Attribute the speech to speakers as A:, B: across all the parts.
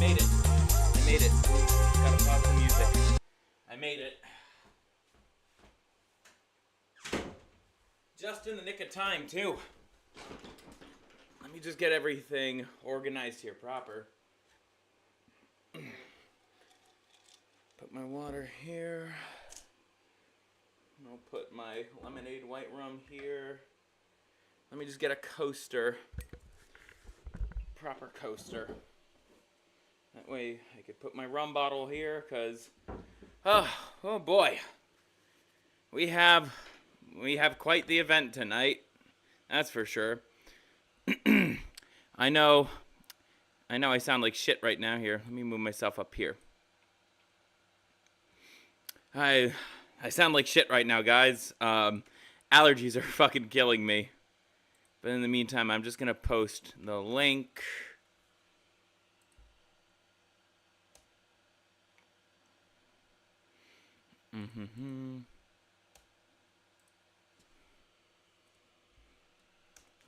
A: made it. I made it. Gotta pause the music. I made it. Just in the nick of time, too. Let me just get everything organized here proper. Put my water here. I'll put my lemonade white rum here. Let me just get a coaster. Proper coaster. That way I could put my rum bottle here, because oh boy. We have quite the event tonight. That's for sure. I know I sound like shit right now here. Let me move myself up here. I sound like shit right now, guys. Allergies are fucking killing me. But in the meantime, I'm just gonna post the link.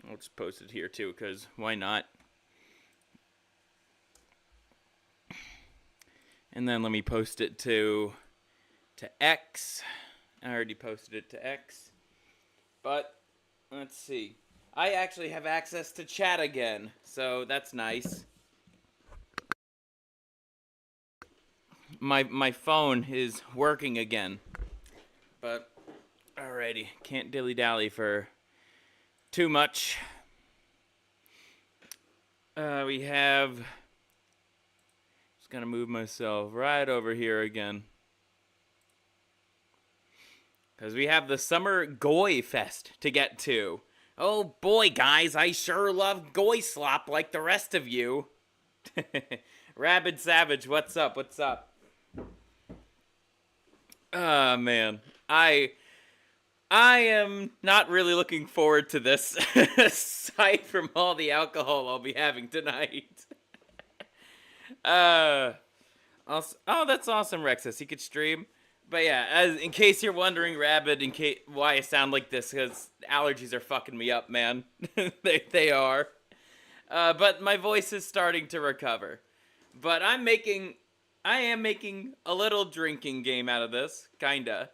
A: I'll just post it here too, because why not? And then let me post it to X. I already posted it to X. But let's see. I actually have access to chat again, so that's nice. My phone is working again. But alrighty, can't dilly-dally for too much. We have, just gonna move myself right over here again, because we have the summer GOY fest to get to. Oh boy, guys, I sure love GOY slop like the rest of you. Rabid Savage, what's up? What's up? Ah, man, I am not really looking forward to this, aside from all the alcohol I'll be having tonight. Oh, that's awesome, Rexus. He could stream. But yeah, in case you're wondering, Rabid, why I sound like this, because allergies are fucking me up, man. they are. But my voice is starting to recover. But I am making a little drinking game out of this, kinda.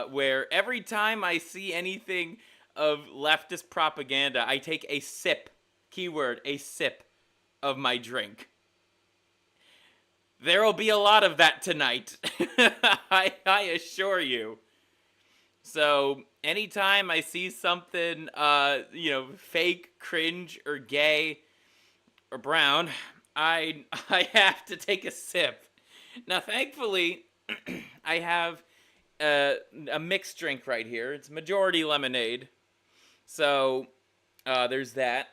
A: Where every time I see anything of leftist propaganda, I take a sip, keyword, a sip, of my drink. There will be a lot of that tonight, I assure you. So, anytime I see something, fake, cringe, or gay, or brown, I have to take a sip. Now, thankfully, I have a mixed drink right here. It's majority lemonade. So, there's that.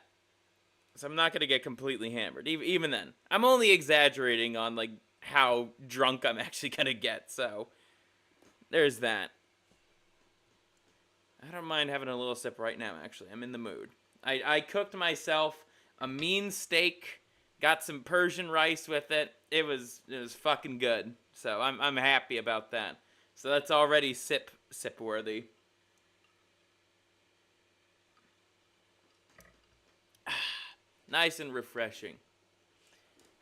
A: So I'm not going to get completely hammered. Even then. I'm only exaggerating on, like, how drunk I'm actually going to get. So, there's that. I don't mind having a little sip right now, actually. I'm in the mood. I cooked myself a mean steak. Got some Persian rice with it. It was fucking good. So, I'm happy about that. So that's already sip worthy. Nice and refreshing.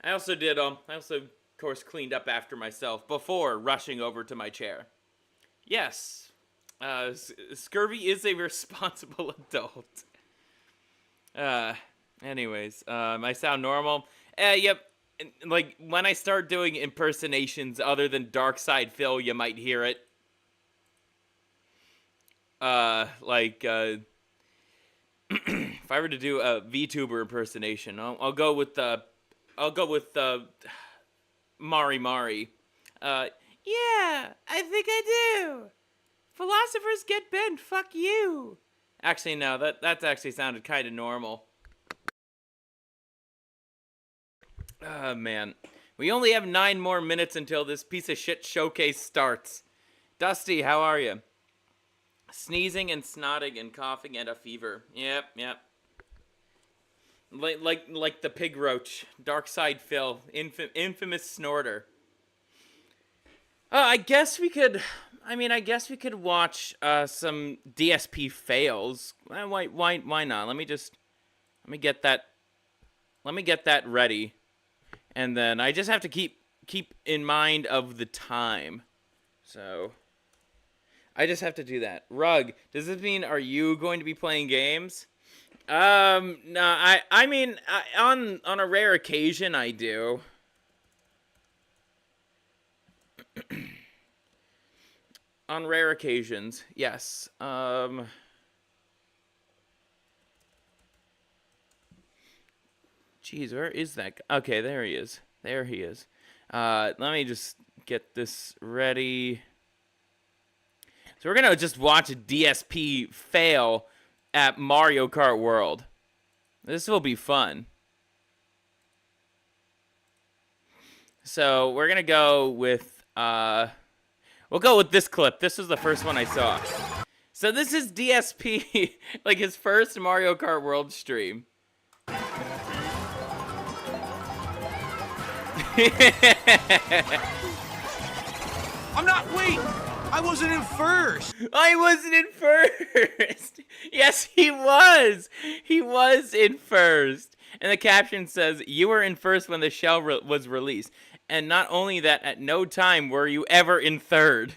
A: I also, of course, cleaned up after myself before rushing over to my chair. Yes, Scurvy is a responsible adult. Anyways, I sound normal. Yep. Like, when I start doing impersonations other than Darkside Phil, you might hear it. If I were to do a VTuber impersonation, I'll go with Mari Mari. Yeah, I think I do. Philosophers get bent, fuck you. Actually, no, that's actually sounded kind of normal. Man. We only have 9 more minutes until this piece of shit showcase starts. Dusty, how are you? Sneezing and snotting and coughing and a fever. Yep. Like the pig roach. Darkside Phil. Infamous snorter. I guess we could watch some DSP fails. Why not? Let me get that ready. And then I just have to keep in mind of the time. So I just have to do that. Rug, does this mean are you going to be playing games? No, I mean, on a rare occasion I do. On rare occasions, yes. Jeez, where is that guy? Okay, there he is. There he is. Let me just get this ready. So we're gonna just watch a DSP fail at Mario Kart World. This will be fun. So we're gonna go with we'll go with this clip. This was the first one I saw. So this is DSP, like his first Mario Kart World stream.
B: I'm not, wait! I wasn't in first!
A: I wasn't in first! Yes, he was! He was in first! And the caption says, you were in first when the shell was released. And not only that, at no time were you ever in third.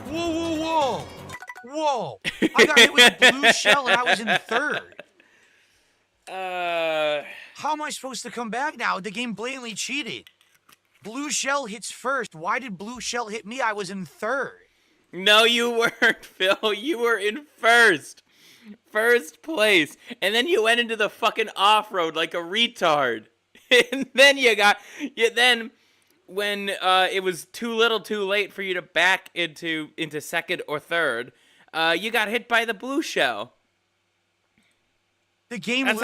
B: Whoa, whoa, whoa! Whoa! I got hit with a blue shell and I was in third. How am I supposed to come back now? The game blatantly cheated. Blue shell hits first. Why did blue shell hit me? I was in third.
A: No, you weren't, Phil. You were in first. First place. And then you went into the fucking off-road like a retard. And then then when it was too little too late for you to back into second or third, you got hit by the blue shell.
B: The game
A: That's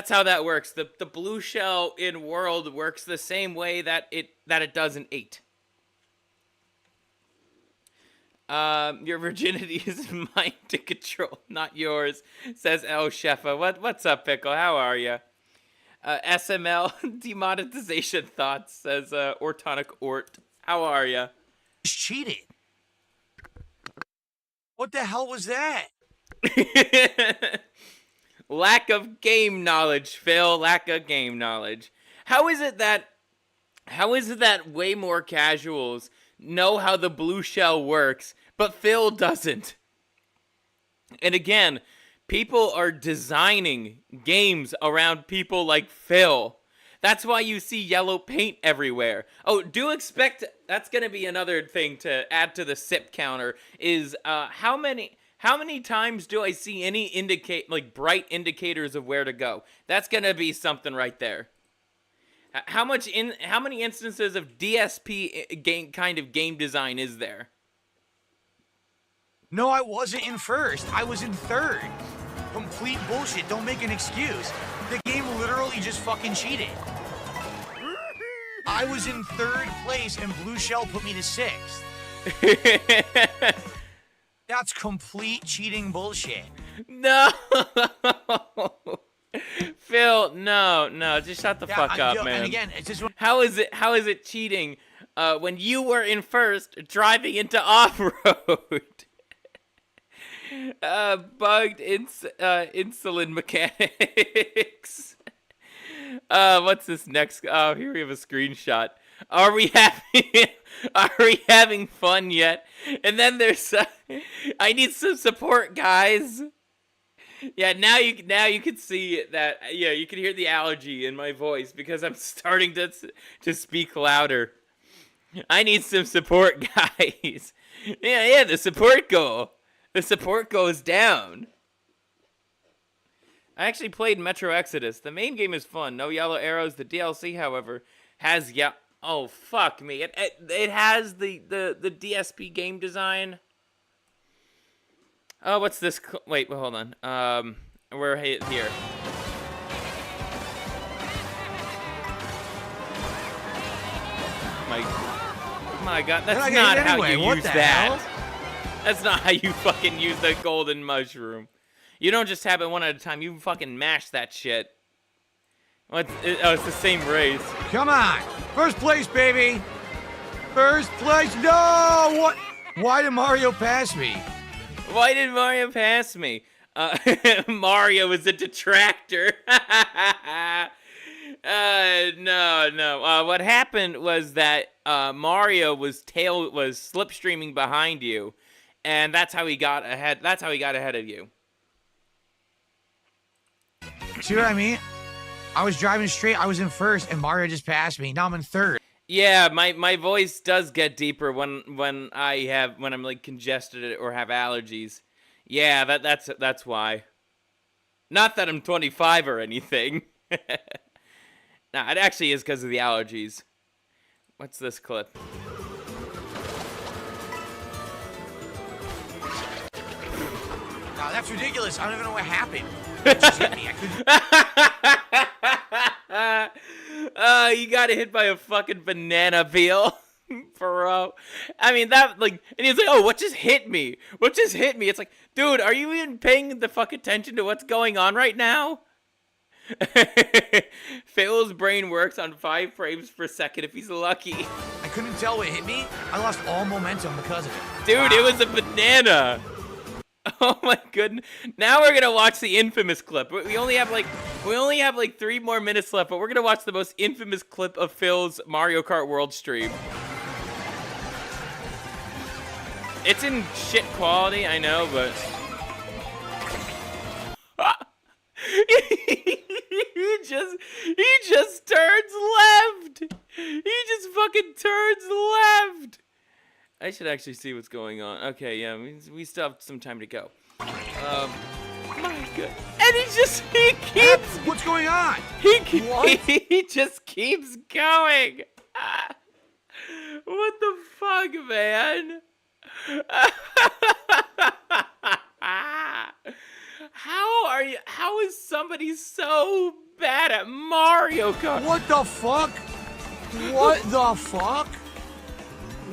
A: how that works. The blue shell in World works the same way that it does in 8. Your virginity is mine to control, not yours, says El Shefa. What's up, Pickle? How are you? SML demonetization thoughts, says Ortonic Ort. How are you?
B: Cheated. What the hell was that?
A: Lack of game knowledge, Phil. Lack of game knowledge. How is it that way more casuals know how the blue shell works, but Phil doesn't? And again, people are designing games around people like Phil. That's why you see yellow paint everywhere. Oh, do expect that's going to be another thing to add to the sip counter is how many times do I see any bright indicators of where to go? That's going to be something right there. How many instances of DSP kind of game design is there?
B: No, I wasn't in first. I was in third. Complete bullshit. Don't make an excuse. The game literally just fucking cheated. I was in third place and blue shell put me to 6th. That's complete cheating bullshit.
A: No. Phil, no, just shut the fuck up, man.
B: And again, it's just
A: how is it cheating when you were in first driving into off-road? Bugged insulin mechanics. What's this next? Oh, here we have a screenshot. Are we having fun yet? And then there's I need some support, guys. Yeah, now you can see that. Yeah, you can hear the allergy in my voice because I'm starting to speak louder. I need some support, guys. Yeah, the support goal. The support goes down. I actually played Metro Exodus. The main game is fun. No yellow arrows. The DLC, however, has oh fuck me. It has the DSP game design. Oh, what's this? Wait, hold on. We're here. My God, that's not how you use that. That's not how you fucking use the golden mushroom. You don't just have it one at a time. You fucking mash that shit. It's the same race.
B: Come on. First place, baby. First place. No! What? Why did Mario pass me?
A: Why did Mario pass me? Mario is a detractor. No. What happened was that Mario was slipstreaming behind you, and that's how he got ahead. That's how he got ahead of you.
B: See what I mean? I was driving straight. I was in first, and Mario just passed me. Now I'm in third.
A: Yeah, my voice does get deeper when I'm like congested or have allergies. Yeah, that's why. Not that I'm 25 or anything. Nah, it actually is because of the allergies. What's this clip?
B: No, that's ridiculous. I don't even know what happened. It just hit me. I couldn't.
A: You got hit by a fucking banana peel. Bro. I mean, that, like, and he's like, oh, what just hit me? What just hit me? It's like, dude, are you even paying the fuck attention to what's going on right now? Phil's brain works on 5 frames per second if he's lucky.
B: I couldn't tell what hit me. I lost all momentum because of it.
A: Dude,
B: Wow.
A: It was a banana. Oh my goodness. Now we're gonna watch the infamous clip. We only have like 3 more minutes left, but we're gonna watch the most infamous clip of Phil's Mario Kart World stream. It's in shit quality, I know, but he just turns left. He just fucking turns left. I should actually see what's going on. Okay, yeah, we still have some time to go. My God. And he keeps...
B: What's going on?
A: He just keeps going. What the fuck, man? How is somebody so bad at Mario Kart?
B: What the fuck? What the fuck?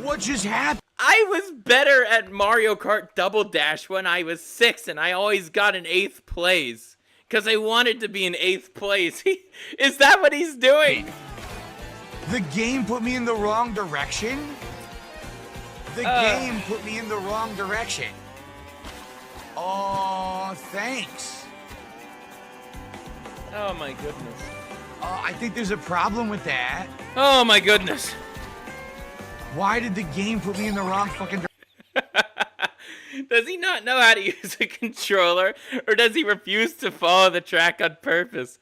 B: What just happened?
A: I was better at Mario Kart Double Dash when I was 6, and I always got an 8th place. Because I wanted to be in 8th place. Is that what he's doing?
B: The game put me in the wrong direction? The game put me in the wrong direction. Oh, thanks.
A: Oh my goodness.
B: I think there's a problem with that.
A: Oh my goodness.
B: Why did the game put me in the wrong fucking direction?
A: Does he not know how to use a controller, or does he refuse to follow the track on purpose?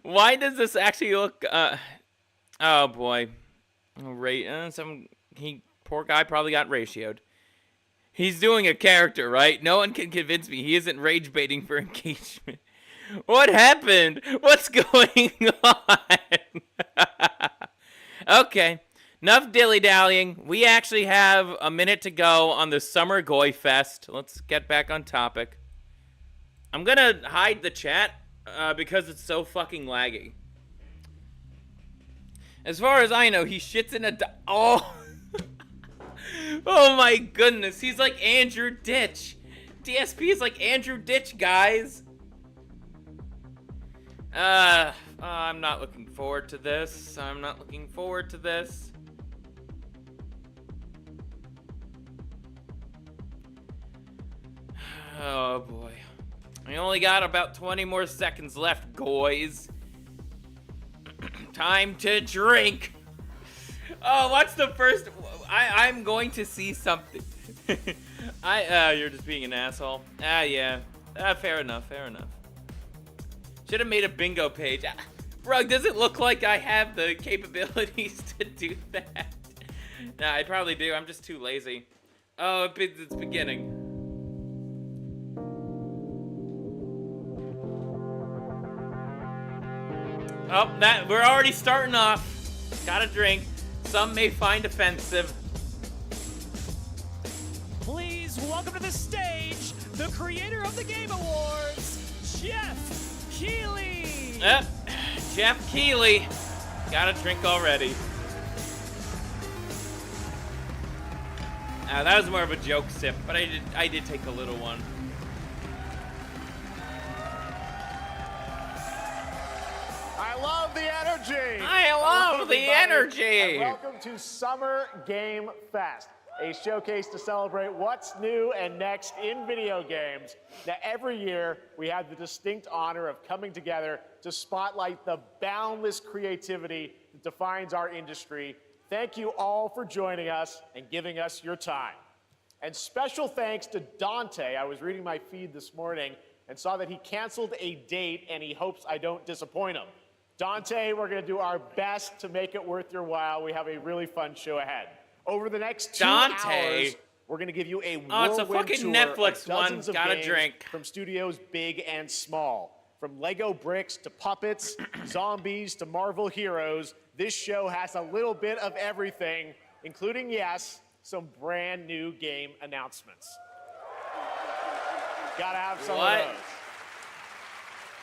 A: Why does this actually look, oh boy. Poor guy probably got ratioed. He's doing a character, right? No one can convince me he isn't rage baiting for engagement. What happened? What's going on? Okay. Enough dilly-dallying. We actually have a minute to go on the Summer GOY Fest. Let's get back on topic. I'm gonna hide the chat because it's so fucking laggy. As far as I know, he shits in a... Oh! Oh my goodness, he's like Andrew Ditch. DSP is like Andrew Ditch, guys. I'm not looking forward to this. Oh boy. We only got about 20 more seconds left, guys. Time to drink. Oh, what's the first? I'm going to see something. You're just being an asshole. Yeah. Fair enough. Should have made a bingo page. Bro, does it look like I have the capabilities to do that? Nah, I probably do. I'm just too lazy. Oh, it's beginning. Oh, we're already starting off. Got a drink. Some may find offensive.
C: Please welcome to the stage the creator of the Game Awards, Jeff Keighley.
A: Jeff Keighley. Got a drink already. That was more of a joke sip, but I did take a little one.
D: I love the energy.
A: I love the energy.
D: And welcome to Summer Game Fest. a showcase to celebrate what's new and next in video games. Now, every year, we have the distinct honor of coming together to spotlight the boundless creativity that defines our industry. Thank you all for joining us and giving us your time. And special thanks to Dante. I was reading my feed this morning and saw that he canceled a date and he hopes I don't disappoint him. Dante, we're going to do our best to make it worth your while. We have a really fun show ahead. Over the next 2 hours, we're going to give you a whirlwind
A: it's a fucking
D: tour
A: Netflix
D: of dozens
A: one.
D: of
A: Gotta
D: games
A: drink.
D: from studios big and small. From Lego bricks to puppets, zombies to Marvel heroes, this show has a little bit of everything, including, yes, some brand new game announcements. Gotta have some of those.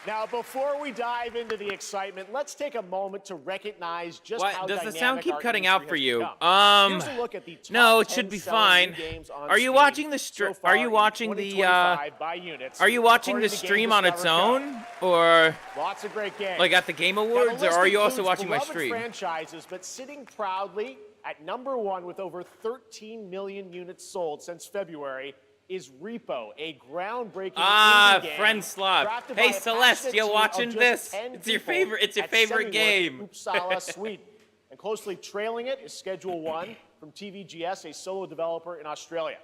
D: Now, before we dive into the excitement, let's take a moment to recognize just how
A: Does
D: dynamic
A: the sound keep
D: our
A: cutting out
D: industry
A: for
D: has
A: you?
D: become. Here's a look at the top
A: No, it
D: 10
A: should be
D: selling
A: fine.
D: new games on
A: Are you
D: Steam
A: watching the
D: so far
A: Are you
D: in
A: watching the
D: 2025 by units,
A: Are you watching
D: according
A: the
D: to
A: stream on its
D: GameDiscover
A: own, or
D: Lots of great games.
A: like at the Game
D: Now, the
A: Awards, or
D: list
A: are you also
D: includes
A: watching my
D: beloved
A: stream?
D: franchises, but sitting proudly at #1 with over 13 million units sold since February is Repo, a groundbreaking indie game
A: Friend Slop.
D: crafted
A: Hey,
D: by a
A: Celeste,
D: passionate
A: you
D: team
A: watching
D: of just
A: this?
D: 10
A: It's your
D: people
A: favorite. It's your
D: at
A: favorite
D: Semiworth,
A: game.
D: Uppsala, Sweden. And closely trailing it is Schedule 1 from TVGS, a solo developer in Australia.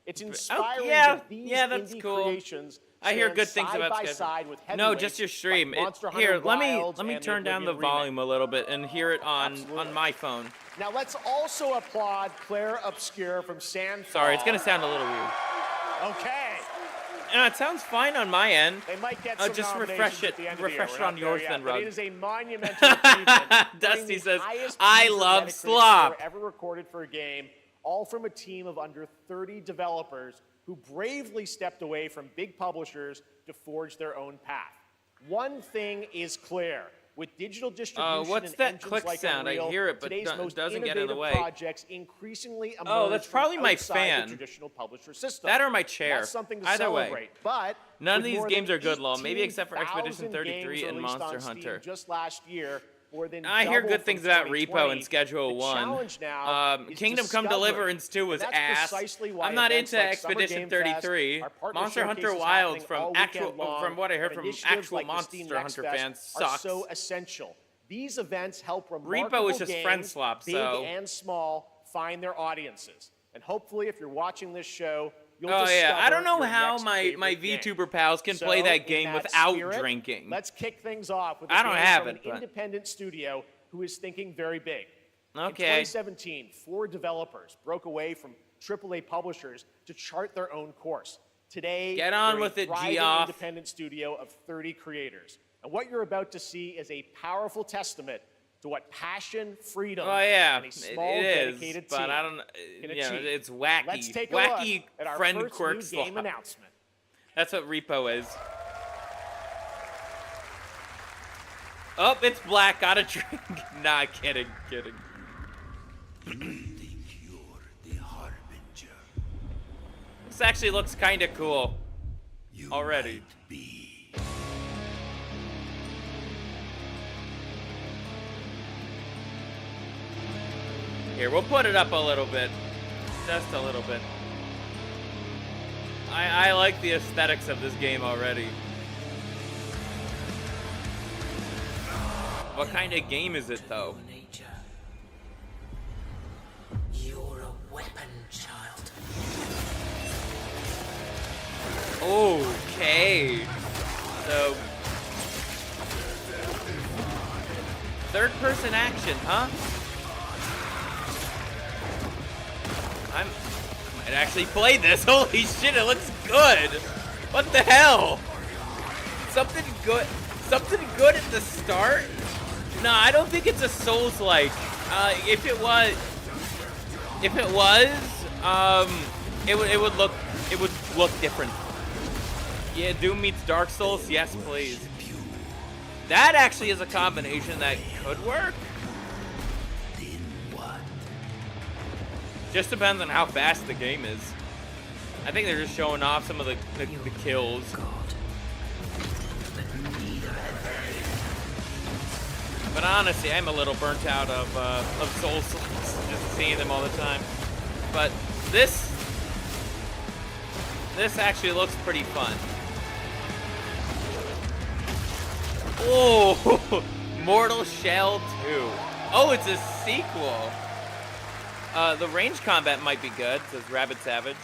D: It's inspiring that these
A: that's
D: indie
A: cool.
D: creations
A: I hear
D: stand
A: good things
D: side
A: about
D: by
A: Schedule.
D: side with
A: No,
D: heavyweights
A: just your
D: like
A: stream.
D: Monster Hunter
A: Here, let
D: Wilds
A: me
D: and
A: turn down the
D: Oblivion remake.
A: volume a little bit and hear it on
D: Absolutely.
A: my phone.
D: Now let's also applaud Claire Obscure from Sandfall.
A: Sorry, it's gonna sound a little weird.
D: Okay.
A: It sounds fine on my end.
D: They might get some
A: just
D: nominations
A: refresh
D: at
A: it.
D: the end
A: Refresh
D: of
A: it
D: the year.
A: on yours then,
D: But
A: Rug.
D: it is a monumental achievement.
A: Dusty
D: the
A: says,
D: highest
A: "I
D: user
A: love
D: Metacritic
A: slop."
D: score ever recorded for a game, all from a team of under 30 developers who bravely stepped away from big publishers to forge their own path. One thing is clear. With digital distribution
A: what's
D: and
A: that
D: engines
A: click
D: like
A: sound? I
D: Unreal,
A: hear it, but
D: today's
A: it
D: most
A: doesn't get in the
D: innovative
A: way.
D: projects increasingly emerge
A: Oh, that's
D: from
A: probably my
D: outside
A: fan.
D: the traditional publisher system.
A: That or my chair.
D: That's something to
A: Either way.
D: celebrate. But
A: None of
D: with
A: these
D: more
A: games
D: than
A: are good, lol. Maybe except for
D: 18,000
A: Expedition 33
D: games
A: and
D: released
A: Monster
D: on Steam
A: Hunter.
D: just last year, more than
A: I hear
D: double
A: good
D: from
A: things about
D: 2020.
A: Repo and Schedule
D: The
A: 1.
D: challenge now is
A: Kingdom Come
D: discovery.
A: Deliverance 2 was
D: And that's
A: ass.
D: precisely why
A: I'm not
D: events
A: into
D: like Summer
A: Expedition
D: Game Fest,
A: 33.
D: our partner
A: Monster Hunter
D: showcases
A: Wilds
D: happening all weekend long,
A: from what I heard
D: and
A: from
D: initiatives
A: actual
D: like the Steam
A: Monster
D: Next
A: Hunter
D: Fest
A: fans
D: are
A: sucks.
D: so essential. These events help
A: Repo
D: remarkable
A: is just
D: games,
A: friend slop,
D: big
A: so-
D: and small, find their audiences. And hopefully, if you're watching this show, you'll
A: Oh yeah, I
D: discover
A: don't know
D: your
A: how
D: next
A: my
D: favorite game.
A: VTuber pals can play
D: So,
A: that
D: in
A: game
D: that
A: without
D: spirit,
A: drinking.
D: Let's kick things off with a
A: I don't
D: game
A: have
D: from
A: it,
D: an
A: but-
D: independent studio who is thinking very big. In
A: Okay.
D: 2017, 4 developers broke away from AAA publishers to chart their own course. Today,
A: Get on
D: they're a
A: with it,
D: thriving
A: Geoff.
D: independent studio of 30 creators. And what you're about to see is a powerful testament to what passion, freedom,
A: Oh yeah,
D: and a
A: it
D: small,
A: is,
D: dedicated
A: but
D: team
A: I don't.
D: can
A: Yeah,
D: achieve.
A: it's wacky.
D: Let's take a
A: Wacky
D: look at our
A: friend
D: first
A: quirk
D: new game
A: slop.
D: announcement.
A: That's what Repo is. Oh, it's black. Gotta drink. Nah, kidding. This actually looks kind of cool already. Here, we'll put it up a little bit. Just a little bit. I like the aesthetics of this game already. What kind of game is it, though?
E: You're a weapon, child.
A: Okay. So, third-person action, huh? I might actually play this. Holy shit, it looks good. What the hell? Something good at the start? No, I don't think it's a Souls-like. If it was, it would look different. Yeah, Doom meets Dark Souls. Yes, please. That actually is a combination that could work. Just depends on how fast the game is. I think they're just showing off some of the kills. But honestly, I'm a little burnt out of Souls, just seeing them all the time. But this actually looks pretty fun. Oh, Mortal Shell 2. Oh, it's a sequel. The range combat might be good, says Rabbit Savage.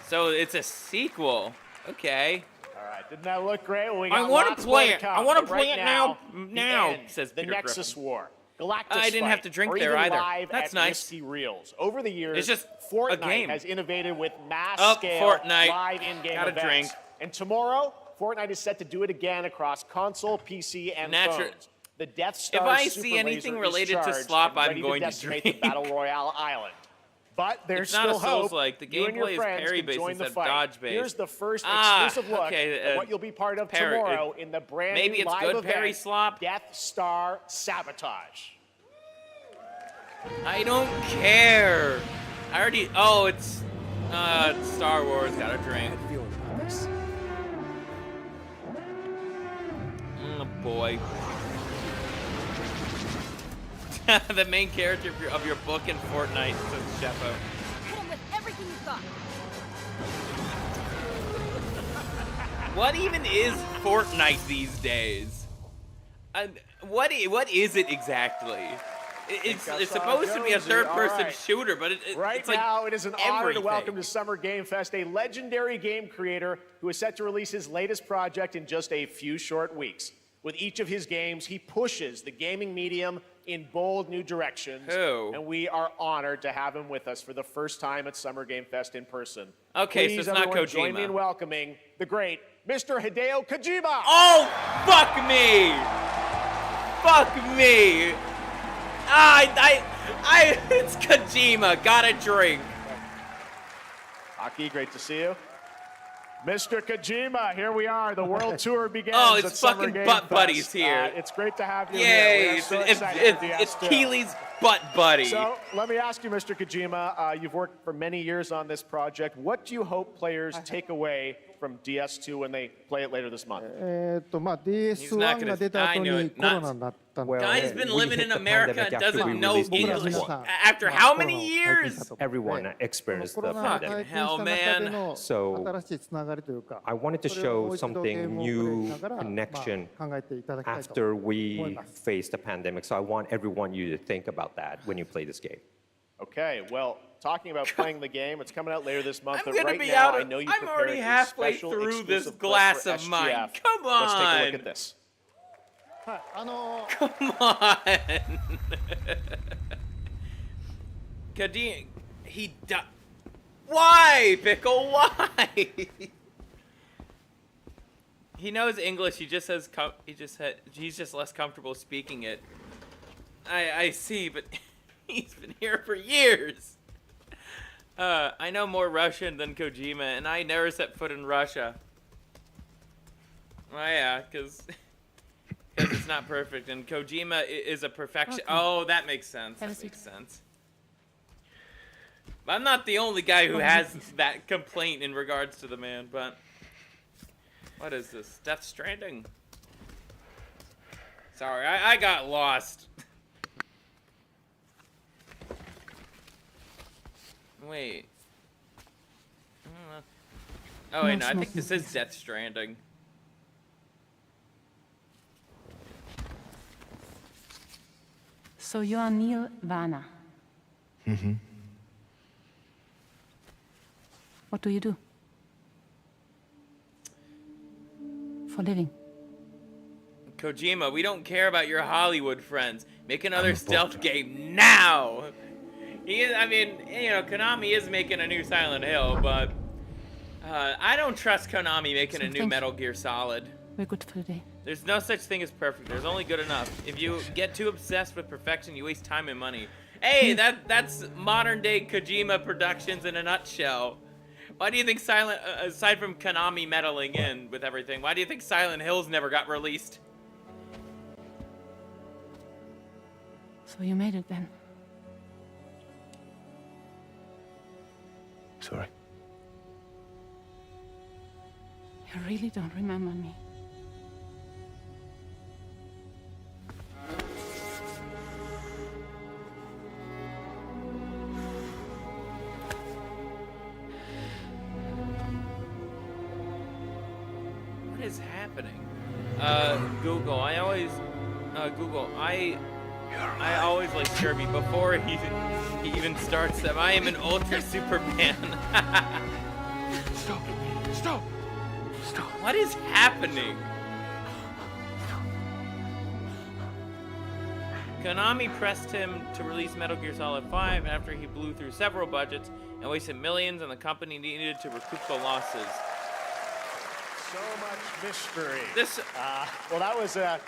A: So it's a sequel. Okay.
D: All right, didn't that look great? Well, we got
A: I want
D: lots
A: to
D: more
A: play it.
D: come,
A: I want to
D: but
A: play
D: right
A: it now.
D: the
A: Now,
D: end,
A: says
D: the
A: Peter
D: Nexus
A: Griffin.
D: War. Galactus
A: I didn't have
D: Fight,
A: to drink
D: or
A: there
D: even
A: either.
D: live
A: That's
D: at
A: nice.
D: Risky Reels. Over the years,
A: It's just a
D: Fortnite
A: game.
D: has innovated with mass
A: Oh,
D: scale
A: Fortnite.
D: live in-game
A: Gotta
D: events.
A: drink.
D: And tomorrow, Fortnite is set to do it again across console, PC, and phones. The Death Star
A: If I
D: super
A: see anything
D: laser
A: related
D: is
A: to
D: charged
A: slop,
D: and
A: I'm
D: ready
A: going to
D: decimate
A: drink.
D: the Battle Royale island. But there's
A: It's not
D: still
A: a
D: hope.
A: Souls-like. The
D: You and your
A: gameplay is
D: friends can
A: parry-based
D: join the
A: instead of
D: fight.
A: dodge-based.
D: Here's the first
A: Ah,
D: exclusive look
A: okay,
D: at what you'll be part of
A: parry-
D: tomorrow in the brand
A: maybe
D: new
A: it's
D: live
A: good
D: event,
A: parry slop.
D: Death Star Sabotage.
A: I don't care. I already. Oh, it's Star Wars. Gotta drink. Oh boy. The main character of your book in Fortnite, says Sheppo.
F: Hit him with everything you've got.
A: What even is Fortnite these days? What is it exactly? It's supposed to be a third-person shooter, but
D: Right
A: it's like
D: now, it is an honor to
A: everything.
D: welcome to Summer Game Fest a legendary game creator who is set to release his latest project in just a few short weeks. With each of his games, he pushes the gaming medium in bold new directions.
A: Who?
D: And we are honored to have him with us for the first time at Summer Game Fest in person.
A: Okay,
D: Please,
A: so it's not
D: everyone, join me
A: Kojima.
D: in welcoming the great Mr. Hideo Kojima.
A: Oh, fuck me! Fuck me! It's Kojima. Gotta drink.
D: Aki, great to see you. Mr. Kojima, here we are. The world tour begins.
A: Oh,
D: at
A: it's
D: Summer
A: fucking
D: Game
A: butt
D: Fest.
A: buddies here.
D: It's great to have you
A: Yay!
D: here. We are
A: It's,
D: so
A: it's,
D: excited for
A: it's
D: DS2.
A: Keely's butt buddy.
D: So let me ask you, Mr. Kojima, you've worked for many years on this project. What do you hope players take away from DS2 when they play it later this month?
A: He's not
G: DS1
A: gonna-
G: が出た
A: I
G: 後
A: knew
G: に
A: it.
G: コロナになったんで
A: Guy's been living in America, doesn't know
H: released the
A: English.
H: first one.
A: After how many years?
H: Everyone experienced
G: コ
H: the
G: ロナを
A: Fucking
H: pandemic.
G: 体験した
A: hell,
G: 中
A: man.
G: での
H: So,
G: 新しいつながりというか
H: I wanted to
G: それをも
H: show
G: う一度ゲー
H: something
G: ムをプレイ
H: new
G: しながら、
H: connection
G: 考えていただきたいと
H: after
G: 思い
H: we
G: ます
H: faced the pandemic. So I want everyone you to think about that when you play this game.
D: Okay, well, talking about playing the game, it's coming out later this month.
A: I'm
D: but
A: gonna
D: right
A: be
D: now,
A: out
D: I
A: of-
D: know you
A: I'm
D: prepared
A: already
D: a
A: halfway
D: special
A: through this
D: exclusive clip
A: glass
D: for
A: of mine.
D: SGF.
A: Come
D: Let's take a
A: on.
D: look at this.
G: はい
A: Come on. Kadim, he died. Why, Pickle? Why? He knows English. He just says he's just less comfortable speaking it. I see, but he's been here for years. I know more Russian than Kojima, and I never set foot in Russia. Oh yeah, because it's not perfect, and Kojima is a perfection.
F: Okay.
A: Oh, that makes sense.
F: Have a
A: That
F: seat.
A: makes sense. I'm not the only guy who has that complaint in regards to the man, but what is this? Death Stranding? Sorry, I got lost. Wait. Oh wait, no, I think this is Death Stranding.
F: So you are Neil Varner. Mm-hmm. What do you do? For living?
A: Kojima, we don't care about your Hollywood friends. Make another stealth game now! I mean, Konami is making a new Silent Hill, but I don't trust Konami making a new
F: Something-
A: Metal Gear Solid.
F: We're good for the day.
A: There's no such thing as perfect. There's only good enough. If you get too obsessed with perfection, you waste time and money. Hey, that's modern day Kojima Productions in a nutshell. Why do you think aside from Konami meddling in with everything, why do you think Silent Hills never got released?
F: So you made it then.
I: Sorry.
F: You really don't remember me.
A: happening? Google. I always like Scurvy before he even starts them. I am an Ultra Superman.
I: Stop!
A: What is happening? Konami pressed him to release Metal Gear Solid 5 after he blew through several budgets and wasted millions, and the company needed to recoup the losses.
D: So much mystery.
A: This
D: Well, that was a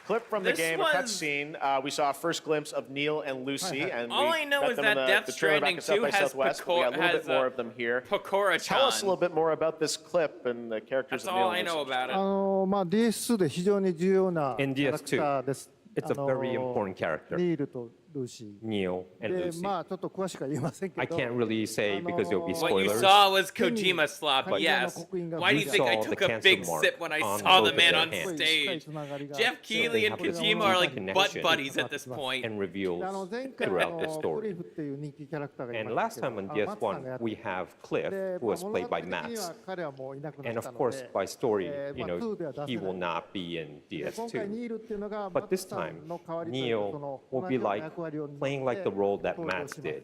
D: clip from the
A: This
D: game, a
A: was-
D: cutscene. We saw a first glimpse of Neil and Lucy, and
A: All
D: we
A: I know
D: met
A: is
D: them in
A: that
D: the
A: Death
D: trailer back
A: Stranding
D: at South
A: 2
D: by
A: has
D: Southwest. We got a little bit
A: has,
D: more of them here.
A: Pokora-chan.
D: Tell us a little bit more about this clip and the characters
A: That's
D: of Neil
A: all
D: and
A: I know
D: Lucy.
A: about it.
G: DS2 で非常に重要なキ
H: In
G: ャラク
H: DS2
G: ターです。
H: It's a very important character,
G: ニールとルーシー。
H: Neil and
G: で、
H: Lucy.
G: まあちょっと詳しくは言えませんけ
H: I
G: ど。
H: can't really say because there'll be
A: What you
H: spoilers.
A: saw was Kojima slop,
G: But-
A: yes. Why do you
H: We
A: think I
H: saw the
A: took a
H: cancel
A: big
H: mark
A: sip when I
H: on
A: saw
H: both
A: the
H: of
A: man
H: their
A: on
H: hands.
A: stage?
G: つながりが
A: Jeff Keighley and
H: they have a
A: Kojima are like
H: deep
A: butt
H: connection.
A: buddies at this point.
H: And reveals
G: 前回
H: throughout the
G: ク
H: story.
G: リフっていう人気キャラクターがい
H: And
G: ま
H: last
G: したけ
H: time
G: ど
H: on
G: マツさんがや
H: DS1,
G: って
H: we have Cliff,
G: で
H: who was
G: 物
H: played
G: 語
H: by
G: 的には
H: Max.
G: 彼はもういなくな
H: And
G: った
H: of
G: の
H: course,
G: で
H: by story, you
G: まあ
H: know,
G: 2では出
H: he
G: せ
H: will
G: ない
H: not be in
G: で今回
H: DS2.
G: ニールっていうのが
H: But
G: マ
H: this
G: ツさ
H: time,
G: んの代わりというか
H: Neil
G: その
H: will
G: 同
H: be
G: じような
H: like
G: 役割を担って
H: playing like the role that
G: 登場
H: Max
G: します
H: did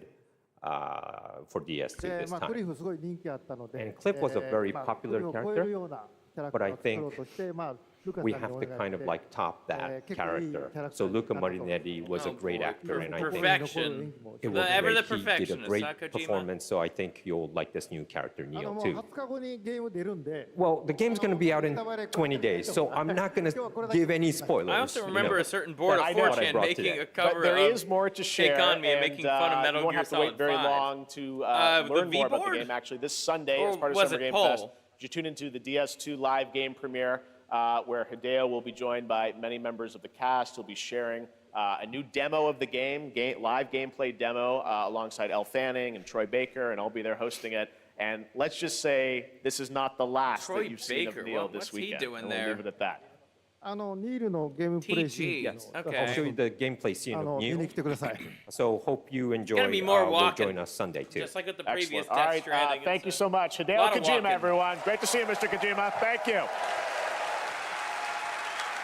H: for DS2
G: で
H: this
G: まあクリ
H: time.
G: フすごい人気あったので
H: And Cliff was a very
G: まあ
H: popular
G: クリフを超えるようなキャラクタ
H: But I
G: ーを作ろう
H: think
G: としてまあルカさん
H: We
G: に
H: have
G: お
H: to
G: 願い
H: kind
G: し
H: of
G: て
H: like top that
G: 結構いいキャ
H: character.
G: ラクター
H: So
G: に
H: Luca
G: なったと
H: Marinelli was a
A: Oh,
H: great
A: boy.
H: actor, and I think
A: Perfection.
H: it was
A: The ever the
H: great. He did a
A: perfectionist,
H: great
A: huh, Kojima?
H: performance. So I think you'll like this new character,
G: あの
H: Neil,
G: もう
H: too.
G: 20日後にゲーム出るんで
H: Well, the game's going to be out in 20 days, so I'm not going to give any spoilers.
A: I also
H: you
A: remember
H: know.
A: a certain board of
D: I know what I
A: 4chan
H: brought
A: making
H: today.
A: a
D: But
A: cover
D: there
A: of
D: is more to share,
A: Take On Me and
D: and
A: making fun of Metal
D: you won't
A: Gear
D: have to wait
A: Solid
D: very
A: 5.
D: long to
A: The
D: learn more about the
A: V-board?
D: game. Actually, this Sunday, as
A: Or
D: part of
A: was
D: Summer
A: it
D: Game Fest,
A: Poll?
D: you tune into the DS2 live game premiere, where Hideo will be joined by many members of the cast. He'll be sharing a new demo of the game, live gameplay demo, alongside Elle Fanning and Troy Baker, and I'll be there hosting it. And let's just say this is not the last
A: Troy
D: that you've seen
A: Baker,
D: of Neil
A: what's
D: this
A: he
D: weekend.
A: doing
D: and we'll
A: there?
D: leave it at that.
G: あのニールのゲームプレイシーン
A: TG
G: を
A: Okay.
H: I'll show you the gameplay scene
G: あ
H: of
G: の見に
H: Neil.
G: 来てください
H: So hope you enjoy.
A: gonna be more
H: will
A: walking.
H: join us Sunday too.
A: Just like with the previous
D: Excellent. All
A: Death
D: right,
A: Stranding.
D: thank you
A: it's,
D: so much. Hideo
A: lot of
D: Kojima,
A: walking.
D: everyone. Great to see you, Mr. Kojima. Thank you.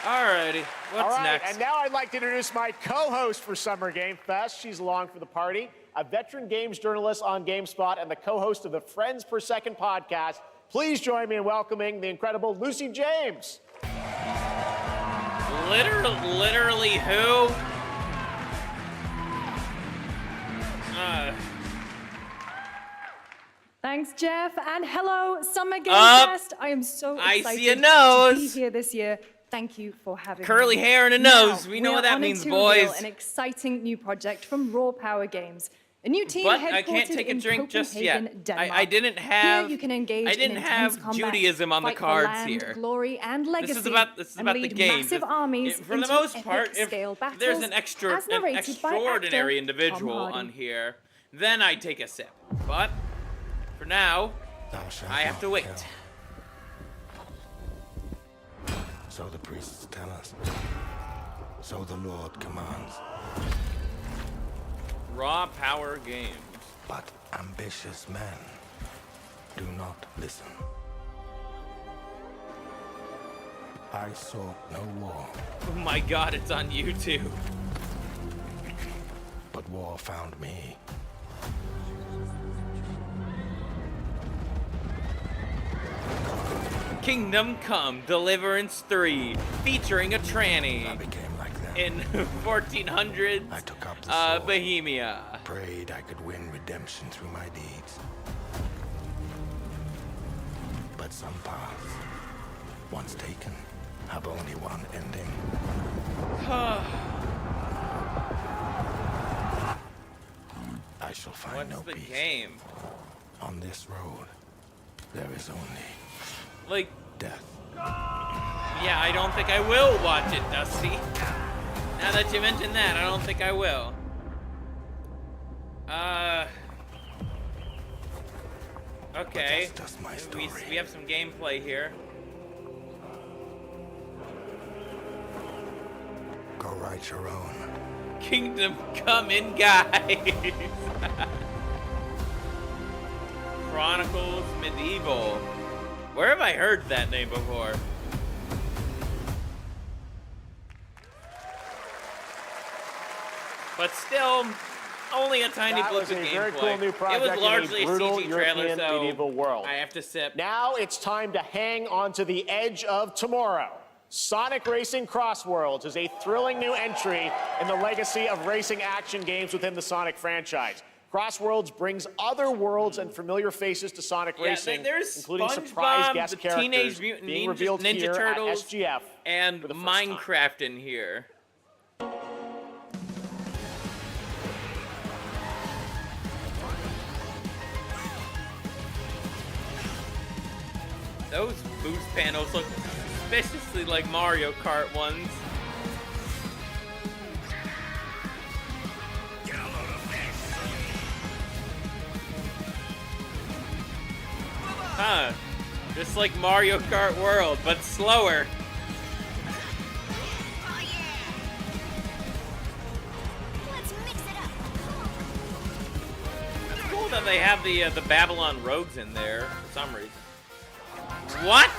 A: Alrighty, what's
D: All right,
A: next?
D: and now I'd like to introduce my co-host for Summer Game Fest. She's along for the party, a veteran games journalist on GameSpot and the co-host of the Friends Per Second podcast. Please join me in welcoming the incredible Lucy James.
A: Literally who?
J: Thanks, Jeff, and hello, Summer Game
A: Up.
J: Fest. I am so
A: I
J: excited
A: see a
J: to be
A: nose.
J: here this year. Thank you for having
A: Curly
J: me.
A: hair and a
J: Now,
A: nose. We know
J: are
A: what that
J: honored
A: means,
J: to reveal
A: boys.
J: An exciting new project from Raw Power Games. A new team
A: But
J: headquartered
A: I can't take a
J: in
A: drink just
J: Copenhagen,
A: yet.
J: Denmark.
A: I didn't have.
J: Here you can engage
A: I didn't
J: in
A: have
J: intense combat,
A: Judaism on the
J: fight for
A: cards
J: land,
A: here.
J: glory, and legacy,
A: This is about
J: and
A: the
J: lead
A: game.
J: massive armies
A: For the
J: into
A: most
J: epic
A: part, if
J: scale battles,
A: there's an
J: as narrated by actor
A: extraordinary
J: Tom
A: individual
J: Hardy.
A: on here, then I take a sip. But for now, I have to wait.
I: So the priests tell us. So the Lord commands.
A: Raw Power Games.
I: But ambitious men do not listen. I sought no war,
A: Oh my god, it's on YouTube.
I: but war found me.
A: Kingdom Come Deliverance 3, featuring a
I: I
A: tranny
I: became like them.
A: in 1400s
I: I took up the sword.
A: Bohemia.
I: Prayed I could win redemption through my deeds. But some paths, once taken, have only one ending. I shall find
A: What's
I: no
A: the
I: peace.
A: game?
I: On this road, there is only
A: Like,
I: death.
A: yeah, I don't think I will watch it, Dusty. Now that you mention that, I don't think I will. Okay.
I: But that's just my
A: We
I: story.
A: have some gameplay here.
I: Go write your own.
A: Kingdom Come in, guys. Chronicles Medieval. Where have I heard that name before? But still, only a tiny
D: That
A: blip
D: was
A: of
D: a
A: gameplay.
D: very cool new project
A: it was largely
D: in a brutal
A: CG trailer,
D: European
A: so
D: medieval world.
A: I have to sip.
D: Now it's time to hang on to the edge of tomorrow. Sonic Racing Cross Worlds is a thrilling new entry in the legacy of racing action games within the Sonic franchise. Cross Worlds brings other worlds and familiar faces to Sonic Racing,
A: there's
D: including
A: SpongeBob,
D: surprise guest
A: the
D: characters
A: Teenage Mutant
D: being
A: Ninja,
D: revealed
A: Ninja
D: here
A: Turtles,
D: at SGF
A: and
D: for the first time.
A: Minecraft in here. Those boost panels look suspiciously like Mario Kart ones. Huh. Just like Mario Kart World, but slower. It's cool that they have the Babylon Rogues in there for some reason. What?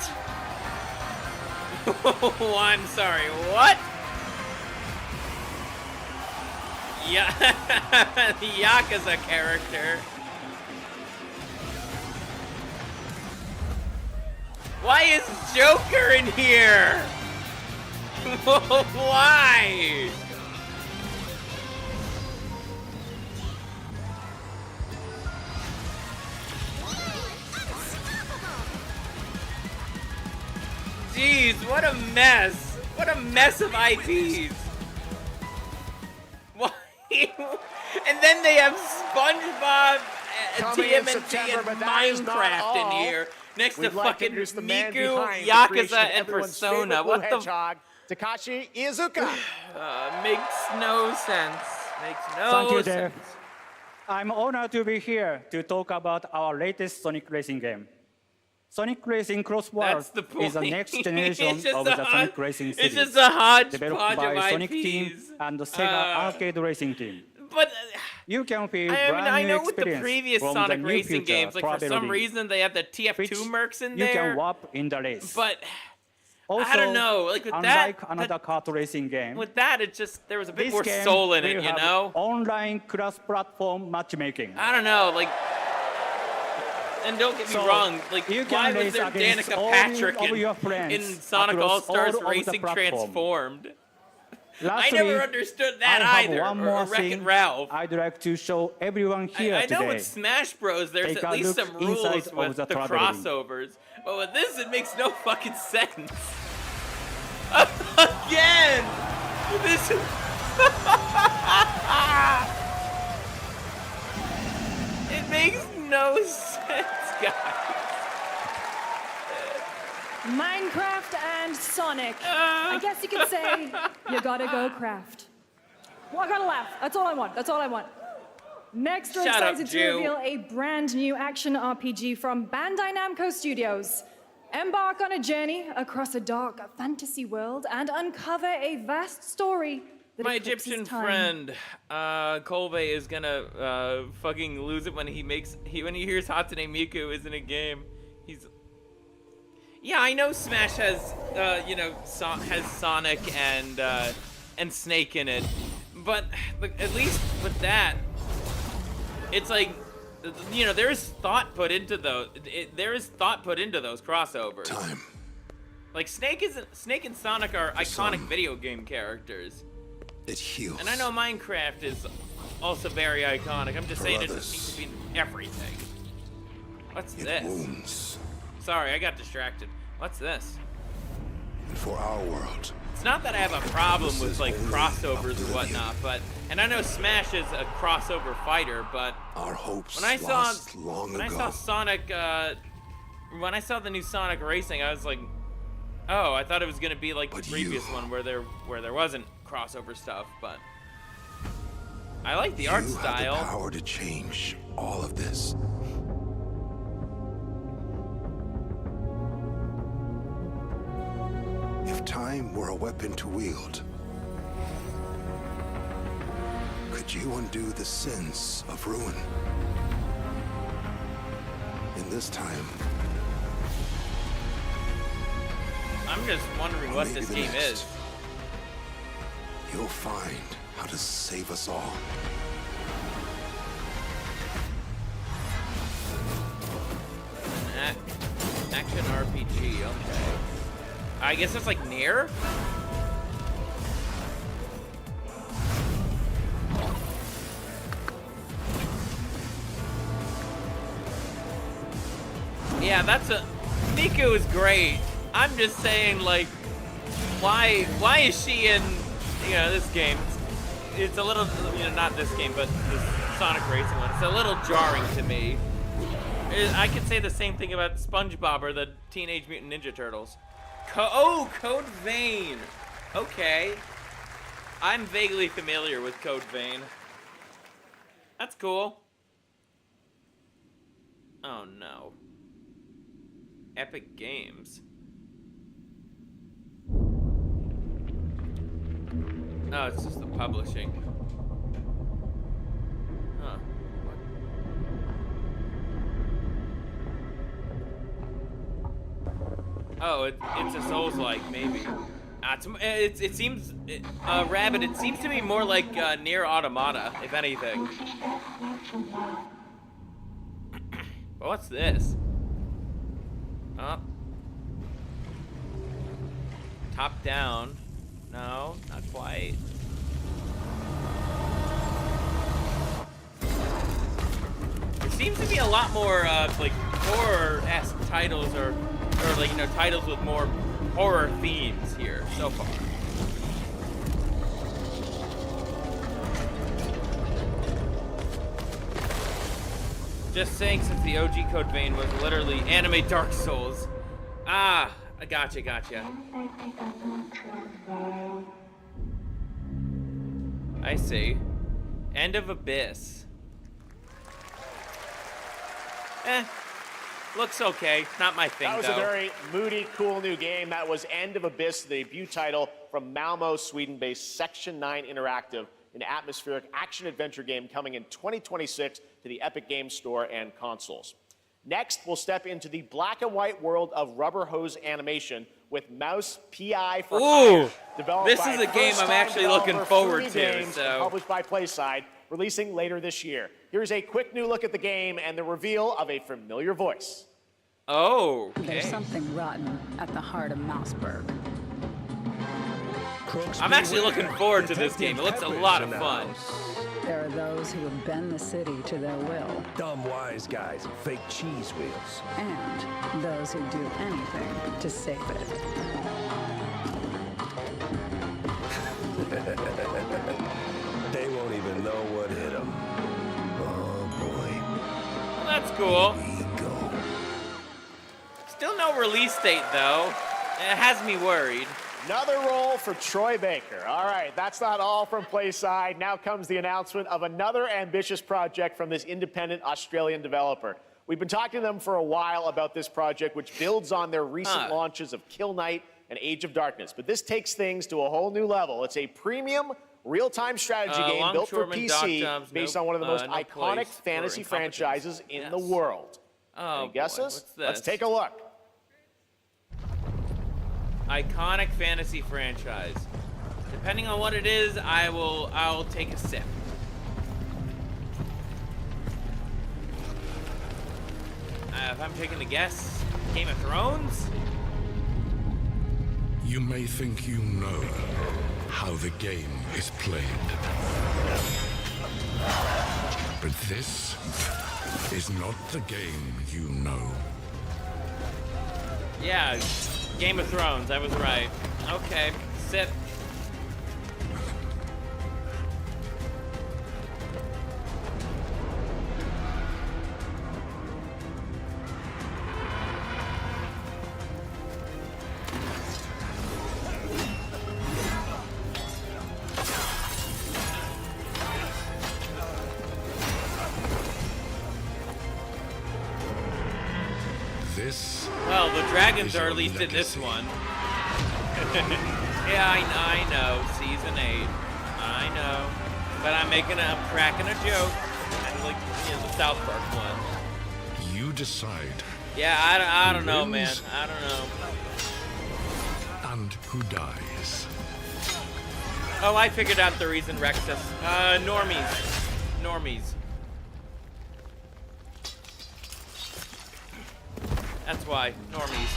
A: Oh, I'm sorry. What? Yeah, the Yakuza character. Why is Joker in here? Why? Jeez, what a mess. What a mess of IPs. Why? And then they have SpongeBob,
D: Coming in
A: TMNT,
D: September,
A: and
D: but that is not
A: Minecraft in
D: all.
A: here. Next to
D: We'd like to
A: fucking
D: introduce the man
A: Miku,
D: behind the creation
A: Yakuza,
D: of
A: and
D: everyone's
A: Persona.
D: favorite
A: What
D: blue
A: the
D: hedgehog, Takashi Iizuka.
A: makes no sense. Makes no
K: Thank you,
A: sense.
K: Dave. I'm honored to be here to talk about our latest Sonic Racing game. Sonic Racing Cross Worlds
A: That's the point.
K: is the next generation
A: It's just
K: of
A: a
K: the Sonic Racing series.
A: It's just a hodgepodge
K: developed by
A: of
K: Sonic
A: IPs.
K: Team and the Sega Arcade Racing Team.
A: But
K: You can feel
A: I
K: brand new
A: know with the
K: experience
A: previous
K: from
A: Sonic
K: the new
A: Racing
K: future
A: games, like for
K: travel
A: some
K: league,
A: reason they have the TF2
K: which
A: mercs in
K: you
A: there.
K: can warp in the race.
A: But
K: Also,
A: I don't know, like with
K: unlike
A: that,
K: another kart racing game,
A: with that, it just there was a bit
K: this
A: more
K: game
A: soul in
K: will
A: it, you
K: have
A: know.
K: online cross-platform matchmaking.
A: I don't know, like. And don't get me
K: So,
A: wrong, like
K: you
A: why
K: can
A: was
K: race
A: there
K: against
A: Danica
K: all
A: Patrick
K: of your friends
A: in Sonic
K: across
A: All-Stars
K: all of the
A: Racing
K: platform.
A: Transformed? I
K: Lastly,
A: never understood that
K: I have
A: either.
K: one
A: or
K: more
A: Wreck-It
K: thing
A: Ralph.
K: I'd like to show everyone here
A: I know
K: today.
A: with Smash Bros. There's
K: Take
A: at
K: a
A: least
K: look
A: some rules
K: inside of
A: with
K: the
A: the
K: traveling.
A: crossovers, but with this, it makes no fucking sense. Again, this. It makes no sense, guys.
J: Minecraft and Sonic. I guess you could say you gotta go craft. Well, I gotta laugh. That's all I want. That's all I want. Next, we're
A: Shut up,
J: excited to
A: Jew.
J: reveal a brand new action RPG from Bandai Namco Studios. Embark on a journey across a dark fantasy world and uncover a vast story that
A: My
J: eclipses
A: Egyptian
J: time.
A: friend, Colby, is gonna fucking lose it when he hears Hatsune Miku is in a game. Yeah, I know Smash has has Sonic and Snake in it, but at least with that, it's like, there is thought put into those. There is thought put into those crossovers.
I: Time.
A: Like Snake and Sonic are iconic video game characters.
I: It heals.
A: And I know Minecraft is also very iconic. I'm just saying it
I: others.
A: needs to be in everything. What's
I: It
A: this?
I: wounds.
A: Sorry, I got distracted. What's this?
I: And for our world,
A: It's not that I have a problem
I: This
A: with
I: is
A: like
I: only
A: crossovers
I: oblivion.
A: and whatnot, and I know Smash is a crossover fighter, but
I: our hopes
A: when I saw
I: lost long
A: when I
I: ago.
A: saw Sonic, when I saw the new Sonic Racing, I was like, oh, I thought it was gonna be like
I: But
A: the previous
I: you-
A: one where there wasn't crossover stuff, but I like the art
I: You
A: style.
I: have the power to change all of this. If time were a weapon to wield, could you undo the sins of ruin? In this time,
A: I'm just wondering what
I: maybe
A: this
I: the
A: game
I: next.
A: is.
I: You'll find how to save us all.
A: Action RPG, okay. I guess it's like Nier? Yeah, Miku is great. I'm just saying, like, why is she in, this game? It's a little, not this game, but the Sonic Racing one. It's a little jarring to me. I could say the same thing about SpongeBob or the Teenage Mutant Ninja Turtles. Code Vein. Okay. I'm vaguely familiar with Code Vein. That's cool. Oh no. Epic Games. Oh, it's just the publishing. Huh. Oh, it's a Souls-like, maybe. It seems, Rabbit, it seems to be more like Nier Automata, if anything. What's this? Oh. Top down. No, not quite. There seems to be a lot more, like, horror-esque titles or like, titles with more horror themes here so far. Just saying, since the OG Code Vein was literally anime Dark Souls. Ah, I gotcha. I see. End of Abyss. Looks okay. Not my thing,
D: That was
A: though.
D: a very moody, cool new game. That was End of Abyss, the debut title from Malmo, Sweden-based Section 9 Interactive, an atmospheric action-adventure game coming in 2026 to the Epic Games Store and consoles. Next, we'll step into the black and white world of rubber hose animation with Mouse PI for Hire, developed
A: this
D: by
A: is a game I'm actually looking
D: developer
A: forward
D: Fruity
A: to,
D: Games
A: so.
D: and published by PlaySide, releasing later this year. Here's a quick new look at the game and the reveal of a familiar voice.
A: Oh, okay.
L: There's something rotten at the heart of Mouseburg.
A: I'm actually looking forward to this game. It looks a lot of fun.
L: There are those who have bent the city to their will.
I: Dumb wise guys and fake cheese wheels.
L: And those who do anything to save it.
I: They won't even know what hit them. Oh boy.
A: Well, that's cool. Still no release date, though. It has me worried.
D: Another role for Troy Baker. All right, that's not all from PlaySide. Now comes the announcement of another ambitious project from this independent Australian developer. We've been talking to them for a while about this project, which builds on their recent launches of Kill Knight and Age of Darkness. But this takes things to a whole new level. It's a premium real-time strategy game built for PC based on one of the most iconic fantasy franchises in the world. Any guesses?
A: What's this?
D: Let's take a look.
A: Iconic fantasy franchise. Depending on what it is, I'll take a sip. If I'm taking a guess, Game of Thrones?
M: You may think you know how the game is played. But this is not the game you know.
A: Yeah, Game of Thrones, I was right. Okay, sip.
M: This
A: Well, the dragons are at least in this one. Yeah, I know. Season 8. I know. But I'm cracking a joke. Kind of like, the South Park one.
M: you decide.
A: Yeah, I don't know,
M: wins
A: man. I don't know.
M: and who dies.
A: Oh, I figured out the reason, Rexus. Normies. Normies. That's why. Normies.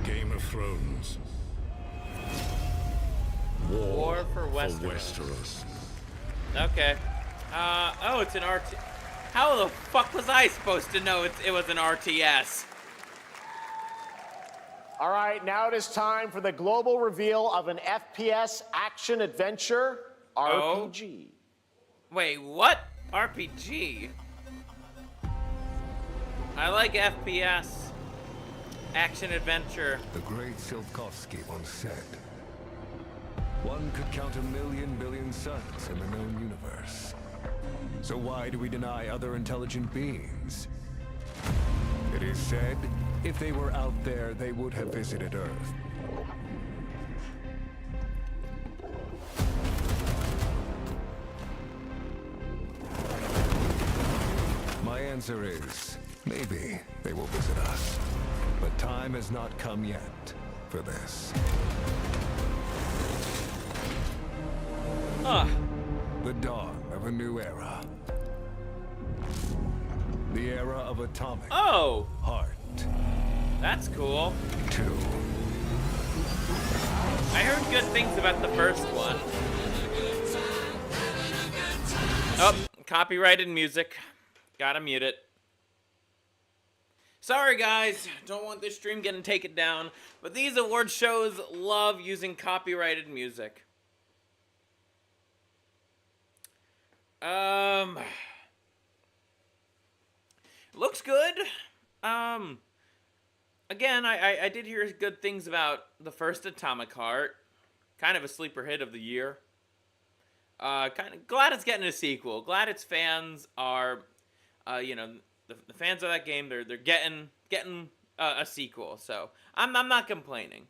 M: Game of Thrones.
A: War for Westeros. Okay. Oh, it's an RT. How the fuck was I supposed to know it was an RTS?
D: All right, now it is time for the global reveal of an FPS action adventure RPG.
A: Wait, what? RPG? I like FPS. Action adventure.
N: The great Silkovsky once said, one could count 1,000,000 billion suns in the known universe. So why do we deny other intelligent beings? It is said, if they were out there, they would have visited Earth. My answer is, maybe they will visit us. But time has not come yet for this. The dawn of a new era. The era of atomic heart.
A: That's cool.
N: 2.
A: I heard good things about the first one. Oh, copyrighted music. Gotta mute it. Sorry guys, don't want this stream getting taken down, but these award shows love using copyrighted music. Looks good. Again, I did hear good things about the first Atomic Heart. Kind of a sleeper hit of the year. Kind of glad it's getting a sequel. Glad its fans are, you know, the fans of that game. They're getting a sequel. So I'm not complaining.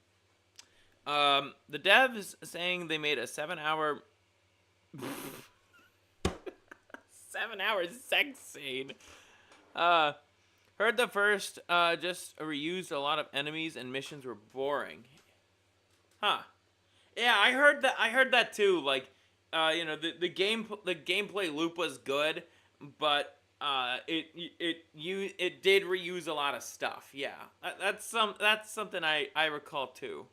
A: The devs saying they made a 7-hour 7-hour sex scene. Heard the first just reused a lot of enemies and missions were boring. Huh. Yeah, I heard that too. Like, you know, the gameplay loop was good, but it did reuse a lot of stuff. Yeah, that's something I recall too.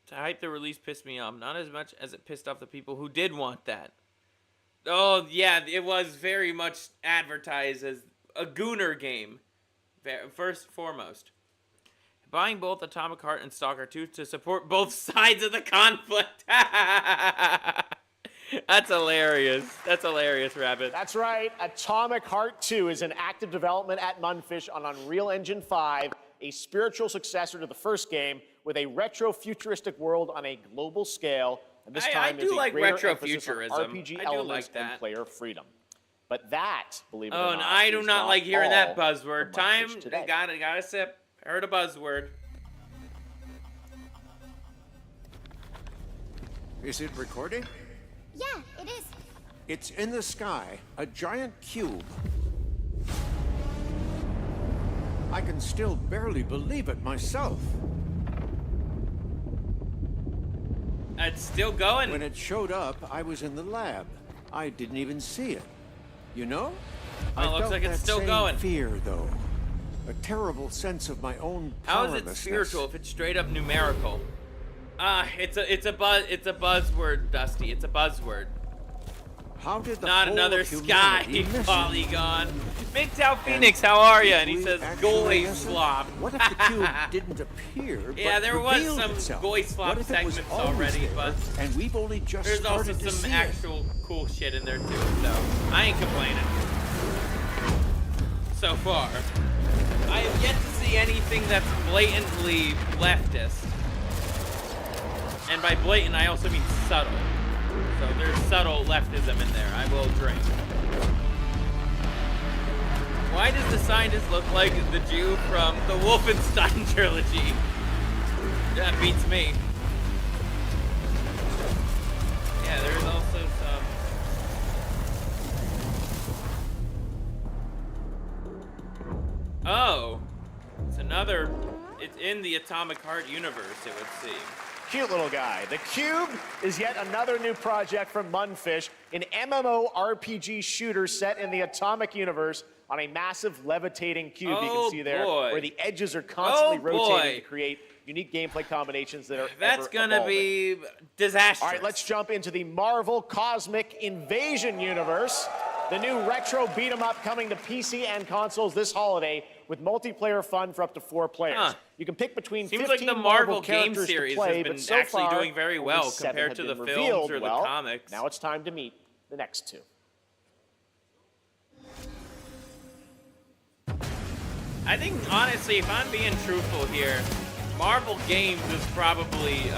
A: To hype the release pissed me off, not as much as it pissed off the people who did want that. Oh, yeah, it was very much advertised as a Gooner game, first and foremost. Buying both Atomic Heart and Stalker 2 to support both sides of the conflict. That's hilarious. That's hilarious, Rabbit.
D: That's right. Atomic Heart 2 is in active development at Munfish on Unreal Engine 5, a spiritual successor to the first game with a retro-futuristic world on a global scale. And this time is a greater emphasis on RPG elements and player freedom. But that, believe it or not,
A: and I do not like hearing that buzzword. Time,
D: today.
A: got a sip. Heard a buzzword.
O: Is it recording?
P: Yeah, it is.
O: It's in the sky, a giant cube. I can still barely believe it myself.
A: It's still going.
O: When it showed up, I was in the lab. I didn't even see it. You know?
A: Oh, looks like it's still going.
O: Fear, though. A terrible sense of my own powerlessness.
A: How is it spiritual if it's straight up numerical? It's a buzzword, Dusty. It's a buzzword.
O: How did the
A: Not
O: whole
A: another
O: of
A: sky
O: humanity miss
A: polygon. Big Tao Phoenix, how are you? And he says
O: actually
A: GOY slop.
O: What if the cube didn't appear?
A: Yeah,
O: but
A: there was
O: revealed
A: some
O: itself?
A: GOY slop
O: What if it was
A: segments
O: always
A: already,
O: there,
A: but
O: and we've only just
A: there's also
O: started to
A: some
O: see
A: actual cool shit in there too. So I ain't complaining. So far, I have yet to see anything that's blatantly leftist. And by blatant, I also mean subtle. So there's subtle leftism in there. I will drink. Why does the scientist look like the Jew from the Wolfenstein trilogy? That beats me. Yeah, there's also some... Oh! It's another... It's in the Atomic Heart universe, it would seem.
D: Cute little guy. The Cube is yet another new project from Munfish, an MMORPG shooter set in the Atomic universe on a massive levitating cube. You can see there where the edges are constantly rotating to create unique gameplay combinations that are
A: That's gonna be disastrous.
D: All right, let's jump into the Marvel Cosmic Invasion universe. The new retro beat 'em up coming to PC and consoles this holiday with multiplayer fun for up to 4 players. You can pick between
A: Seems
D: 15
A: like the Marvel game
D: characters
A: series
D: to play,
A: has been
D: but so
A: actually
D: far,
A: doing very
D: only
A: well
D: 7
A: compared
D: have
A: to
D: been
A: the
D: revealed.
A: films or the
D: Well,
A: comics.
D: Now it's time to meet the next 2.
A: I think, honestly, if I'm being truthful here, Marvel Games is probably,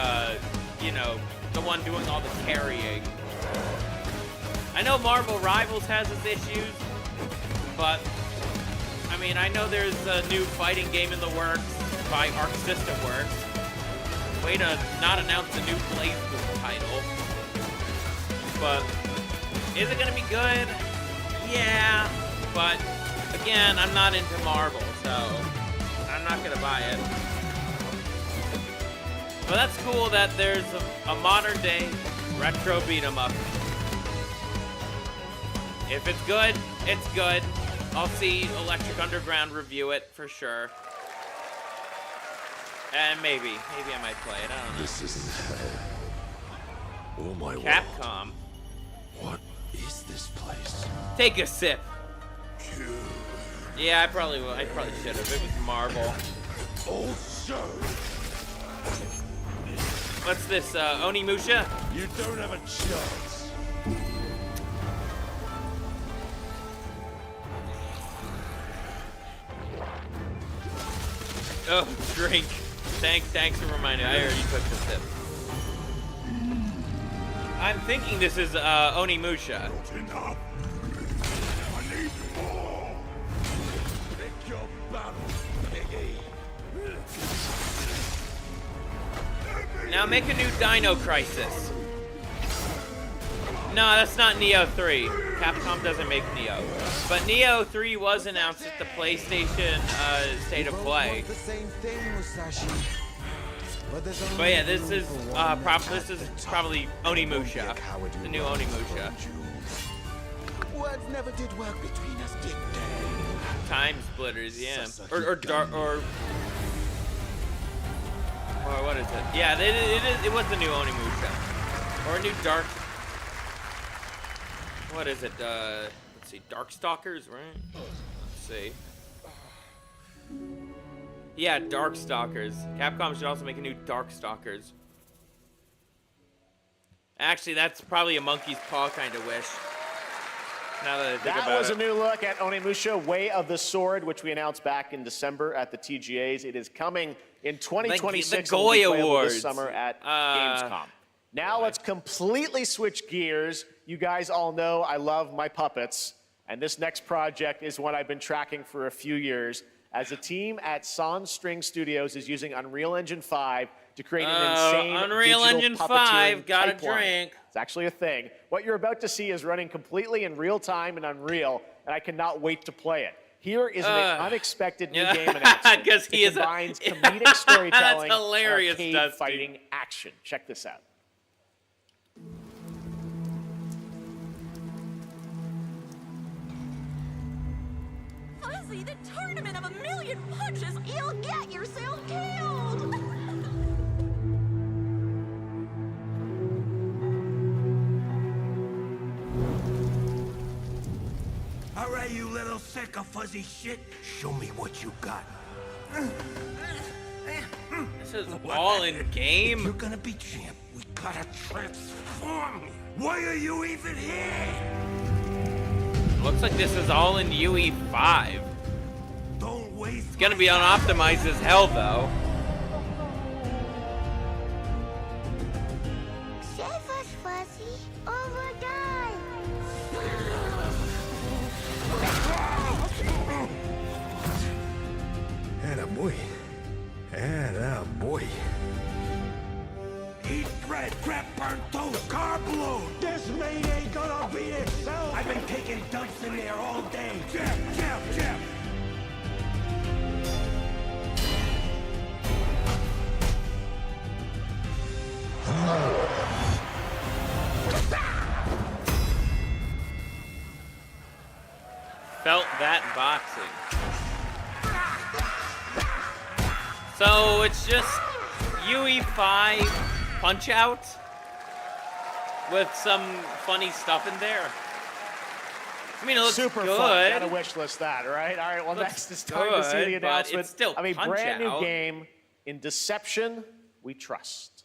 A: you know, the one doing all the carrying. I know Marvel Rivals has its issues, but, I mean, I know there's a new fighting game in the works by Arc System Works. Way to not announce the new BlazBlue title. But, is it gonna be good? Yeah, but, again, I'm not into Marvel, so I'm not gonna buy it. But that's cool that there's a modern day retro beat 'em up. If it's good, it's good. I'll see Electric Underground review it for sure. And maybe I might play it. I don't know.
I: This isn't hell. Oh my
A: Capcom.
I: What is this place?
A: Take a sip. Yeah, I probably will. I probably should have. It was Marvel.
I: Also,
A: what's this? Onimusha?
I: You don't have a chance.
A: Oh, drink. Thanks for reminding me. I already took the sip. I'm thinking this is Onimusha. Now make a new Dino Crisis. No, that's not Neo 3. Capcom doesn't make Neo. But Neo 3 was announced at the PlayStation State of Play. But yeah, this is probably Onimusha. The new Onimusha.
I: Words never did work between us, did they?
A: Time Splitters, yeah. Or dark or what is it? Yeah, it was the new Onimusha. Or a new Dark. What is it? Let's see, Darkstalkers, right? Let's see. Yeah, Darkstalkers. Capcom should also make a new Darkstalkers. Actually, that's probably a monkey's paw kind of wish. Now that I think about it.
D: That was a new look at Onimusha Way of the Sword, which we announced back in December at the TGAs. It is coming in 2026.
A: The GOY Awards
D: this summer at Gamescom. Now let's completely switch gears. You guys all know I love my puppets, and this next project is one I've been tracking for a few years. As a team at Sans String Studios is using Unreal Engine 5 to create an insane
A: Unreal
D: digital
A: Engine
D: puppeteering
A: 5, got a
D: pipeline.
A: drink.
D: It's actually a thing. What you're about to see is running completely in real time in Unreal, and I cannot wait to play it. Here is an unexpected new game announcement.
A: Because he
D: combines comedic storytelling
A: That's hilarious,
D: and arcade
A: Dusty.
D: fighting action. Check this out.
Q: Fuzzy, the tournament of a million punches, you'll get yourself killed!
I: All right, you little sick of fuzzy shit. Show me what you got.
A: This is all in game.
I: If you're gonna be champ, we gotta transform you. Why are you even here?
A: Looks like this is all in UE5.
I: Don't waste.
A: It's gonna be unoptimized as hell, though.
P: Save us, Fuzzy, or we'll die.
I: Scrap burnt through, car blew. This maid ain't gonna beat itself. I've been taking dumps in there all day. Jeff.
A: Felt that boxing. So it's just UE5 Punch Out with some funny stuff in there. I mean, it looks
D: super
A: good.
D: fun. Gotta wish list that, right? All right. Well, next it's time to see the
A: good, but
D: announcement
A: it's still
D: of a
A: Punch
D: brand new
A: Out.
D: game in Deception We Trust.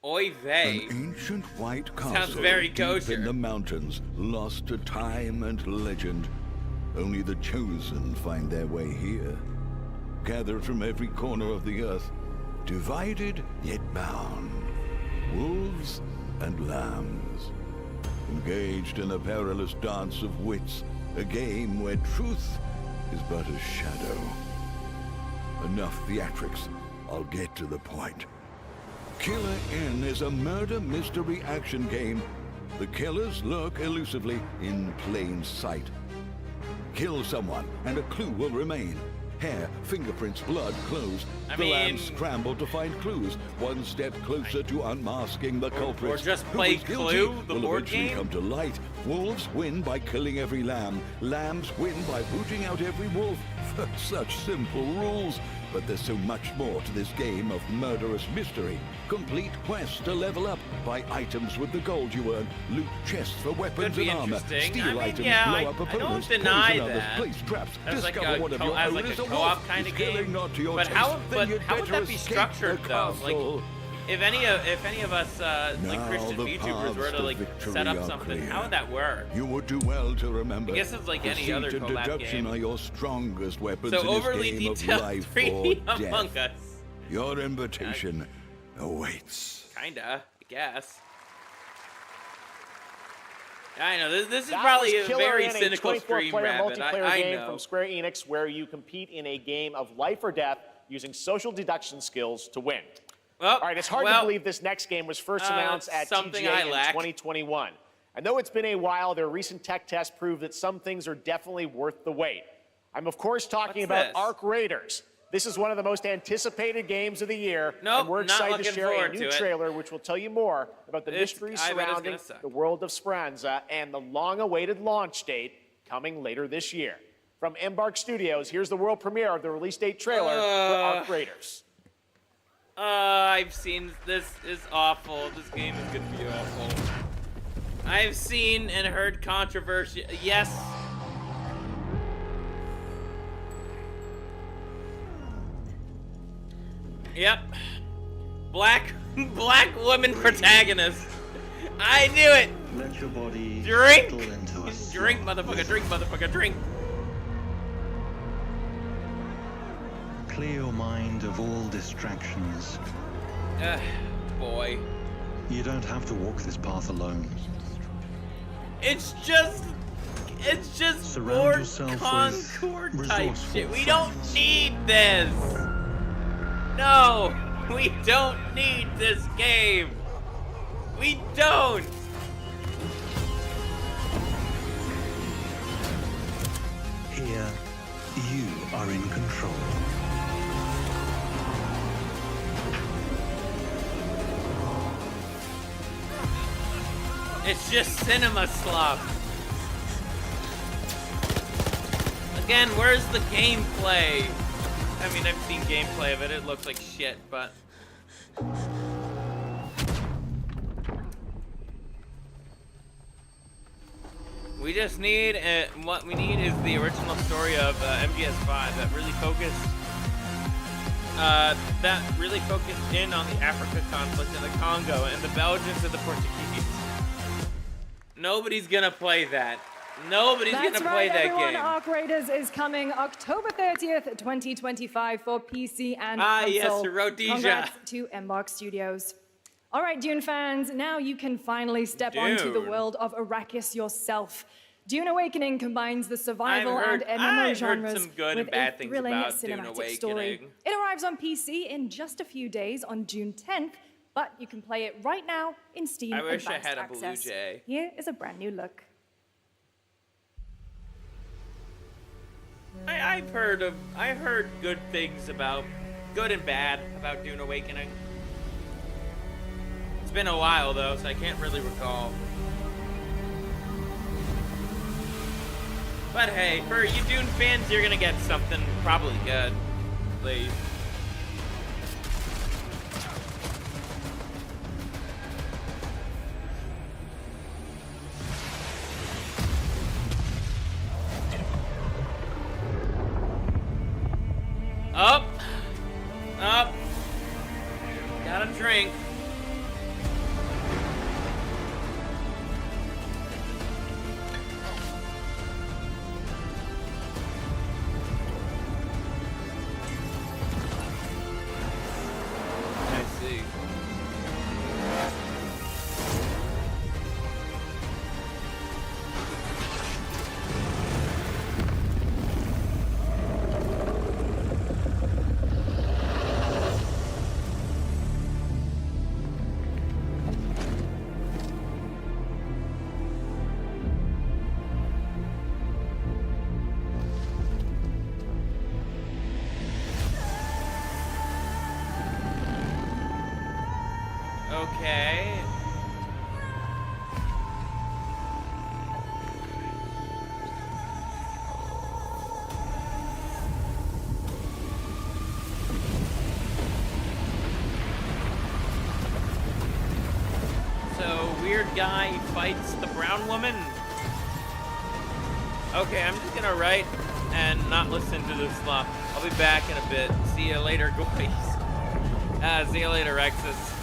A: Oy vey.
R: An ancient white castle
A: Sounds very
R: deep
A: kosher.
R: in the mountains, lost to time and legend. Only the chosen find their way here. Gathered from every corner of the earth, divided yet bound. Wolves and lambs. Engaged in a perilous dance of wits, a game where truth is but a shadow. Enough theatrics. I'll get to the point. Killer Inn is a murder mystery action game. The killers lurk elusively in plain sight. Kill someone and a clue will remain. Hair, fingerprints, blood, clothes. The lambs scramble to find clues. One step closer to unmasking the culprits.
A: Or just
R: Who
A: play
R: is guilty
A: Clue, the
R: will
A: board
R: eventually
A: game?
R: come to light. Wolves win by killing every lamb. Lambs win by booting out every wolf. Such simple rules. But there's so much more to this game of murderous mystery. Complete quests to level up. Buy items with the gold you earn. Loot chests for weapons
A: Could be
R: and armor.
A: interesting.
R: Steal
A: I mean,
R: items,
A: yeah,
R: blow up
A: I don't
R: opponents,
A: deny
R: poison others,
A: that.
R: place traps,
A: As like
R: discover
A: a
R: one of your
A: as
R: own
A: like
R: is
A: a
R: a
A: co-op
R: wolf.
A: kind of
R: Is killing
A: game.
R: not to your
A: But how
R: taste, then you'd
A: how would
R: better
A: that be
R: escape
A: structured
R: the
A: though? Like
R: castle.
A: if any of us like
R: Now
A: Christian
R: the
A: VTubers were
R: paths
A: to
R: to
A: like
R: victory
A: set up
R: are
A: something,
R: clear.
A: how would that work?
R: You would do well to remember.
A: I guess it's like any other
R: Deceit and
A: collab
R: deduction
A: game.
R: are your strongest weapons
A: So
R: in this
A: overly
R: game of
A: detailed
R: life
A: 3D
R: or
A: Among
R: death.
A: Us.
R: Your invitation awaits.
A: Kinda, I guess. I know this is
D: That
A: probably
D: was
A: a
D: Killer
A: very
D: Inn,
A: cynical
D: 24-player
A: stream, Rabbit.
D: multiplayer
A: I
D: game
A: know.
D: from Square Enix where you compete in a game of life or death using social deduction skills to win. All right, it's hard to believe this next game was first announced at
A: something
D: TGA
A: I
D: in
A: lack.
D: 2021. I know it's been a while, their recent tech tests prove that some things are definitely worth the wait. I'm of course talking
A: What's
D: about
A: this?
D: Arc Raiders. This is one of the most anticipated games of the year,
A: Nope,
D: and we're
A: not
D: excited to
A: looking
D: share a
A: forward
D: new
A: to it.
D: trailer which will tell you more about the mysteries
A: I bet it's
D: surrounding
A: gonna suck.
D: the world of Speranza and the long-awaited launch date coming later this year. From Embark Studios, here's the world premiere of the release date trailer for Arc Raiders.
A: I've seen this is awful. This game is gonna be awful. I've seen and heard controversy. Yes. Yep. Black woman protagonist. I knew it.
S: Let your body
A: Drink.
S: settle into a
A: Drink, motherfucker. Drink, motherfucker. Drink.
S: Clear your mind of all distractions.
A: Boy.
S: You don't have to walk this path alone.
A: It's just
S: Surround
A: more
S: yourself with
A: Concord type
S: resourceful
A: shit. We don't need this. No, we don't need this game. We don't.
S: Here, you are in control.
A: It's just cinema slop. Again, where's the gameplay? I mean, I've seen gameplay of it. It looks like shit, but... We just need, what we need is the original story of MGS5 that really focused in on the Africa conflict in the Congo and the Belgians and the Portuguese. Nobody's gonna play that. Nobody's gonna play that
J: everyone.
A: game.
J: Arc Raiders is coming October 30th, 2025 for PC and console.
A: Yes, Rhodesia.
J: Congrats to Embark Studios. All right, Dune fans, now you can finally step onto the
A: Dune.
J: world of Arrakis yourself. Dune Awakening combines the survival and MMO
A: I've heard
J: genres
A: some good
J: with
A: and bad
J: a
A: things
J: thrilling
A: about Dune
J: cinematic story.
A: Awakening.
J: It arrives on PC in just a few days on June 10th, but you can play it right now in Steam
A: I wish I
J: Advanced
A: had a
J: Access.
A: Blue Jay.
J: Here is a brand new look.
A: I heard good things about, good and bad about Dune Awakening. It's been a while though, so I can't really recall. But hey, for you Dune fans, you're gonna get something probably good, at least. Up, up. Got a drink. I see. Okay. So, weird guy fights the brown woman. Okay, I'm just gonna write and not listen to this slop. I'll be back in a bit. See you later, guys. See you later, Rexus.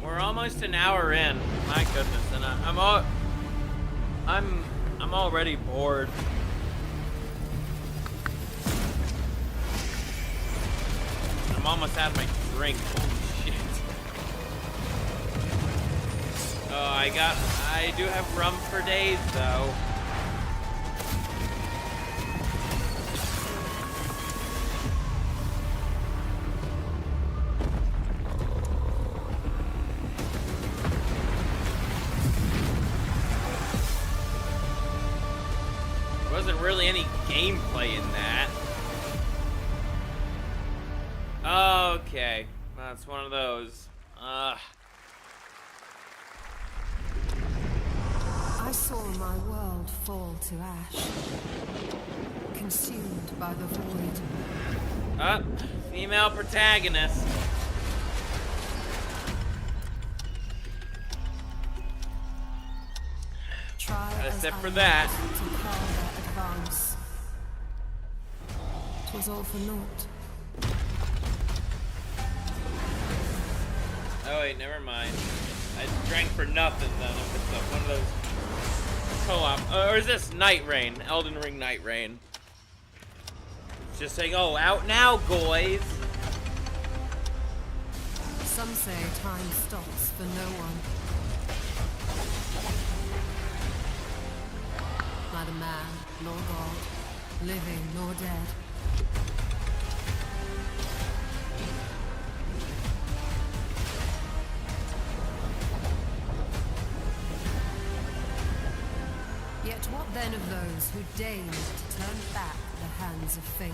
A: We're almost an hour in. My goodness, and I'm already bored. I'm almost out of my drink. Holy shit. Oh, I do have rum for days though. Wasn't really any gameplay in that. Okay, that's one of those.
T: I saw my world fall to ash, consumed by the void.
A: Female protagonist. Got a sip for that.
T: It was all for naught.
A: Oh wait, never mind. I drank for nothing then. If it's one of those co-op. Or is this Night Rain? Elden Ring Night Rain. It's just saying, oh, out now, guys.
T: Some say time stops for no one. Neither man nor God, living nor dead. Yet what then of those who deigned to turn back the hands of fate?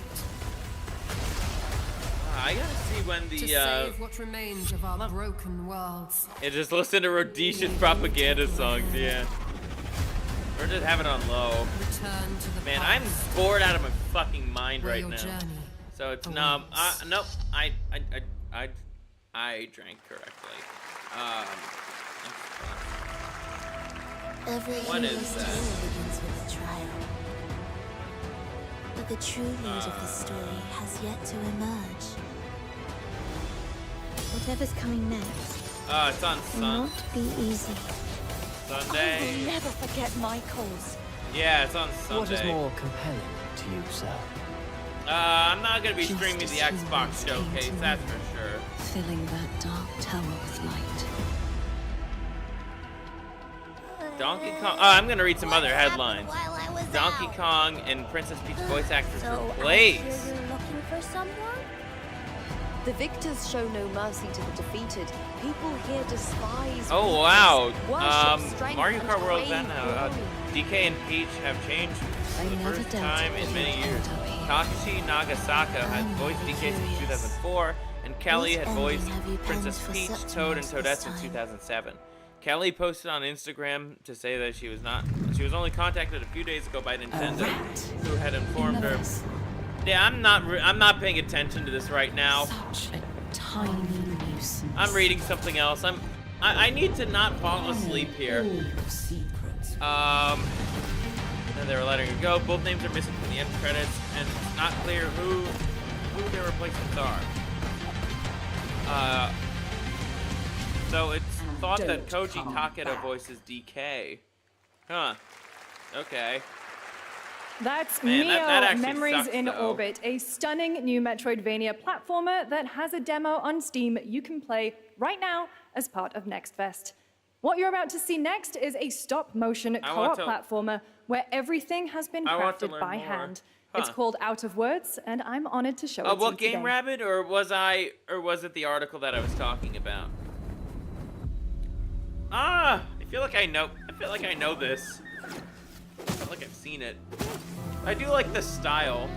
A: I gotta see when the
T: to save what remains of our broken worlds.
A: Yeah, just listen to Rhodesian propaganda songs, yeah. Or just have it on low.
T: Return to the
A: Man,
T: past,
A: I'm bored out of my fucking mind
T: where
A: right
T: your
A: now.
T: journey
A: So it's
T: awaits.
A: nope. I drank correctly.
P: Every
A: What
P: hero's
A: is that?
P: tale begins with a trial. But the true news of the story has yet to emerge. Whatever's coming next
A: It's on
P: will not be easy.
A: Sunday.
P: I will never forget my cause.
A: Yeah, it's on Sunday.
U: What is more compelling to you, sir?
A: I'm not gonna be streaming the Xbox showcase, that's for sure.
T: Filling that dark tower with light.
A: Donkey Kong. Oh, I'm gonna read some other headlines. Donkey Kong and Princess Peach voice actors replaced.
P: You're looking for someone?
B: The victors show no mercy to the defeated. People here despise.
A: Oh wow.
B: Worship strength
A: Mario
B: and
A: Kart World's
B: crave
A: that now. DK and Peach have changed for the first time in many years. Takashi Nagasaka has voiced DK since 2004, and Kelly had voiced Princess Peach, Toad, and Toadette since 2007. Kelly posted on Instagram to say that she was only contacted a few days ago by Nintendo, who had informed her. Yeah, I'm not paying attention to this right now.
F: Such a tiny nuisance.
A: I'm reading something else. I need to not fall asleep here. And they were letting her go. Both names are missing from the end credits, and it's not clear who their replacements are. So it's thought that Koji Takeda voices DK. Huh. Okay.
J: That's
A: Man,
J: Neo
A: that actually
J: Memories
A: sucks,
J: in
A: though.
J: Orbit, a stunning new Metroidvania platformer that has a demo on Steam you can play right now as part of Next Fest. What you're about to see next is a stop-motion co-op platformer where everything has been crafted by hand. It's called Out of Words, and I'm honored to show it to you
A: What
J: today.
A: Game Rabbit, or was it the article that I was talking about? I feel like I know this. I feel like I've seen it. I do like the style.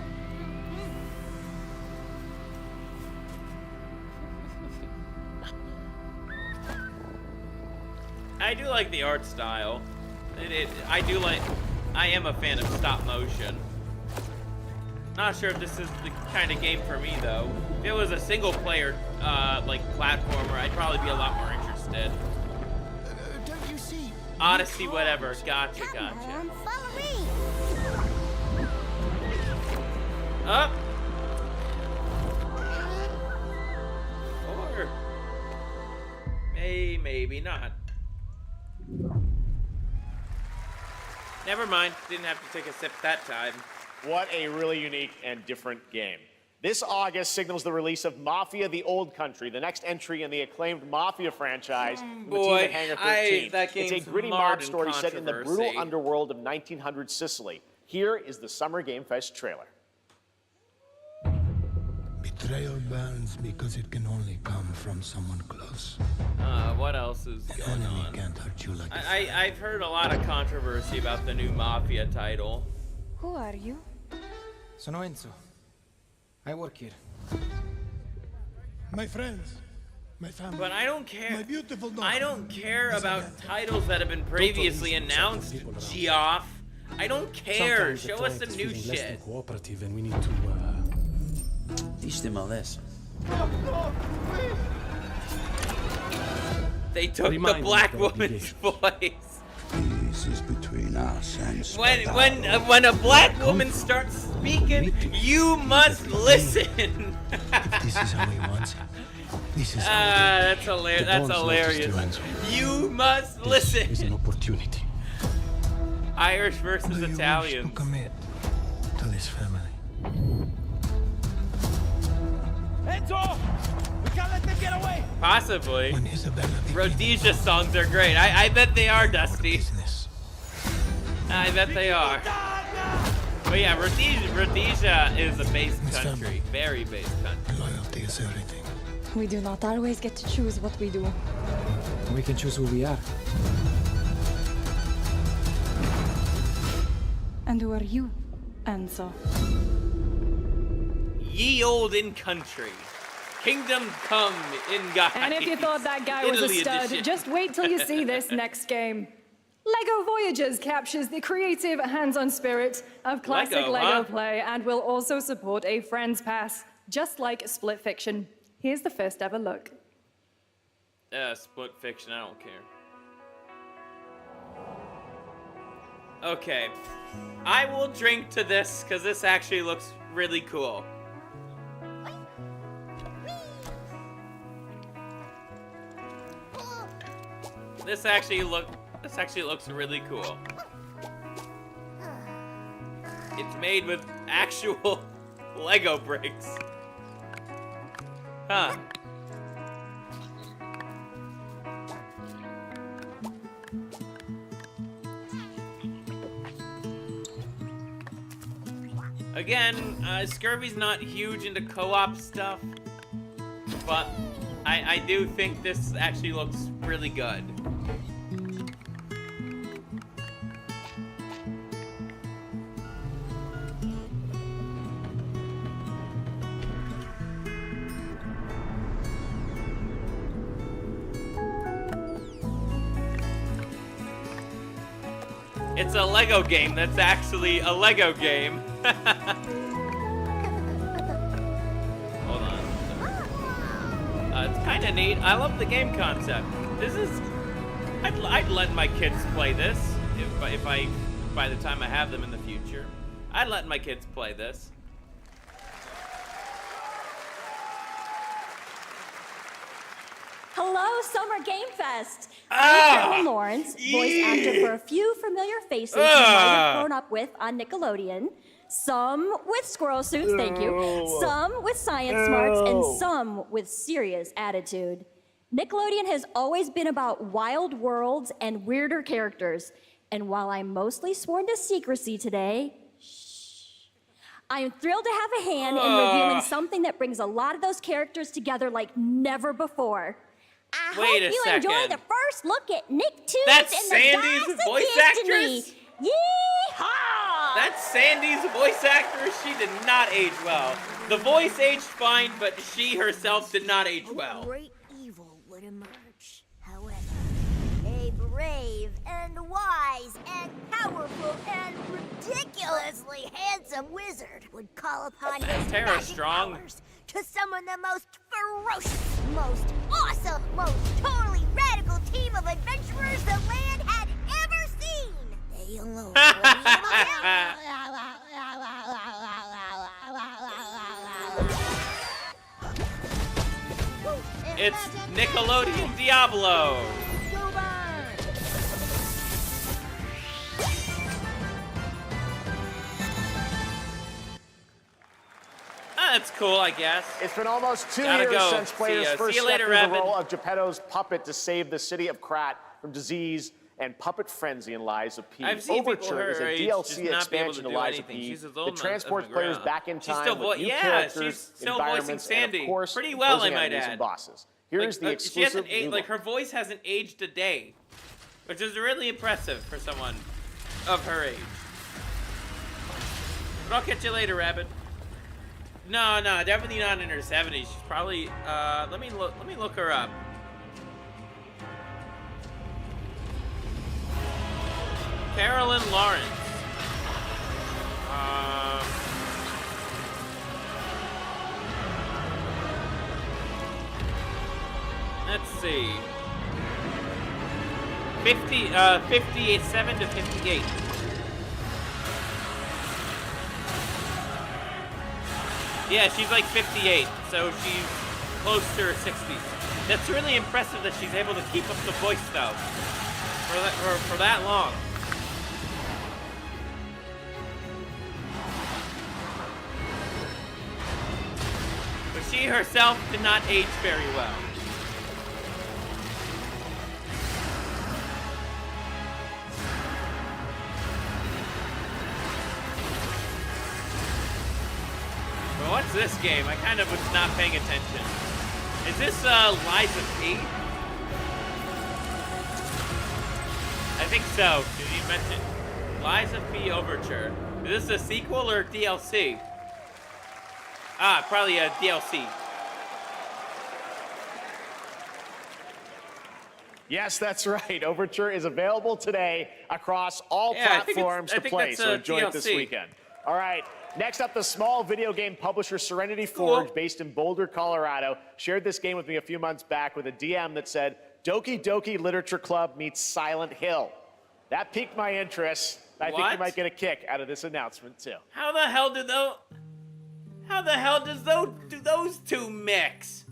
A: I do like the art style. I am a fan of stop motion. Not sure if this is the kind of game for me though. If it was a single player like platformer, I'd probably be a lot more interested.
I: Don't you see?
A: Odyssey, whatever. Gotcha.
P: Follow me.
A: Up. Or maybe not. Never mind. Didn't have to take a sip that time.
D: What a really unique and different game. This August signals the release of Mafia: The Old Country, the next entry in the acclaimed Mafia franchise from the team at Hangar 13.
A: that
D: It's a
A: game's
D: gritty
A: marred
D: mob
A: in
D: story set in the brutal
A: controversy.
D: underworld of 1900 Sicily. Here is the Summer Game Fest trailer.
I: Betrayal burns because it can only come from someone close.
A: What else is going on?
I: Can't hurt you like
A: I've heard a lot of controversy about the new Mafia title.
P: Who are you?
V: Sono Enzo. I work here.
I: my friends, my family.
A: But I don't care.
I: My beautiful daughter.
A: I don't care about titles that have been previously announced, Geoff. I don't care.
V: Sometimes the
A: Show us
V: client
A: some
V: is
A: new
V: feeling less than
A: shit.
V: cooperative, and we need to teach them a lesson.
A: They took the black woman's voice.
I: This is between us and
A: When a black woman starts speaking, you must listen.
I: This is how he wants it. This is
A: That's hilarious. That's hilarious. You must listen.
V: It's an opportunity.
A: Irish versus Italians.
I: commit to this family.
C: Enzo! We can't let them get away!
A: Possibly. Rhodesia songs are great. I bet they are, Dusty. I bet they are. But yeah, Rhodesia is a based country. Very based country.
I: Loyalty is everything.
J: We do not always get to choose what we do.
V: We can choose who we are.
J: And who are you, Enzo?
A: Ye olden country. Kingdom come in guise.
J: And if you thought that guy was a
A: Italy
J: stud,
A: edition.
J: just wait till you see this next game. LEGO Voyages captures the creative hands-on spirit of classic
A: Lego,
J: LEGO
A: huh?
J: play and will also support a Friends Pass, just like Split Fiction. Here's the first ever look.
A: Split Fiction, I don't care. Okay. I will drink to this, because this actually looks really cool. This actually looks really cool. It's made with actual Lego bricks. Huh. Again, Scurvy's not huge into co-op stuff, but I do think this actually looks really good. It's a Lego game. That's actually a Lego game. Hold on. It's kind of neat. I love the game concept. This is... I'd let my kids play this if I by the time I have them in the future. I'd let my kids play this.
E: Hello, Summer Game Fest. I'm Carolyn Lawrence, voice actor for a few familiar faces you might have grown up with on Nickelodeon. Some with squirrel suits, thank you. Some with science smarts, and some with serious attitude. Nickelodeon has always been about wild worlds and weirder characters. And while I'm mostly sworn to secrecy today, I am thrilled to have a hand in revealing something that brings a lot of those characters together like never before. I hope you enjoy the first look at Nicktoons
A: That's
E: and
A: Sandy's
E: the Dice of
A: voice
E: Destiny.
A: actress?
E: Yeehaw!
A: That's Sandy's voice actress. She did not age well. The voice aged fine, but she herself did not age well.
G: A great evil would emerge. However, a brave and wise and powerful and ridiculously handsome wizard would call upon his magic powers to summon the most ferocious, most awesome, most totally radical team of adventurers the land had ever seen. They alone
A: It's Nickelodeon Diablo. That's cool, I guess.
D: It's been almost 2
A: Gotta
D: years
A: go.
D: since players first
A: See you
D: stepped
A: later,
D: into the
A: Rabbit.
D: role of Geppetto's puppet to save the city of Krat from disease and puppet frenzy in Lies of P.
A: I've seen people
D: Overture
A: her
D: is a
A: age
D: DLC
A: just not be able
D: expansion
A: to
D: to
A: do
D: Lies
A: anything.
D: of P
A: She's as
D: that
A: old as
D: transports
A: McGraw.
D: players back in
A: She's
D: time
A: still
D: with new
A: she's
D: characters,
A: still voicing
D: environments,
A: Sandy
D: and of course,
A: pretty well, I
D: opposing
A: might
D: enemies
A: add.
D: and bosses. Here's the
A: she
D: exclusive
A: hasn't
D: new
A: like her voice hasn't aged a day, which is really impressive for someone of her age. But I'll catch you later, Rabbit. No, definitely not in her 70s. She's probably let me look her up. Carolyn Lawrence. Let's see. 57 to 58. Yeah, she's like 58, so she's close to her 60s. That's really impressive that she's able to keep up the voice though for that long. But she herself did not age very well. Well, what's this game? I kind of was not paying attention. Is this Lies of P? I think so. Did you mention Lies of P Overture? Is this a sequel or DLC? Ah, probably a DLC.
D: Yes, that's right. Overture is available today across all platforms to play, so enjoy it this weekend. All right, next up, the small video game publisher Serenity Forge, based in Boulder, Colorado, shared this game with me a few months back with a DM that said, Doki Doki Literature Club meets Silent Hill. That piqued my interest. I think you might get a kick out of this announcement, too.
A: How the hell do those two mix?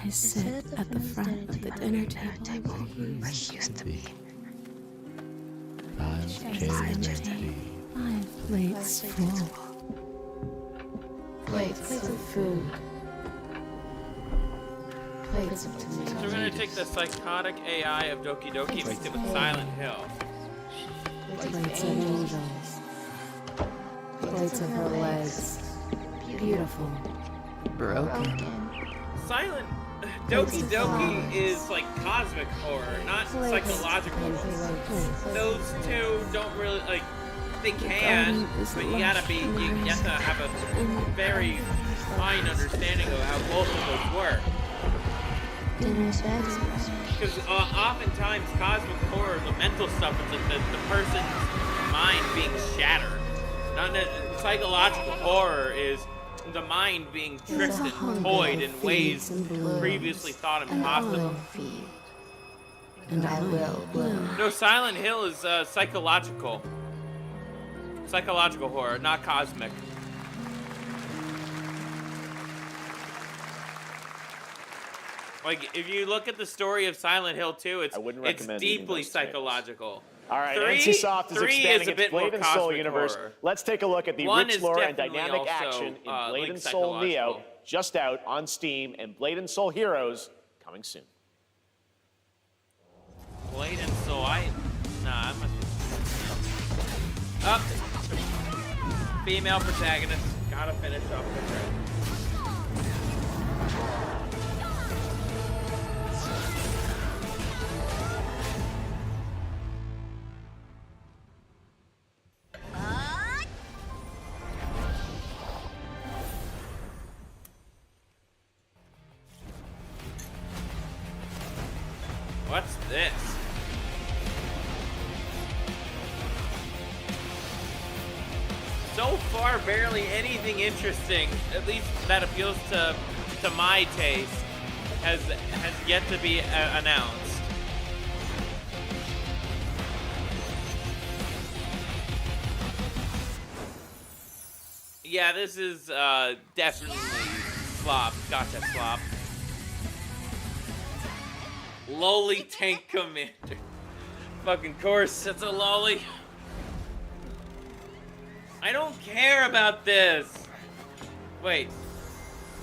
F: I sit at the front of the dinner table. I used to be. 5 plates full. Plates of food. Plates of tomato.
A: So we're gonna take the psychotic AI of Doki Doki and mix it with Silent Hill.
F: Plates of angels. Plates of her legs. Beautiful. Broken.
A: Silent Doki Doki is like cosmic horror, not psychological. Those two don't really like. They can, but you have to have a very fine understanding of how both of those work. Because oftentimes cosmic horror, the mental stuff, is like the person's mind being shattered. Psychological horror is the mind being tricked and toyed in ways previously thought impossible.
F: And I will bloom.
A: No, Silent Hill is psychological. Psychological horror, not cosmic. Like, if you look at the story of Silent Hill 2, it's deeply psychological.
D: All right,
A: Three
D: NCSoft is
A: is
D: expanding
A: a
D: its
A: bit more
D: Blade and Soul
A: cosmic
D: universe.
A: horror.
D: Let's take a look at the
A: One
D: rich
A: is
D: lore and
A: definitely
D: dynamic
A: also,
D: action in Blade
A: linked
D: and Soul Neo,
A: psychological.
D: just out on Steam, and Blade and Soul Heroes coming soon.
A: Blade and Soul, I must be... Up! Female protagonist. Gotta finish off with her. What's this? So far, barely anything interesting, at least that appeals to my taste, has yet to be announced. Yeah, this is definitely slop. Gotcha, slop. Lowly Tank Commander. Fucking course, it's a lolly. I don't care about this. Wait,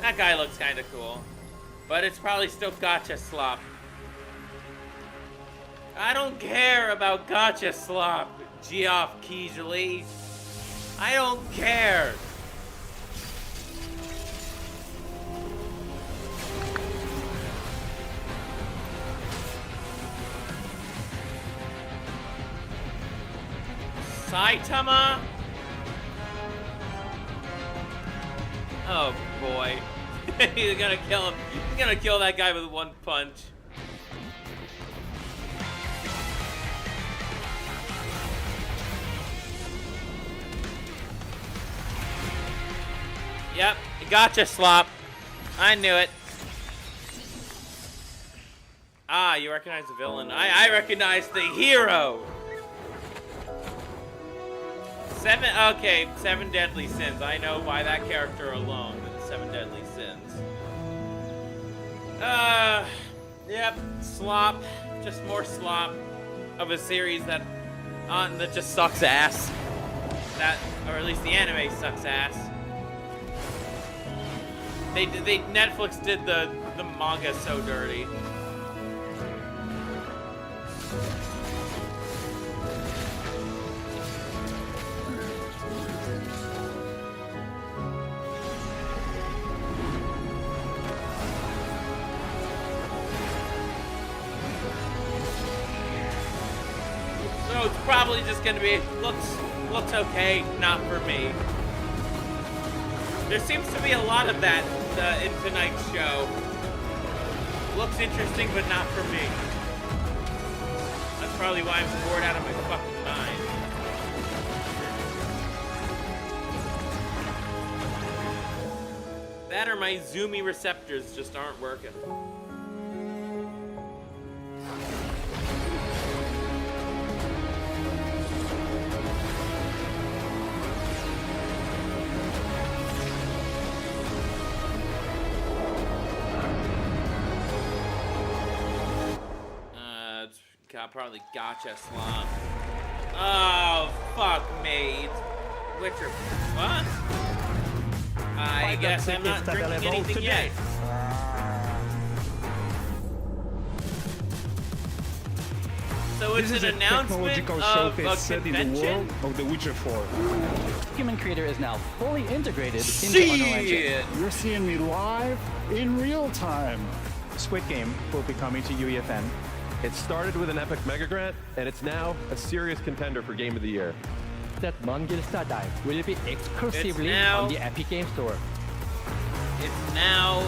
A: that guy looks kind of cool, but it's probably still gotcha slop. I don't care about gotcha slop, Geoff Keighley. I don't care. Saitama? Oh boy. He's gonna kill him. He's gonna kill that guy with one punch. Yep, gotcha, slop. I knew it. Ah, you recognize the villain. I recognize the hero. Seven Deadly Sins. I know by that character alone, the 7 Deadly Sins. Yep, slop. Just more slop of a series that just sucks ass. Or at least the anime sucks ass. Netflix did the manga so dirty. So it's probably just gonna be looks okay, not for me. There seems to be a lot of that in tonight's show. Looks interesting, but not for me. That's probably why I'm bored out of my fucking mind. That or my zoomy receptors just aren't working. Probably gotcha slump. Oh, fuck me. Witcher. What? I guess I'm not drinking anything yet. So it's
H: This is
A: an
H: a
A: announcement
H: technological
A: of a
H: showcase set in the
A: convention?
H: world of The Witcher 4.
V: Human Creator is now fully integrated into
A: See
V: Unreal Engine.
A: it.
H: You're seeing me live in real time.
K: Squid Game will be coming to UEFN.
W: It started with an epic mega grant, and it's now a serious contender for Game of the Year.
V: That Mongil Dive will be exclusively
A: now-
V: on the Epic Game Store.
A: It's now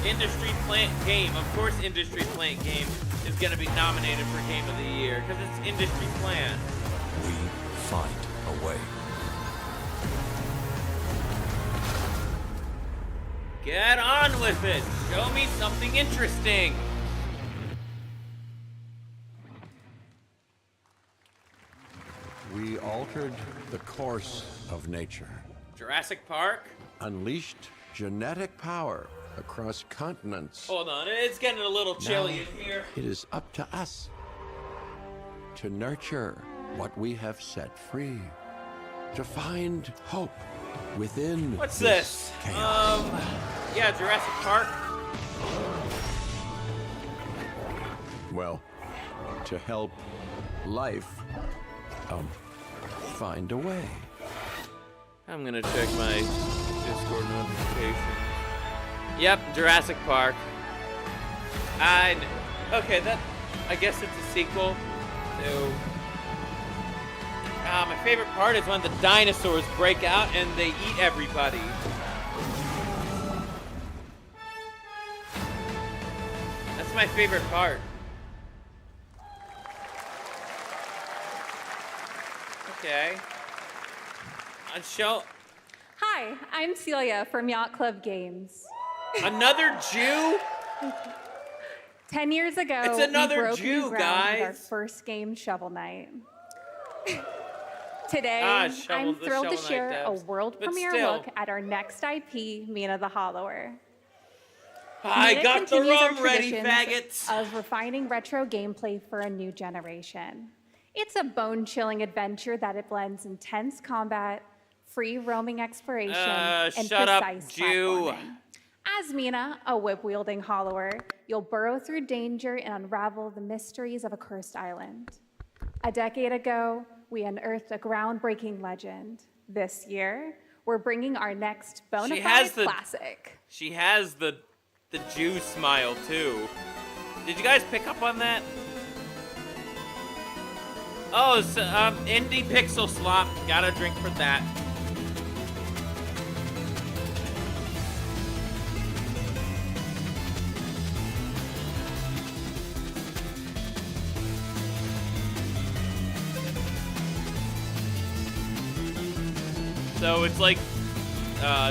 A: Industry Plant Game. Of course, Industry Plant Game is going to be nominated for Game of the Year because it's Industry Plant.
N: We find a way.
A: Get on with it. Show me something interesting.
O: We altered the course of nature.
A: Jurassic Park?
O: Unleashed genetic power across continents.
A: Hold on, it's getting a little chilly in here.
O: It is up to us to nurture what we have set free, to find hope within
A: What's
O: this
A: this?
O: chaos.
A: Yeah, Jurassic Park.
O: Well, to help life find a way.
A: I'm gonna check my Discord notifications. Yep, Jurassic Park. Okay, I guess it's a sequel to. My favorite part is when the dinosaurs break out and they eat everybody. That's my favorite part. Okay. Show.
X: Hi, I'm Celia from Yacht Club Games.
A: Another Jew?
X: 10 years ago,
A: It's another
X: we broke
A: Jew,
X: new ground with our
A: guys.
X: first game, Shovel Knight. Today,
A: The
X: I'm thrilled to
A: Shovel Knight
X: share a
A: devs.
X: world
A: But
X: premiere
A: still.
X: look at our next IP, Mina the Hollower.
A: I
X: Mina
A: got the
X: continues our
A: rum ready,
X: traditions
A: faggots.
X: of refining retro gameplay for a new generation. It's a bone-chilling adventure that it blends intense combat, free roaming exploration, and
A: shut up,
X: precise
A: Jew.
X: platforming. As Mina, a whip-wielding hollower, you'll burrow through danger and unravel the mysteries of a cursed island. A decade ago, we unearthed a groundbreaking legend. This year, we're bringing our next bona fide classic.
A: She has the Jew smile too. Did you guys pick up on that? Oh, so, indie pixel slop. Got a drink for that. So it's like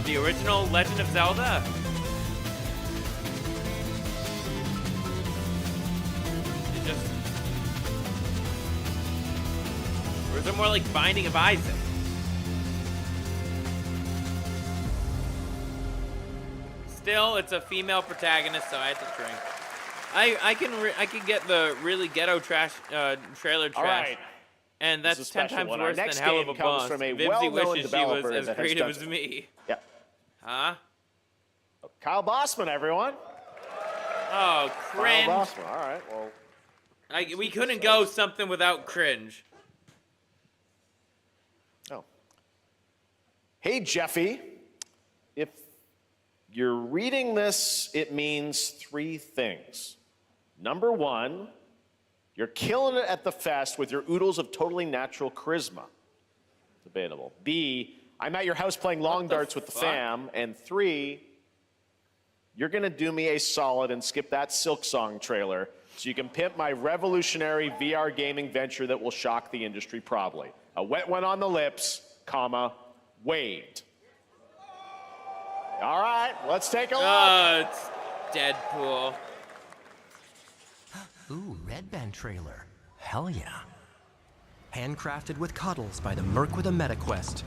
A: the original Legend of Zelda. It just, or is it more like Binding of Isaac? Still, it's a female protagonist, so I had to drink. I can get the really ghetto trash trailer trash.
D: All right.
A: And
D: This
A: that's
D: is a
A: 10
D: special
A: times
D: one. Our
A: worse than
D: next
A: Hell of
D: game
A: a
D: comes
A: Boss.
D: from a
A: Vimsy
D: well-known
A: wishes she was
D: developer
A: as
D: that has
A: creative
D: done
A: as
D: some-
A: me.
D: Yeah.
A: Huh?
D: Kyle Bossman, everyone.
A: Oh, cringe.
D: Kyle Bossman. All right. Well,
A: We couldn't go something without cringe.
D: oh. Hey, Jeffy. If you're reading this, it means three things. Number one, you're killing it at the fest with your oodles of totally natural charisma. Debatable. B, I'm at your house playing long darts with the fam. And three, you're gonna do me a solid and skip that Silk Song trailer so you can pimp my revolutionary VR gaming venture that will shock the industry probably. A wet one on the lips, comma, waved. All right, let's take a look.
A: Oh, it's Deadpool.
Y: Ooh, Red Band trailer. Hell yeah. Handcrafted with cuddles by the Merc with a MetaQuest.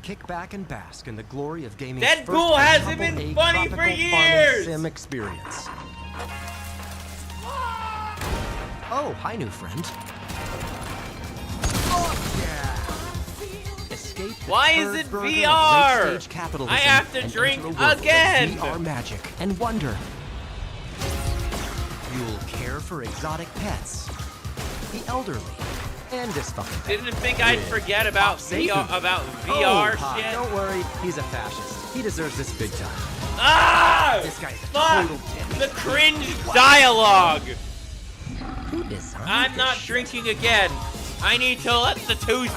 Y: Kick back and bask in the glory of gaming's
A: Deadpool
Y: first
A: hasn't been
Y: triple-A
A: funny for
Y: tropical
A: years!
Y: farming sim experience. Oh, hi, new friend. Escape the
A: Why is it
Y: turd burger of
A: VR?
Y: late-stage capitalism
A: I have to
Y: and
A: drink
Y: enter a world of
A: again.
Y: VR magic and wonder. You'll care for exotic pets the elderly, and dysfunctional.
A: Didn't think I'd forget about VR shit.
Y: Don't worry, he's a fascist. He deserves this big time.
A: Ah!
Y: This guy's a
A: fuck!
Y: total dick.
A: The cringe dialogue!
Y: Who designed
A: I'm not drinking again. I need to let the two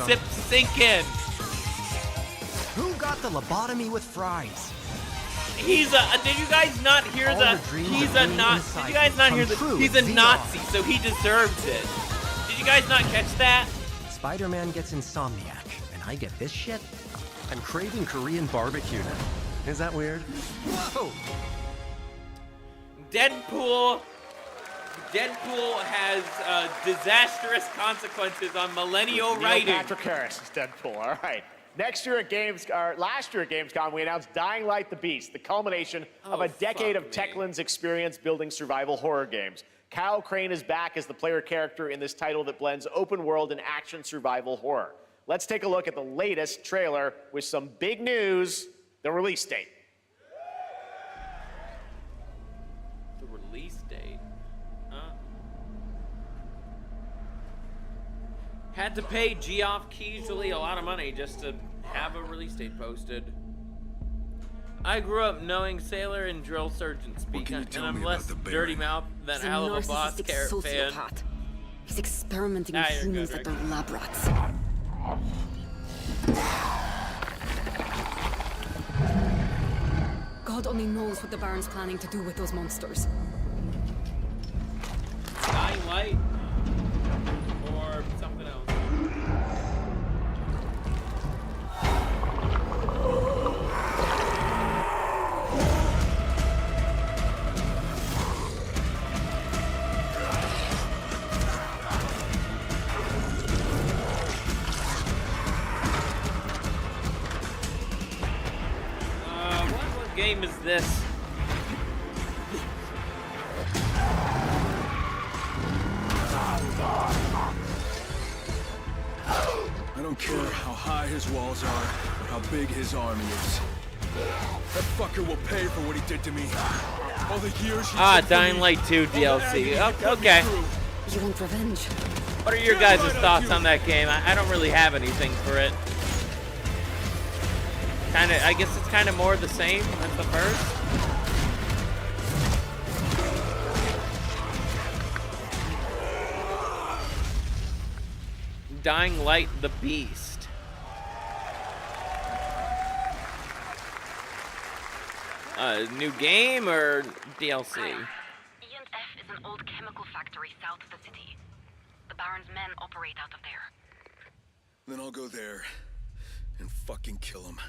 A: sips sink in.
Y: Who got the lobotomy with fries?
A: He's a. Did you guys not hear the? He's a Nazi. Did you guys not hear the? He's a Nazi, so he deserves it. Did you guys not catch that?
Y: Spider-Man gets insomniac, and I get this shit? I'm craving Korean barbecue now. Is that weird? Whoa!
A: Deadpool has disastrous consequences on millennial writing.
D: Patrick Harris is Deadpool. All right. Last year at Gamescom, we announced Dying Light the Beast, the culmination of a decade of Techland's experience building survival horror games. Kyle Crane is back as the player character in this title that blends open world and action survival horror. Let's take a look at the latest trailer with some big news, the release date.
A: The release date? Had to pay Geoff Keighley a lot of money just to have a release date posted. I grew up knowing Sailor and Drill Sergeant speak, and I'm less dirty mouth than Al the Boss fan.
F: He's experimenting with humans that are lab rats. God only knows what the Baron's planning to do with those monsters.
A: Dying Light? Or something else? What game is this?
L: I don't care how high his walls are or how big his army is. That fucker will pay for what he did to me. All the years
A: Dying Light 2 DLC. Okay.
F: You want revenge?
A: What are your guys' thoughts on that game? I don't really have anything for it. I guess it's kind of more the same as the first. Dying Light the Beast. New game or DLC?
M: E&F is an old chemical factory south of the city. The Baron's men operate out of there.
L: Then I'll go there and fucking kill him.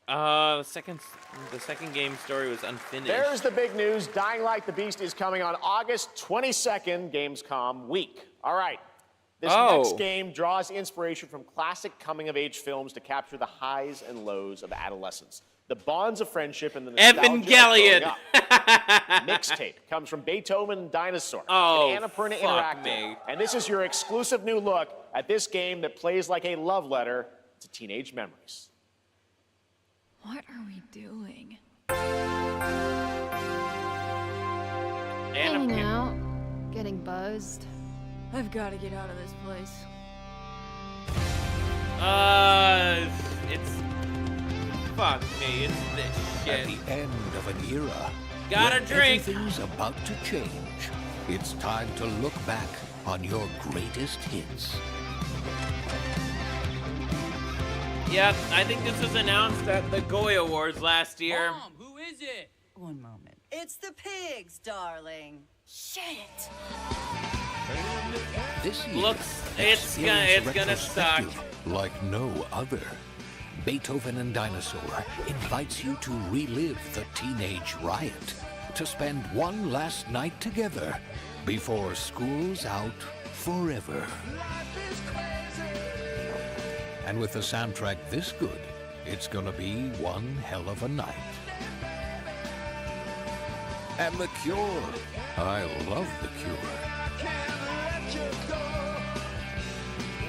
A: The second game story was unfinished.
D: There's the big news. Dying Light the Beast is coming on August 22nd, Gamescom week. All right. This next game draws inspiration from classic coming-of-age films to capture the highs and lows of adolescence, the bonds of friendship, and the nostalgia of growing up. Mixtape comes from Beethoven and Dinosaur and Annapurna Interactive. And this is your exclusive new look at this game that plays like a love letter to teenage memories.
Q: What are we doing?
B: Hanging out, getting buzzed.
Q: I've got to get out of this place.
A: It's... Fuck me, it's this shit.
R: At the end of an era,
A: Gotta
R: when
A: drink.
R: everything's about to change, it's time to look back on your greatest hits.
A: Yep, I think this was announced at the GOY Awards last year.
S: Mom, who is it?
Z: One moment. It's the pigs, darling.
Q: Shit.
R: This year,
A: Looks, it's gonna suck.
R: Like no other. Beethoven and Dinosaur invites you to relive the teenage riot, to spend one last night together before school's out forever. And with a soundtrack this good, it's gonna be one hell of a night. And The Cure. I love The Cure.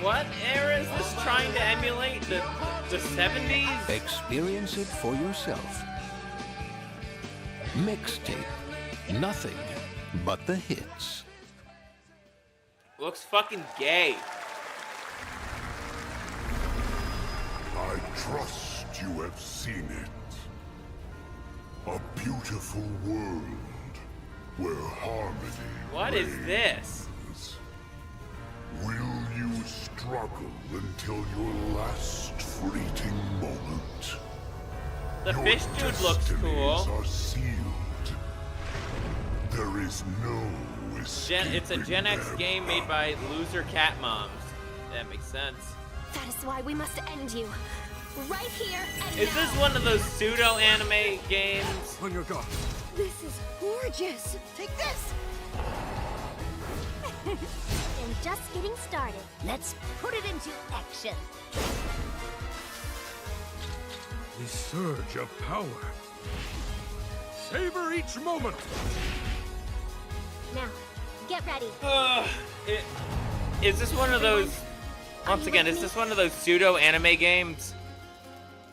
A: What era is this trying to emulate? The 70s?
R: Experience it for yourself. Mixtape nothing but the hits.
A: Looks fucking gay.
C: I trust you have seen it. A beautiful world where harmony
A: What is this?
C: Will you struggle until your last fleeting moment?
A: The
C: Your
A: fish dude looks cool.
C: destinies are sealed. There is no escape.
A: It's a Gen X game made by loser cat moms. That makes sense.
I: That is why we must end you. Right here and
A: Is this one of those pseudo-anime games?
C: On your guard.
I: This is gorgeous. Take this.
G: And just getting started. Let's put it into action.
C: The surge of power. Savor each moment.
I: Now, get ready.
A: Is this one of those... Once again, is this one of those pseudo-anime games?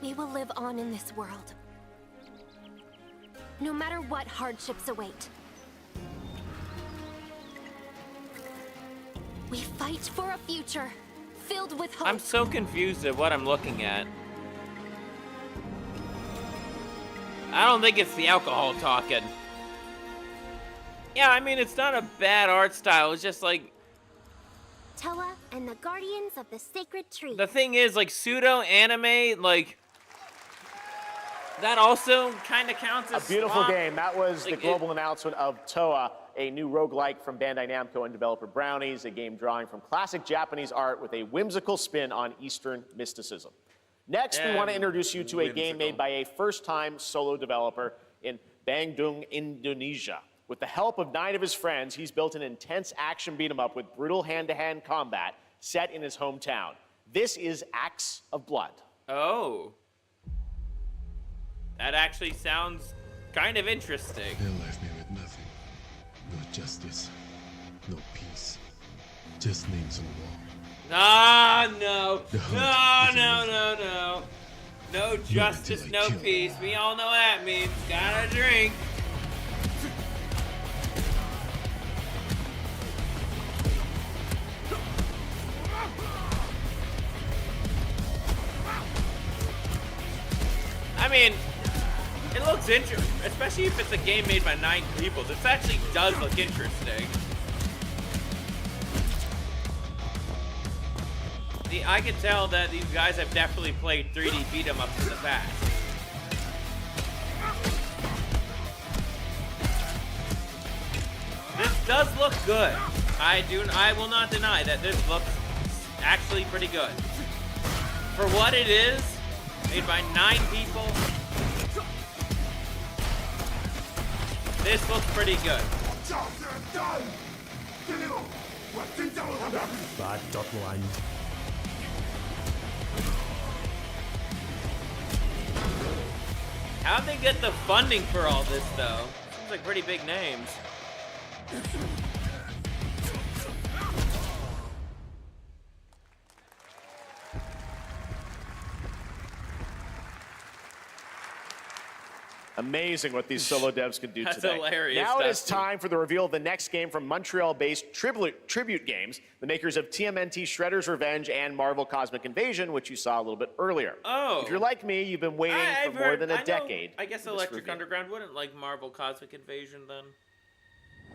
I: We will live on in this world. No matter what hardships await. We fight for a future filled with hope.
A: I'm so confused at what I'm looking at. I don't think it's the alcohol talking. Yeah, I mean, it's not a bad art style. It's just like...
I: Toa and the Guardians of the Sacred Tree.
A: The thing is, like, pseudo-anime, like... That also kind of counts as
D: a beautiful
A: swap.
D: game. That was
A: Like,
D: the global announcement of Toa, a new roguelike from Bandai Namco and developer Brownies, a game drawing from classic Japanese art with a whimsical spin on Eastern mysticism. Next, we want to introduce you to a game made by a first-time solo developer in Bandung, Indonesia. With the help of 9 of his friends, he's built an intense action beat-em-up with brutal hand-to-hand combat set in his hometown. This is Acts of Blood.
A: Oh. That actually sounds kind of interesting.
P: They left me with nothing. No justice, no peace. Just names on the wall.
A: Ah, no. No. No justice, no peace. We all know what that means. Gotta drink. I mean, it looks interesting, especially if it's a game made by 9 people. This actually does look interesting. I can tell that these guys have definitely played 3D beat-em-ups in the past. This does look good. I will not deny that this looks actually pretty good. For what it is, made by 9 people, this looks pretty good.
P: Bad Dotland.
A: How'd they get the funding for all this, though? Seems like pretty big names.
D: Amazing what these solo devs can do
A: That's
D: today.
A: hilarious,
D: Now it is
A: Dustin.
D: time for the reveal of the next game from Montreal-based Tribute Games, the makers of TMNT Shredder's Revenge and Marvel Cosmic Invasion, which you saw a little bit earlier.
A: Oh.
D: If you're like me, you've been waiting for more than a decade.
A: I guess
D: for this
A: Electric
D: reveal.
A: Underground wouldn't like Marvel Cosmic Invasion then.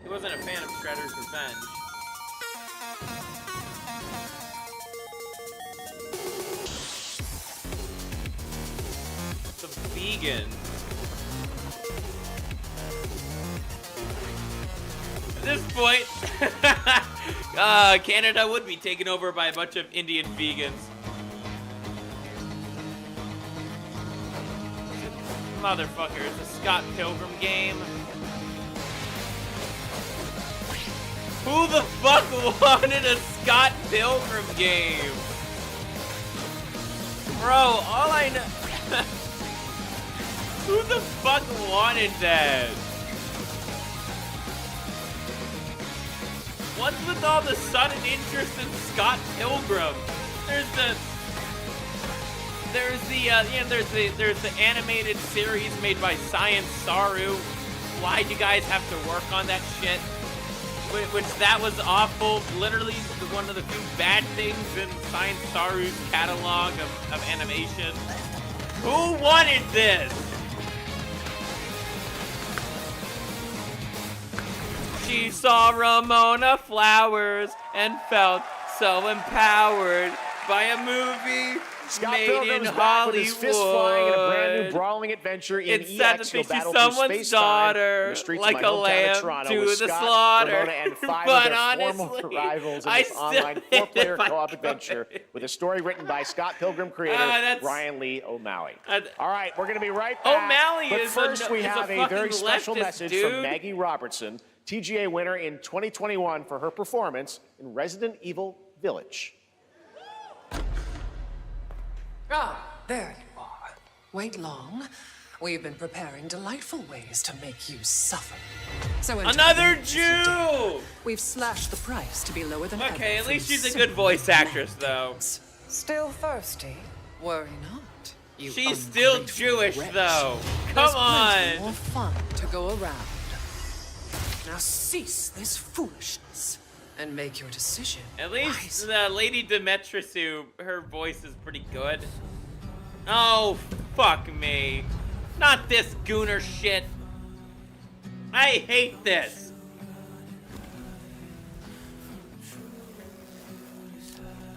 A: He wasn't a fan of Shredder's Revenge. Some vegan. At this point, Canada would be taken over by a bunch of Indian vegans. Motherfucker, it's a Scott Pilgrim game. Who the fuck wanted a Scott Pilgrim game? Bro, all I know... Who the fuck wanted that? What's with all the sudden interest in Scott Pilgrim? There's the animated series made by Science Saru. why'd you guys have to work on that shit? Which that was awful. Literally one of the few bad things in Science Saru's catalog of animation. Who wanted this? She saw Ramona Flowers and felt so empowered by a movie
D: Scott
A: made
D: Pilgrim
A: in
D: is back with his fist flying in a brand new
A: Hollywood.
D: brawling adventure in
A: It's sad
D: EX.
A: to
D: He'll
A: see
D: battle through
A: someone's
D: space-time
A: daughter
D: in the streets
A: like
D: of my
A: a
D: hometown
A: lamb
D: of Toronto
A: to
D: with
A: the
D: Scott,
A: slaughter.
D: Ramona, and 5
A: But
D: of their former
A: honestly,
D: rivals in
A: I
D: this
A: still
D: online
A: hate
D: 4-player
A: if I
D: co-op
A: could.
D: adventure with a story written by Scott Pilgrim creator
A: that's-
D: Ryan Lee O'Malley. All right, we're going to be right back.
A: O'Malley
D: but
A: is
D: first we
A: is
D: have a
A: fucking
D: very special
A: leftist,
D: message
A: dude.
D: from Maggie Robertson, TGA winner in 2021 for her performance in Resident Evil Village.
E: Ah, there you are. Wait long. We've been preparing delightful ways to make you suffer. So
A: Another Jew!
E: We've slashed the price to be lower than ever.
A: Okay, at
E: for
A: least
E: you
A: she's a good voice actress, though.
E: Still thirsty? Worry not. You
A: She's still
E: ungrateful
A: Jewish,
E: wretch.
A: though.
E: There's
A: Come
E: plenty
A: on.
E: more fun to go around. Now cease this foolishness and make your decision.
A: At least Lady Demetrisu, her voice is pretty good. Oh, fuck me. Not this gooner shit. I hate this.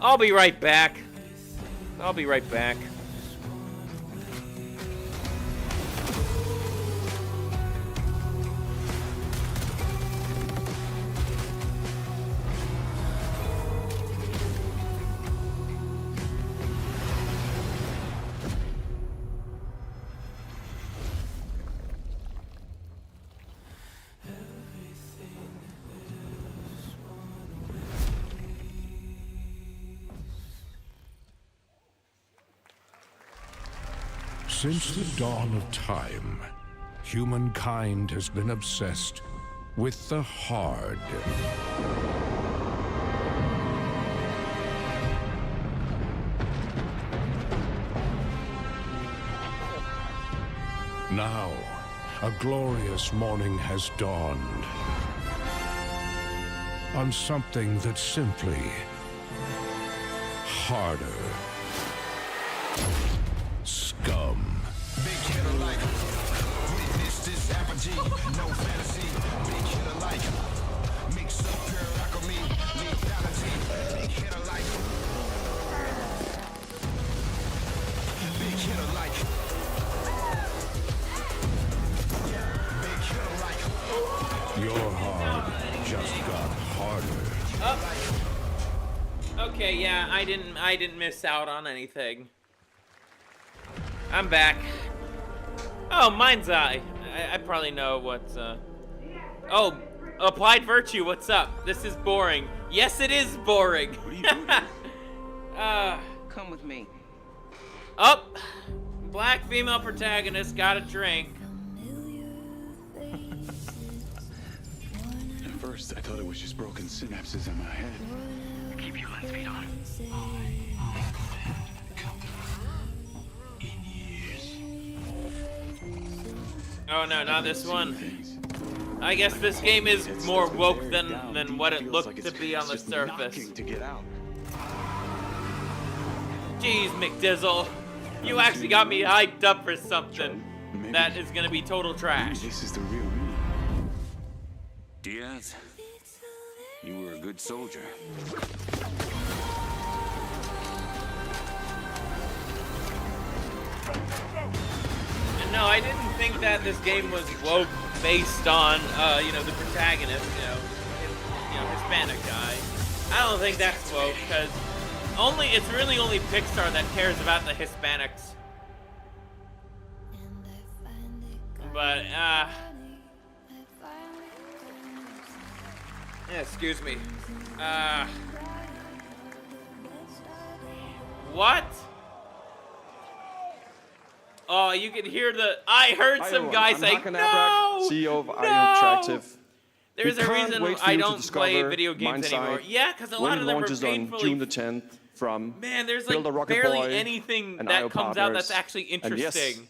A: I'll be right back. I'll be right back.
C: Since the dawn of time, humankind has been obsessed with the hard. Now, a glorious morning has dawned on something that's simply harder. Scum.
H: Big hitter like witness this apogee, no fantasy. Big hitter like mix up pure alchemy, lethality. Big hitter like big hitter like big hitter like
C: Your hard just got harder.
A: Okay, yeah, I didn't miss out on anything. I'm back. Oh, Mind's Eye. I probably know what's, Oh, Applied Virtue, what's up? This is boring. Yes, it is boring. What are you doing?
J: Come with me.
A: Oh, black female protagonist got a drink.
S: At first, I thought it was just broken synapses in my head.
M: Keep your lens feed on.
A: Oh no, not this one. I guess this game is more woke than what it looked to be on the surface. Jeez, McDizzle. You actually got me hyped up for something that is gonna be total trash.
S: This is the real me. Diaz, you were a good soldier.
A: And no, I didn't think that this game was woke based on, the protagonist, Hispanic guy. I don't think that's woke, because it's really only Pixar that cares about the Hispanics. But, yeah, excuse me. What? Oh, you can hear I heard some guy say, no!
T: CEO of
A: no!
T: Interactive.
A: There's a reason I don't play video games anymore. Yeah, because a lot of them are
T: launches on
A: painfully...
T: June the 10th from
A: Man, there's
T: Build a
A: like
T: Rocket
A: barely
T: Boy
A: anything
T: and
A: that
T: IO
A: comes out
T: partners.
A: that's actually
T: And yes,
A: interesting.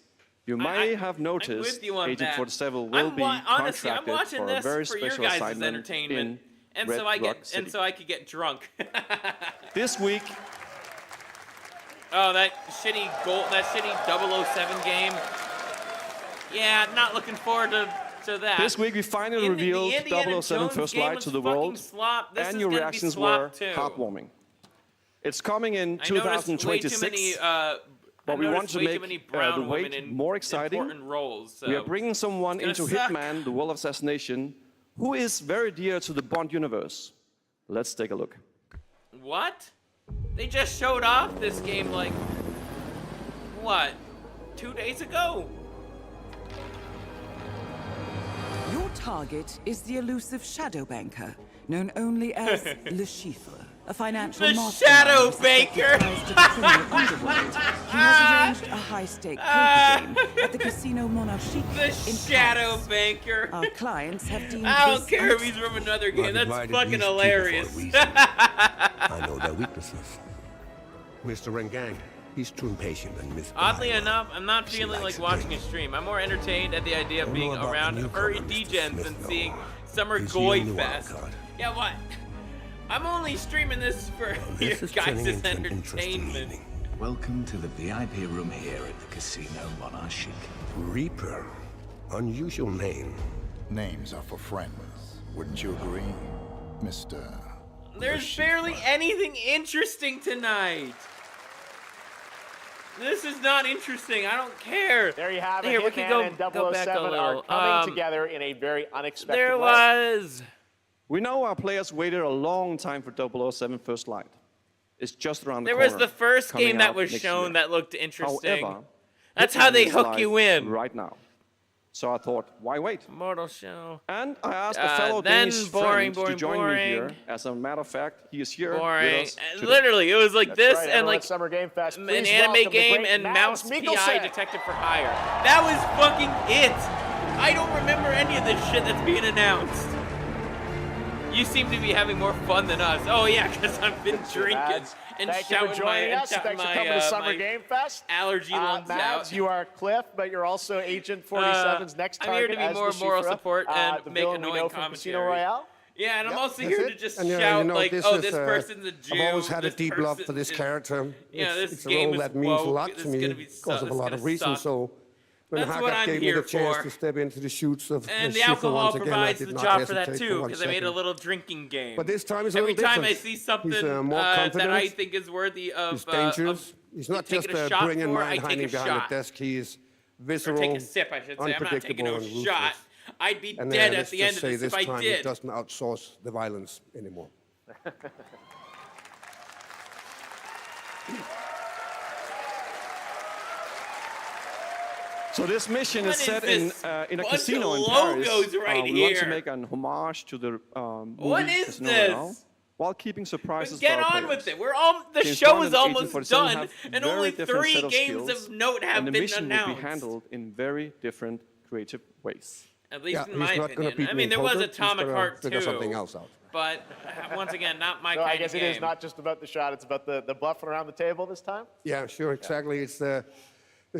K: You may have noticed
A: with you on
K: Agent
A: that.
K: 47 will be
A: honestly, I'm
K: contracted
A: watching
K: for a
A: this
K: very
A: for your
K: special
A: guys'
K: assignment
A: entertainment,
K: in
A: and
K: Red
A: so I
K: Rock City.
A: and so I could get drunk.
K: This week,
A: Oh, that shitty 007 game. Yeah, not looking forward to that.
K: this week we finally revealed
A: the Indiana
K: 007
A: Jones
K: First
A: game
K: Light
A: was
K: to the
A: fucking
K: world,
A: slop. This
K: and
A: is
K: your
A: gonna be
K: reactions
A: slop
K: were
A: too.
K: heartwarming. It's coming in
A: I noticed way too
K: 2026.
A: many,
K: But we want to
A: way too
K: make
A: many
K: the
A: brown women
K: wait
A: in
K: more exciting.
A: important roles. So
K: We are bringing someone
A: it's
K: into
A: gonna suck.
K: Hitman, the World of Assassination, who is very dear to the Bond universe. Let's take a look.
A: What? They just showed off this game like what? 2 days ago?
N: Your target is the elusive Shadow Banker, known only as Le Chiffre, a financial
A: The
N: mastermind
A: Shadow
N: suspected
A: Banker!
N: ties to the criminal underworld. He has arranged a high-stake poker game at the Casino Monarchique
A: The
N: in
A: Shadow
N: Paris.
A: Banker.
N: Our clients have deemed
A: I don't
N: this
A: care if he's from another game. That's fucking hilarious.
T: I know their weaknesses. Mr. Rengang, he's too impatient and misguided.
A: Oddly enough, I'm not feeling like watching a stream. I'm more entertained at the idea of being around furry degens and seeing Summer GOY Fest. Yeah, what? I'm only streaming this for your guys' entertainment.
U: Welcome to the VIP room here at the Casino Monarchique.
T: Reaper. Unusual name.
V: Names are for friends. Wouldn't you agree, Mr.
A: There's barely anything interesting tonight. This is not interesting. I don't care.
D: There you have it.
A: Here, we can go
D: and
A: back a
D: 007 are
A: little.
D: coming together in a very unexpected
A: There
D: way.
A: was.
K: We know our players waited a long time for 007 First Light. It's just around the
A: There
K: corner.
A: was the first
K: coming
A: game that
K: out
A: was
K: next
A: shown
K: year.
A: that looked interesting.
K: However,
A: That's
K: Hitman
A: how they
K: is
A: hook
K: live
A: you in.
K: right now. So I thought, why wait?
A: Mortal Show.
K: And I asked a fellow
A: then
K: Danish
A: boring,
K: friend to join me here.
A: boring.
K: As a matter of fact, he is here
A: Boring.
K: with us today.
A: Literally, it was like
D: That's
A: this
D: right,
A: and
D: everyone
A: like
D: at Summer Game Fest.
A: an
D: Please
A: anime
D: welcome the
A: game
D: great
A: and
D: Mads
A: Mouse PI
D: Mikkelsen.
A: Detective for Hire. That was fucking it. I don't remember any of this shit that's being announced. You seem to be having more fun than us. Oh yeah, because I've been drinking and
D: Thank you
A: shouting
D: for
A: my,
D: joining
A: and
D: us.
A: shouting
D: Thanks for
A: my,
D: coming to Summer
A: my
D: Game Fest.
A: allergy lungs
D: Mads,
A: out.
D: you are Cliff, but you're also Agent 47's next
A: I'm here
D: target
A: to be
D: as
A: more
D: the
A: moral
D: Shifra,
A: support and
D: the
A: make
D: villain we
A: annoying
D: know from
A: commentary.
D: Casino Royale.
A: Yeah, and I'm also
W: That's
A: here
W: it.
A: to just
W: And,
A: shout like,
W: this
A: oh,
W: is,
A: this person's a Jew.
W: I've always had a
A: this
W: deep love for
A: person
W: this
A: is-
W: character.
A: Yeah, this
W: it's a
A: game
W: role
A: is
W: that means a
A: woke.
W: lot
A: It's
W: to me
A: gonna be
W: because of a
A: it's
W: lot
A: gonna
W: of reasons.
A: suck.
W: So when
A: That's what
W: Haggard
A: I'm
W: gave me
A: here
W: the chance
A: for.
W: to step into the shoots of
A: And the
W: Schiffer
A: alcohol
W: once again, I
A: provides
W: did
A: the
W: not
A: job for that
W: hesitate
A: too,
W: one
A: because I made a
W: second.
A: little drinking game.
W: But this time it's a
A: Every
W: little
A: time I
W: different.
A: see something
W: He's more
A: that I
W: confident.
A: think is worthy of,
W: He's dangerous. He's not just
A: taking a shot
W: bringing
A: for, I
W: mind
A: take
W: hiding
A: a
W: behind
A: shot.
W: the desk. He is
A: Or
W: visceral,
A: take a sip, I should say. I'm not taking
W: unpredictable,
A: no
W: and ruthless.
A: shot. I'd be
W: And
A: dead at
W: let's
A: the
W: just
A: end of
W: say
A: this if I
W: time
A: did.
W: He doesn't outsource the violence anymore.
K: So this mission
A: What
K: is
A: is
K: set
A: this?
K: in a
A: Bunch
K: casino
A: of
K: in Paris.
A: logos right
K: we want to
A: here.
K: make an homage to the movie
A: What is
K: Casino
A: this?
K: Royale, while keeping surprises
A: Get
K: for our
A: on
K: players.
A: with it. The
K: James
A: show
K: Bond
A: is
K: and Agent
A: almost
K: 47
A: done,
K: have
A: and
K: very
A: only
K: different
A: 3
K: set of
A: games
K: skills,
A: of note have
K: and the
A: been
K: mission will
A: announced.
K: be handled in very different creative ways.
A: At least in
W: he's
A: my
W: not gonna
A: opinion.
W: beat
A: I
W: me
A: mean,
W: in
A: there was
W: poker.
A: Atomic
W: He's gonna
A: Heart
W: figure
A: 2,
W: something else out.
A: but once again, not my
D: So
A: kind
D: I guess
A: of
D: it
A: game.
D: is not just about the shot; it's about the bluffing around the table this time.
W: Yeah, sure, exactly. It's the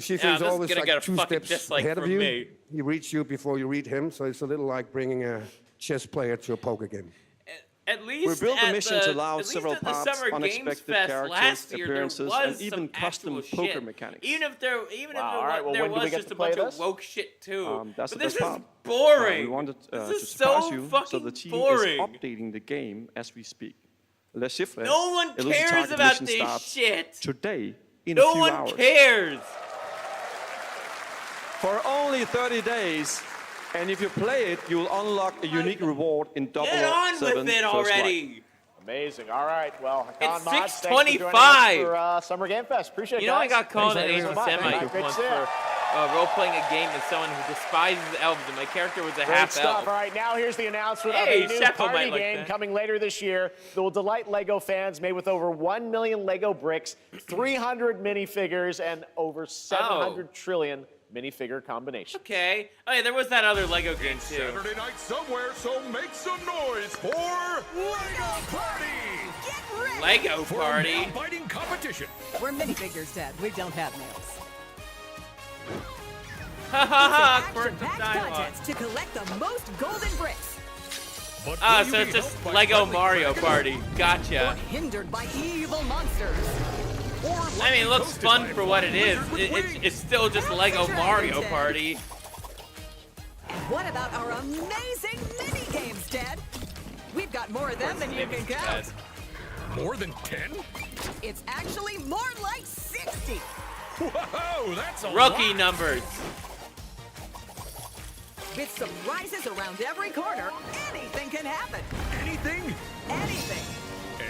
W: Schiffer
A: Yeah,
W: is
A: this is
W: always
A: gonna
W: like
A: get a
W: 2
A: fucking
W: steps
A: dislike
W: ahead of
A: from
W: you.
A: me.
W: He reads you before you read him, so it's a little like bringing a chess player to a poker game.
A: At least
K: We built the
A: at
K: mission to allow
A: at least
K: several
A: at the
K: paths,
A: Summer Games
K: unexpected
A: Fest
K: characters,
A: last year, there
K: appearances,
A: was
K: and even
A: some
K: custom
A: actual
K: poker
A: shit.
K: mechanics.
A: Even if there
D: all right, well,
A: there
D: when do we
A: was
D: get
A: just
D: to
A: a
D: play
A: bunch
D: this?
A: of woke shit too.
K: That's
A: but
K: the
A: this
K: best
A: is
K: part.
A: boring.
K: We wanted
A: this
K: to
A: is
K: surprise
A: so
K: you, so
A: fucking
K: the team
A: boring.
K: is updating the game as we speak. Le Chiffre,
A: No one
K: elusive
A: cares
K: target
A: about
K: mission
A: this
K: starts
A: shit.
K: today in
A: No
K: a few
A: one
K: hours.
A: cares.
K: For only 30 days, and if you play it, you'll unlock a unique reward in 007
A: Get on with it
K: First
A: already.
K: Light.
D: Amazing. All right. Well, Hakan
A: It's
D: Mods, thanks for
A: 6:25.
D: joining us for Summer Game Fest. Appreciate it,
A: You know, I
D: guys.
A: got called an
D: Thanks
A: Asian
D: so much.
A: Semite
D: Great
A: once
D: to see you.
A: for role-playing a game as someone who despises elves, and my character was a
D: Great
A: half
D: stuff.
A: elf.
D: All right, now here's the announcement
A: Hey,
D: of a new
A: Sheffield
D: party
A: might like
D: game
A: that.
D: coming later this year that will delight LEGO fans, made with over 1 million LEGO bricks, 300 minifigures, and over 700 trillion minifigure combinations.
A: Okay. Oh, yeah, there was that other Lego game, too.
H: Saturday night somewhere, so make some noise for Lego Party!
A: Lego
H: For a
A: Party?
H: nail-biting competition.
E: We're minifigures, Dad. We don't have nails.
A: Ha ha ha!
B: It's an
A: Quirk of
B: action-packed
A: dialogue.
B: contest to collect the most golden bricks.
A: Ah, so it's just Lego Mario Party. Gotcha.
B: Or hindered by evil monsters.
A: I mean, it looks fun for what it is. It's still just Lego Mario Party.
B: And what about our amazing mini games, Ted? We've got more of them than you can count.
C: More than 10?
B: It's actually more like 60.
C: Whoa, that's a
A: Rookie
C: lot.
A: numbers.
B: With surprises around every corner, anything can happen.
C: Anything?
B: Anything.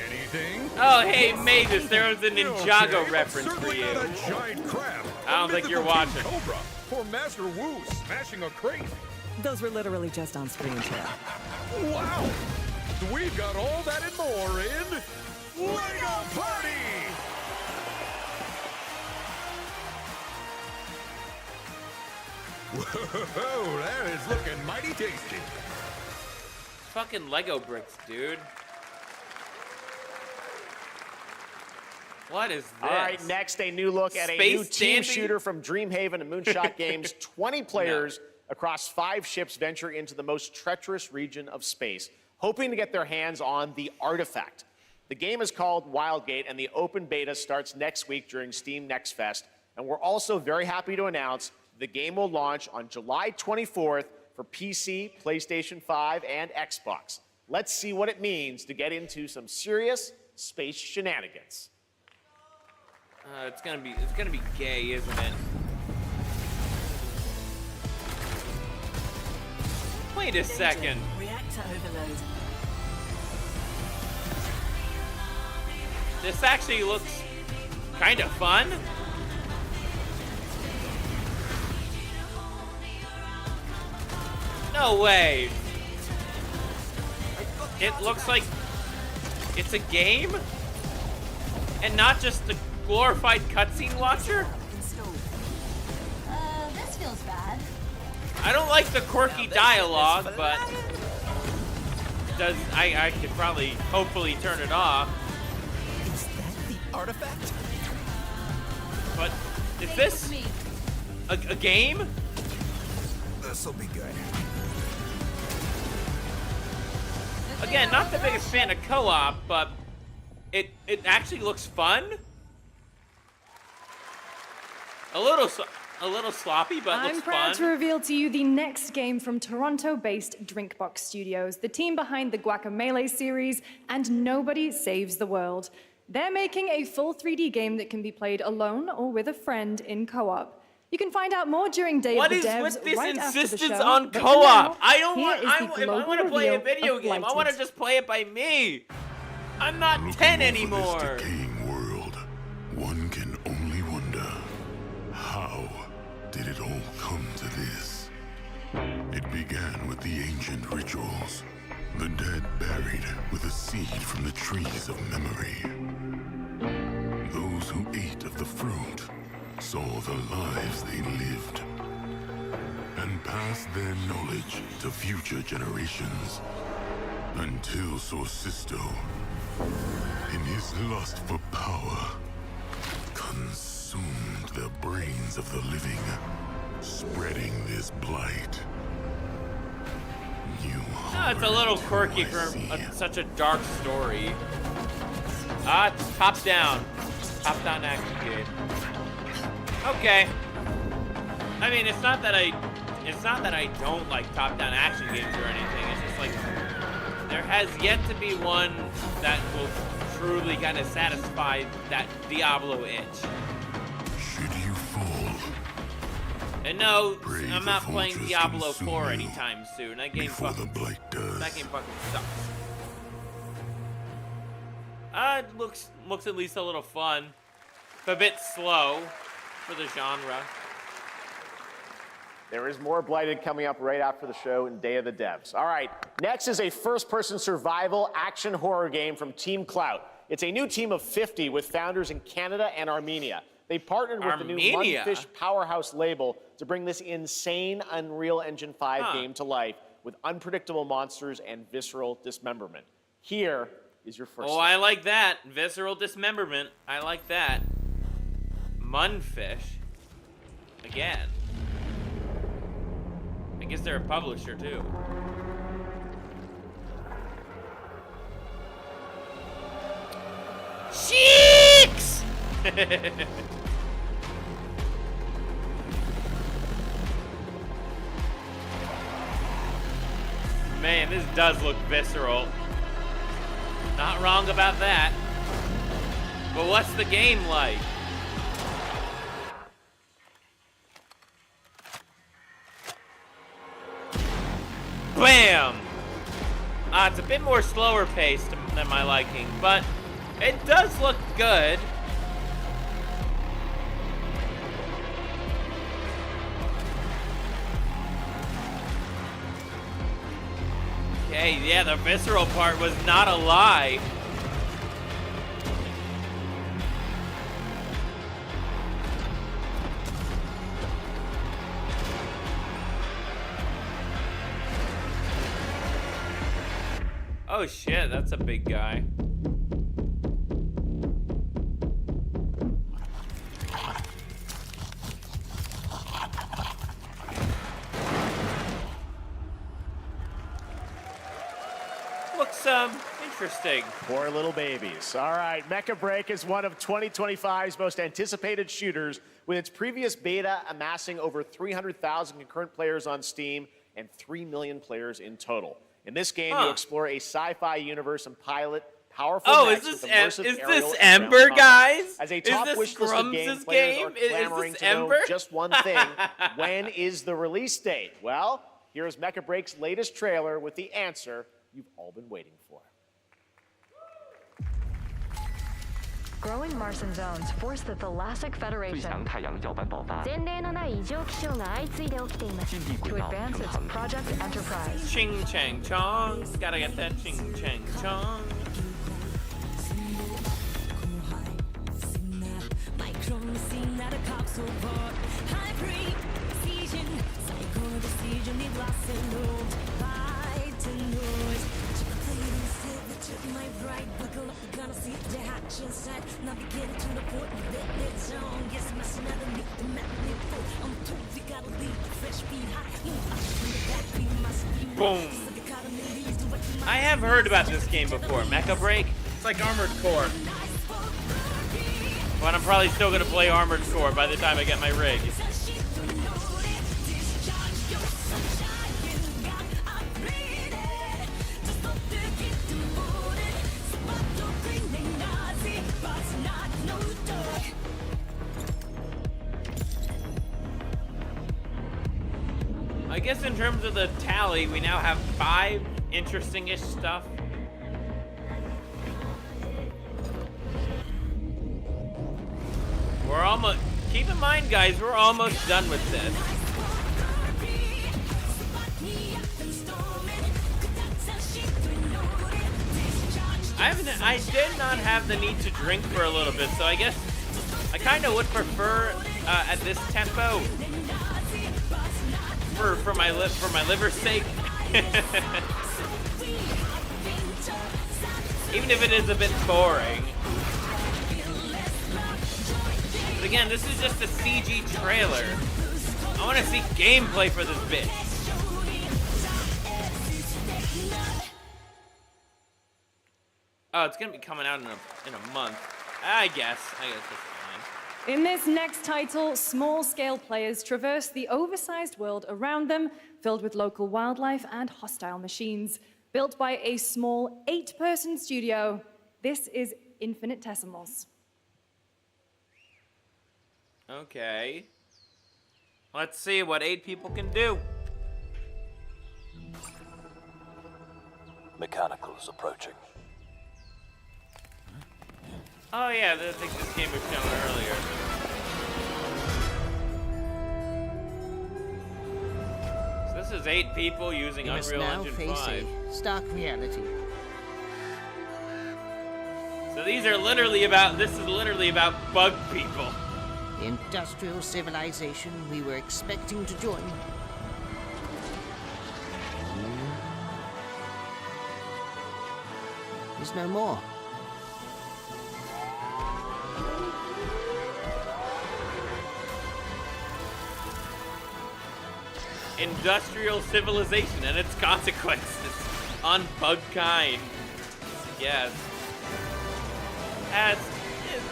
C: Anything?
A: Oh, hey, Mavis, there was a Ninjago
C: Okay,
A: reference for
C: certainly
A: you.
C: not a giant crab.
A: I don't think you're
C: Mythical
A: watching.
C: King Cobra or Master Wu smashing a crate.
B: Those were literally just on screen, Ted.
C: Wow! We've got all that and more in Lego Party! Whoa, that is looking mighty tasty.
A: Fucking Lego bricks, dude. What is this?
D: All right, next, a new look at a new team shooter from Dreamhaven and Moonshot Games. 20 players across 5 ships venture into the most treacherous region of space, hoping to get their hands on the artifact. The game is called Wildgate, and the open beta starts next week during Steam Next Fest. And we're also very happy to announce the game will launch on July 24th for PC, PlayStation 5, and Xbox. Let's see what it means to get into some serious space shenanigans.
A: It's gonna be gay, isn't it? Wait a second.
B: Reactor overload.
A: This actually looks kind of fun. No way. It looks like it's a game and not just a glorified cutscene watcher.
F: This feels bad.
A: I don't like the quirky dialogue, but I could probably hopefully turn it off.
B: Is that the artifact?
A: But is this a game?
U: This'll be good.
A: Again, not the biggest fan of co-op, but it actually looks fun. A little sloppy, but
F: I'm
A: looks
F: proud
A: fun.
F: to reveal to you the next game from Toronto-based Drinkbox Studios, the team behind the Guacamelee series and Nobody Saves the World. They're making a full 3D game that can be played alone or with a friend in co-op. You can find out more during Day
A: What
F: of the
A: is
F: Devs
A: with this
F: right after the
A: insistence
F: show.
A: on
F: But for
A: co-op?
F: now,
A: I don't
F: here
A: want.
F: is the
A: If I
F: global
A: want to play a
F: reveal
A: video
F: of
A: game, I want to
F: Blighted.
A: just play it by me. I'm not 10 anymore.
L: Decaying world, one can only wonder, how did it all come to this? It began with the ancient rituals, the dead buried with a seed from the trees of memory. Those who ate of the fruit saw the lives they lived and passed their knowledge to future generations until Sorcisto, in his lust for power, consumed the brains of the living, spreading this blight.
A: No, it's a little quirky for such a dark story. It's top down action game. Okay. I mean, it's not that I don't like top-down action games or anything. It's just like there has yet to be one that will truly kind of satisfy that Diablo itch.
L: Should you fall,
A: and no,
L: Pray
A: I'm
L: the
A: not playing
L: vultures
A: Diablo
L: consume
A: 4
L: you
A: anytime soon. That game
L: before the
A: fucking
L: blight does.
A: That game fucking sucks. It looks at least a little fun. A bit slow for the genre.
D: There is more Blighted coming up right after the show in Day of the Devs. All right, next is a first-person survival action horror game from Team Clout. It's a new team of 50 with founders in Canada and Armenia. They partnered with the new
A: Armenia?
D: Mudfish Powerhouse label to bring this insane Unreal Engine 5 game to life with unpredictable monsters and visceral dismemberment. Here is your first.
A: Oh, I like that. Visceral dismemberment. I like that. Munfish. Again. guess they're a publisher too. Cheeks! Man, this does look visceral. Not wrong about that. But what's the game like? Bam! It's a bit more slower paced than my liking, but it does look good. Okay, yeah, the visceral part was not a lie. Oh shit, that's a big guy. Looks interesting.
D: Poor little babies. All right, Mecha Break is one of 2025's most anticipated shooters, with its previous beta amassing over 300,000 concurrent players on Steam and 3 million players in total. In this game, you explore a sci-fi universe and pilot powerful mechs with immersive aerial and
A: Ember,
D: ground combat.
A: guys?
D: As a top wish list of game, players are clamoring to know just one thing: when is the release date? Well, here's Mecha Break's latest trailer with the answer you've all been waiting for.
O: Growing Martian zones force the Thalassic Federation to advance its Project Enterprise.
A: Ching chang chong. Gotta get that ching chang chong. Boom. I have heard about this game before. Mecha Break? It's like Armored Core. But I'm probably still gonna play Armored Core by the time I get my rig. I guess in terms of the tally, we now have 5 interesting-ish stuff. We're almost, keep in mind guys, we're almost done with this. I did not have the need to drink for a little bit, so I guess I kind of would prefer at this tempo for my liver's sake. Even if it is a bit boring. But again, this is just a CG trailer. I want to see gameplay for this bitch. Oh, it's gonna be coming out in a month. I guess that's fine.
F: In this next title, small-scale players traverse the oversized world around them, filled with local wildlife and hostile machines. Built by a small 8-person studio, this is Infinitesimals.
A: Okay. Let's see what 8 people can do.
Q: Mechanicals approaching.
A: Oh yeah, I think this game was shown earlier. So this is 8 people using
R: You must
A: Unreal
R: now
A: Engine
R: face
A: 5.
R: a stark reality.
A: So these are literally about, this is literally about bug people.
R: The industrial civilization we were expecting to join is no more.
A: industrial civilization and its consequences on bugkind. Yes.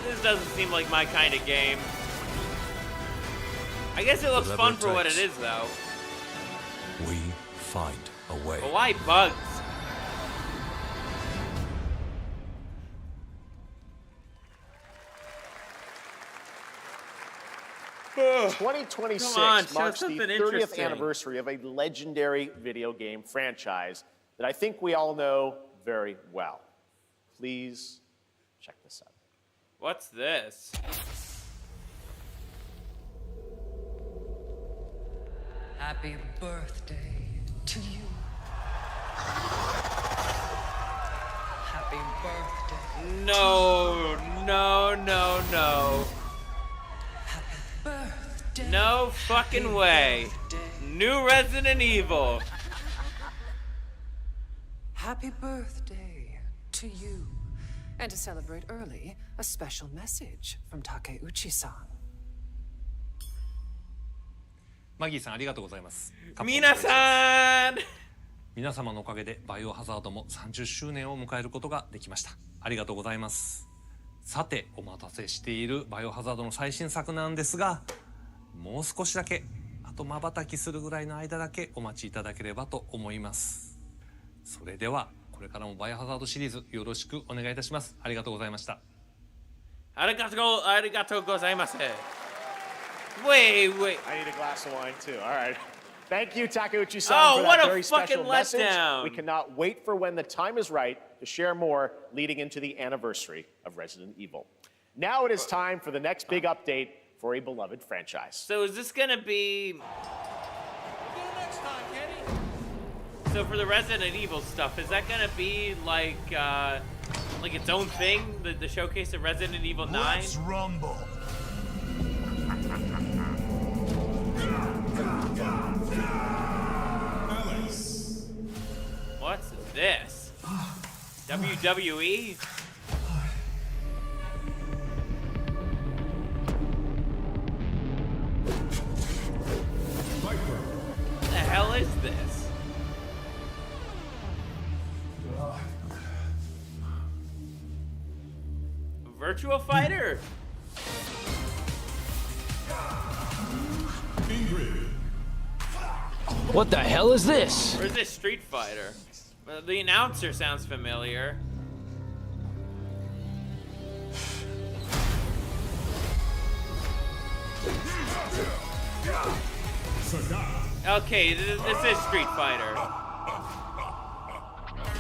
A: This doesn't seem like my kind of game. I guess it looks fun for what it is, though.
G: We find a way.
A: But why bugs?
D: Ugh. 2026
A: Come on,
D: marks the
A: something
D: 30th
A: interesting.
D: anniversary of a legendary video game franchise that I think we all know very well. Please check this out.
A: What's this?
E: Happy birthday to you. Happy birthday.
A: No, no, no, no.
E: Birthday.
A: No fucking way. New Resident Evil.
E: Happy birthday to you. And to celebrate early, a special message from Takeuchi-san.
I: マギーさんありがとうございます。
A: 皆さん
I: 皆様のおかげでバイオハザードも30周年を迎えることができました。ありがとうございます。さてお待たせしているバイオハザードの最新作なんですが、もう少しだけ、あと瞬きするぐらいの間だけお待ちいただければと思います。それではこれからもバイオハザードシリーズよろしくお願いいたします。ありがとうございました。
A: ありがとうございます。Wait.
D: I need a glass of wine too. All right. Thank you, Takeuchi-san,
A: Oh,
D: for
A: what
D: that
A: a
D: very special
A: fucking
D: message.
A: letdown.
D: We cannot wait for when the time is right to share more leading into the anniversary of Resident Evil. Now it is time for the next big update for a beloved franchise.
A: So is this gonna be... So for the Resident Evil stuff, is that gonna be like its own thing? The showcase of Resident Evil 9?
H: Let's rumble.
A: What's this? WWE? What the hell is this? Virtual Fighter?
Q: What the hell is this?
A: Or is this Street Fighter? The announcer sounds familiar. Okay, this is Street Fighter.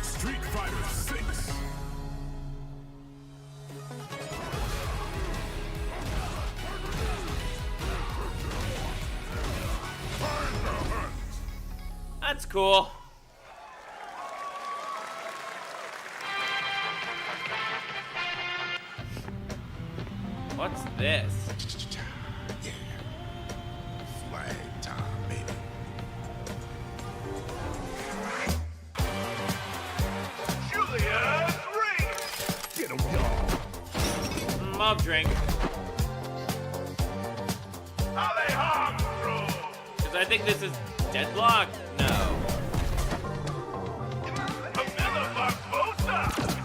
H: Street Fighter 6.
A: That's cool. What's this?
H: Yeah. Flag time, baby. Julia's ring. Get him, y'all.
A: I'll drink. Because I think this is Deadlock? No.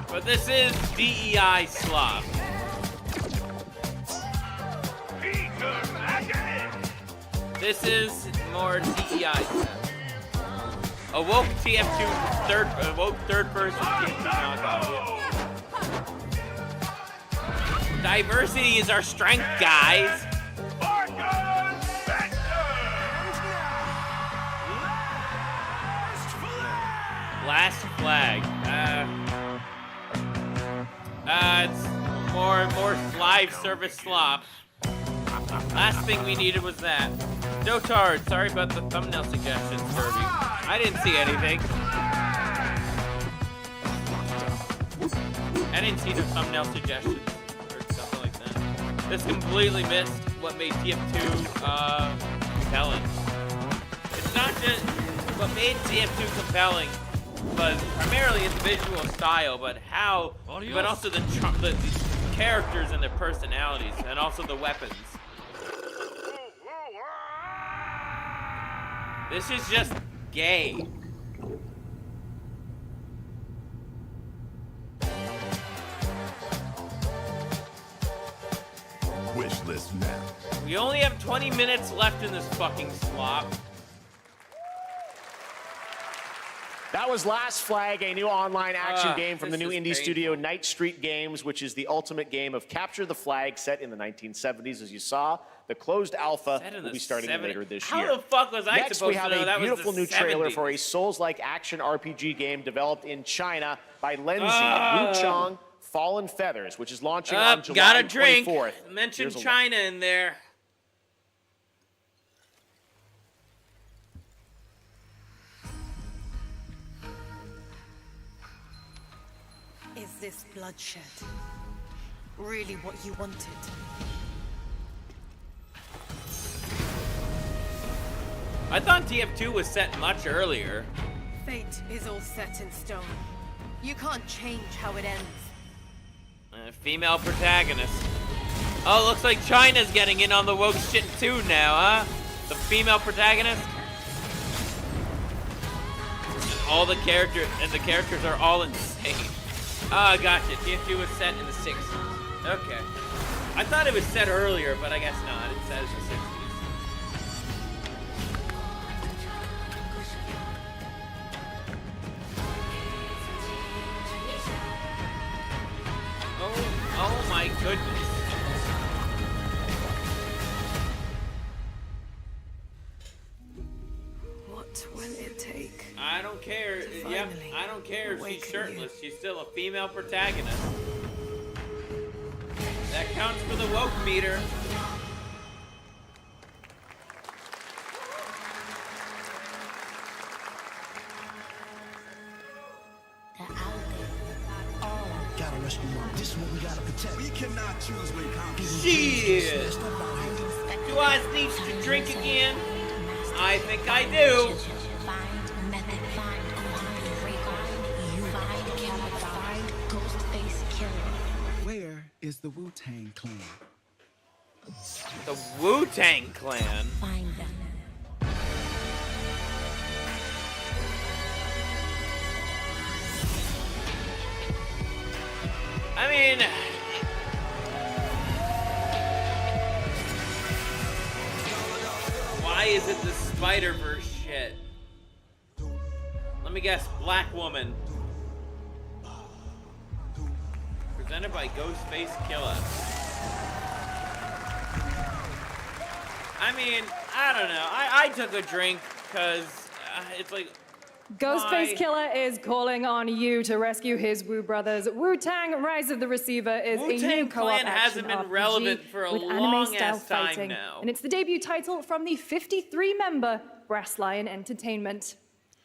A: But this is DEI slop. This is more DEI stuff. A woke TF2 woke third person TF2 knockoff. Diversity is our strength, guys. Last flag. It's more live service slop. Last thing we needed was that. Dotard, sorry about the thumbnail suggestions, Scurvy. I didn't see anything. I didn't see the thumbnail suggestions or something like that. This completely missed what made TF2 compelling. It's not just what made TF2 compelling was primarily its visual style, but also the characters and their personalities, and also the weapons. This is just gay.
L: Wishlist now.
A: We only have 20 minutes left in this fucking slop.
D: That was Last Flag, a new online action game from the new
A: this is
D: indie
A: painful.
D: studio Night Street Games, which is the ultimate game of capture the flag set in the 1970s. As you saw, the closed alpha
A: Set in
D: will
A: the
D: be starting
A: 70s.
D: later this
A: How
D: year.
A: the fuck was I
D: Next,
A: supposed
D: we have
A: to know
D: a
A: that was the
D: beautiful new trailer
A: 70s?
D: for a Souls-like action RPG game developed in China by Lenzi
A: Oh.
D: Wuchang Fallen Feathers, which is launching
A: Up,
D: on July
A: got a drink.
D: 24th.
A: Mention
D: Here's a look.
A: China in there.
J: Is this bloodshed really what you wanted?
A: I thought TF2 was set much earlier.
J: Fate is all set in stone. You can't change how it ends.
A: Female protagonist. Oh, looks like China's getting in on the woke shit too now, huh? The female protagonist. All the characters, and the characters are all insane. Ah, gotcha. TF2 was set in the 60s. Okay. I thought it was set earlier, but I guess not. It says the 60s. Oh my goodness.
J: What will it take?
A: I don't care. Yep, I don't care if she's shirtless. She's still a female protagonist. That counts for the woke meter.
H: Gotta rescue one. This one we gotta protect. We cannot choose when
A: Shit. Do I need to drink again? I think I do.
P: Where is the Wu-Tang Clan?
A: The Wu-Tang Clan.
Q: Find them.
A: I mean, why is it the Spider-Verse shit? Let me guess, Black Woman. Presented by Ghostface Killa. I mean, I don't know. I took a drink because it's like,
F: Ghostface
A: why?
F: Killa is calling on you to rescue his Wu brothers. Wu-Tang: Rise of the Receiver is a
A: Wu-Tang
F: new co-op
A: Clan
F: action
A: hasn't been
F: RPG
A: relevant for a
F: with
A: long-ass
F: anime-style
A: time
F: fighting,
A: now.
F: and it's the debut title from the 53-member Brass Lion Entertainment.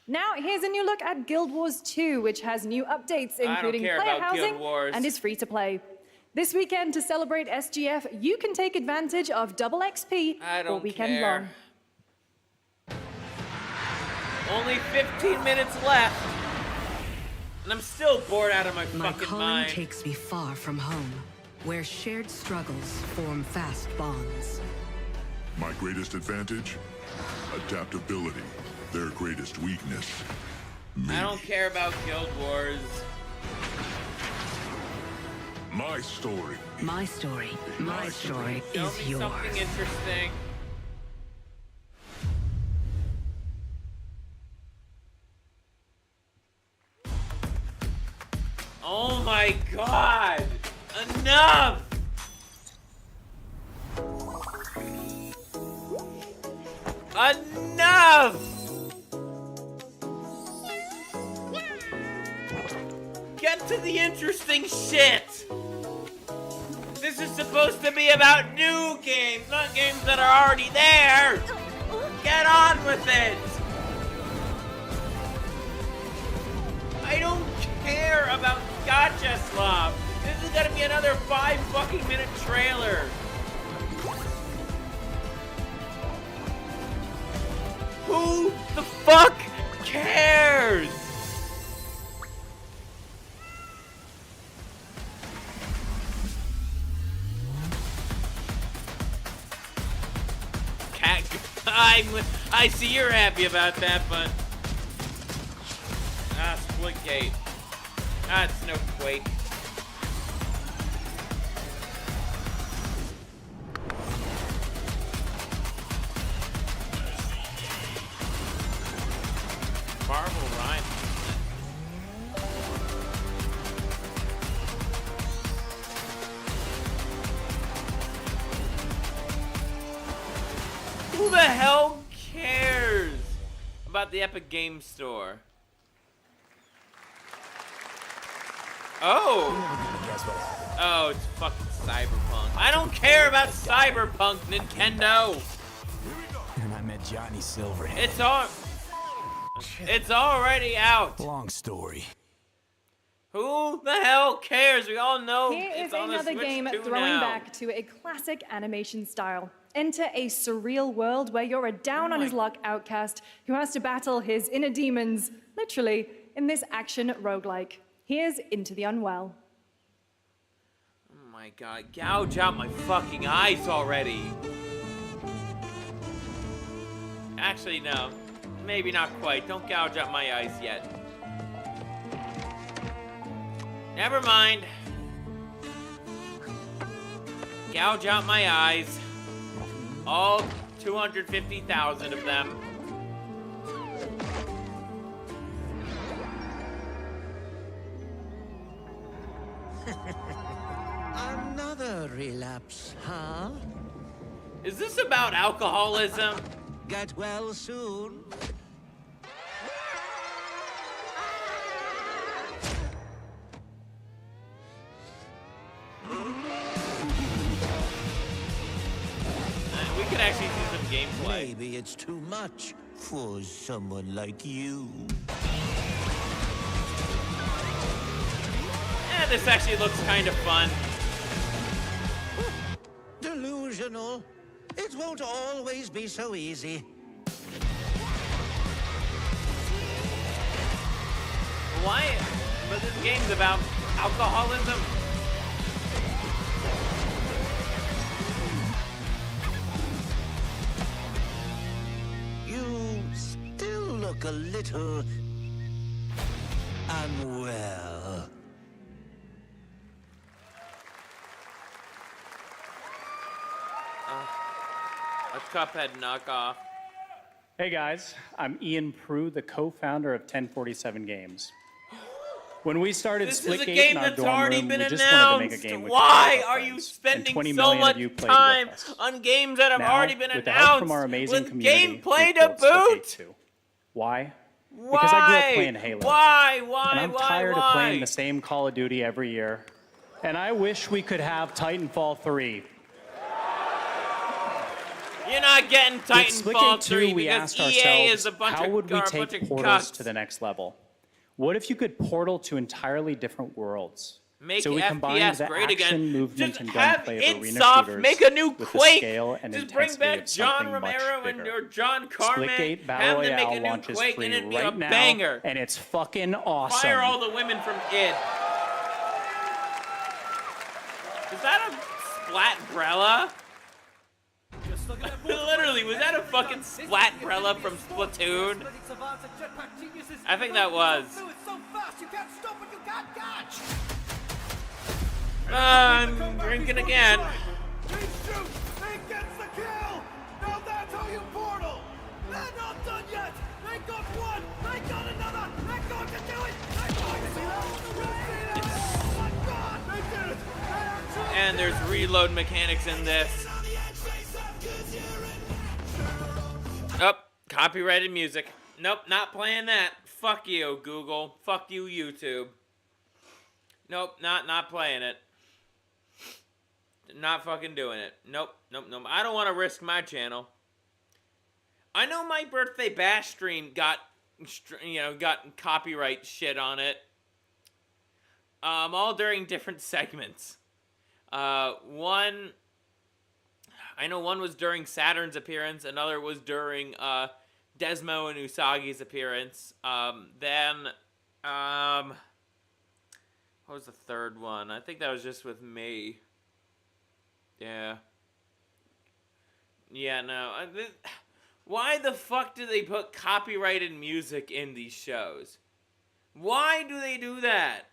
F: Now, here's a new look at Guild Wars 2, which has new updates, including
A: care
F: player
A: about Guild
F: housing
A: Wars.
F: and is free to play. This weekend, to celebrate SGF, you can take advantage of double XP
A: I
F: all
A: don't
F: weekend
A: care.
F: long.
A: Only 15 minutes left. And I'm still bored out of my
X: My
A: fucking
X: calling
A: mind.
X: takes me far from home, where shared struggles form fast bonds.
L: My greatest advantage? Adaptability. Their greatest weakness.
A: I don't care about Guild Wars.
L: My story.
X: My story
A: Show
X: is
A: me
X: yours.
A: something interesting. Oh my god! Enough! Enough! Get to the interesting shit! This is supposed to be about new games, not games that are already there! Get on with it! I don't care about Gotcha Slop! This is gonna be another 5 fucking minute trailer! Who the fuck cares? I see you're happy about that, but Splitgate. It's no Quake. Marvel Rhyme. Who the hell cares about the Epic Game Store? Oh! Oh, it's fucking Cyberpunk. I don't care about Cyberpunk, Nintendo!
M: And I met Johnny Silver.
A: It's already out.
M: Long story.
A: Who the hell cares? We all know
F: Here
A: it's
F: is
A: on the
F: another
A: Switch
F: game
A: 2
F: throwing
A: now.
F: back to a classic animation style. Enter a surreal world where you're a down-on-his-luck outcast who has to battle his inner demons, literally, in this action roguelike. Here's Into the Unwell.
A: Oh my god, gouge out my fucking eyes already. Actually, no. Maybe not quite. Don't gouge out my eyes yet. Never mind. Gouge out my eyes. All 250,000 of them.
R: Another relapse, huh?
A: Is this about alcoholism?
R: Get well soon.
A: We could actually see some gameplay.
R: Maybe it's too much for someone like you.
A: This actually looks kind of fun.
R: Delusional. It won't always be so easy.
A: Why? But this game's about alcoholism.
R: You still look a little unwell.
A: A Cuphead knockoff.
N: Hey guys, I'm Ian Prue, the co-founder of 1047 Games. When we started
A: This is a
N: Splitgate
A: game
N: in our
A: that's
N: dorm
A: already
N: room,
A: been
N: we just wanted to make a
A: announced.
N: game with
A: Why
N: our
A: are you
N: friends, and
A: spending
N: 20
A: so
N: million
A: much
N: of you played
A: time
N: with us.
A: on games that have
N: Now,
A: already been
N: with the help from
A: announced
N: our amazing
A: with
N: community,
A: gameplay
N: we've
A: to
N: built Splitgate
A: boot?
N: 2. Why?
A: Why?
N: Because I grew up playing Halo.
A: Why?
N: And I'm tired
A: Why?
N: of playing the same Call of Duty every year. And I wish we could have Titanfall 3.
A: You're not getting
N: With
A: Titanfall
N: Splitgate
A: 3
N: 2, we
A: because
N: asked
A: EA
N: ourselves,
A: is a bunch
N: how
A: of
N: would we
A: bunch
N: take
A: of
N: portals
A: cucks.
N: to the next level? What if you could portal to entirely different worlds?
A: Make
N: so we combined
A: FPS
N: the
A: great
N: action,
A: again.
N: movement,
A: Just
N: and
A: have
N: gunplay of arena
A: Idsoft
N: shooters
A: make a new
N: with
A: Quake.
N: the scale and
A: Just bring
N: intensity
A: back
N: of
A: John
N: something much
A: Romero
N: bigger.
A: or John Carmack.
N: Splitgate Battle
A: Have them make
N: Royale
A: a new
N: launches
A: Quake
N: free
A: and it'd be
N: right
A: a
N: now,
A: banger.
N: and it's fucking awesome.
A: Fire all the women from id. Is that a Splatbrella? Literally, was that a fucking Splatbrella from Splatoon? I think that was. I'm drinking again. And there's reload mechanics in this. Oh, copyrighted music. Nope, not playing that. Fuck you, Google. Fuck you, YouTube. Nope, not playing it. Not fucking doing it. Nope. I don't want to risk my channel. I know my birthday bash stream got copyright shit on it. All during different segments. One was during Saturn's appearance. Another was during Desmo and Usagi's appearance. What was the third one? I think that was just with me. Yeah. Yeah, no. Why the fuck do they put copyrighted music in these shows? Why do they do that?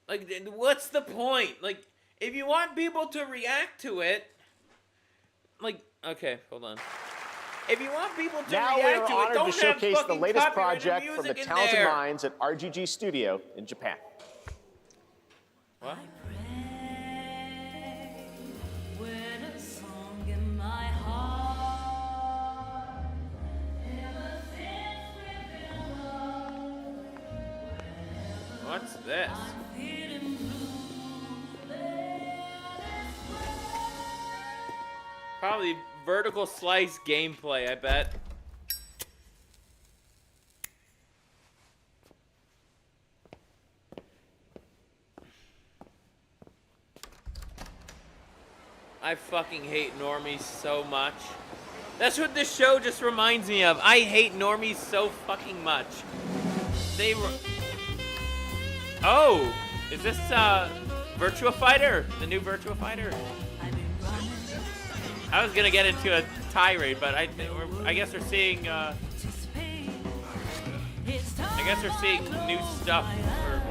A: Like, what's the point? Like, if you want people to react to it, like, okay, hold on. If you want people to
D: now
A: react
D: we
A: to
D: are
A: it,
D: honored
A: don't
D: to showcase
A: have
D: the
A: fucking
D: latest
A: copyrighted
D: project from the
A: music in
D: talented
A: there.
D: minds at RGG Studio in Japan.
A: What? What's this? Probably vertical slice gameplay, I bet. I fucking hate normies so much. That's what this show just reminds me of. I hate normies so fucking much. They were... Oh, is this Virtua Fighter? The new Virtua Fighter? I was gonna get into a tirade, but I guess we're seeing new stuff for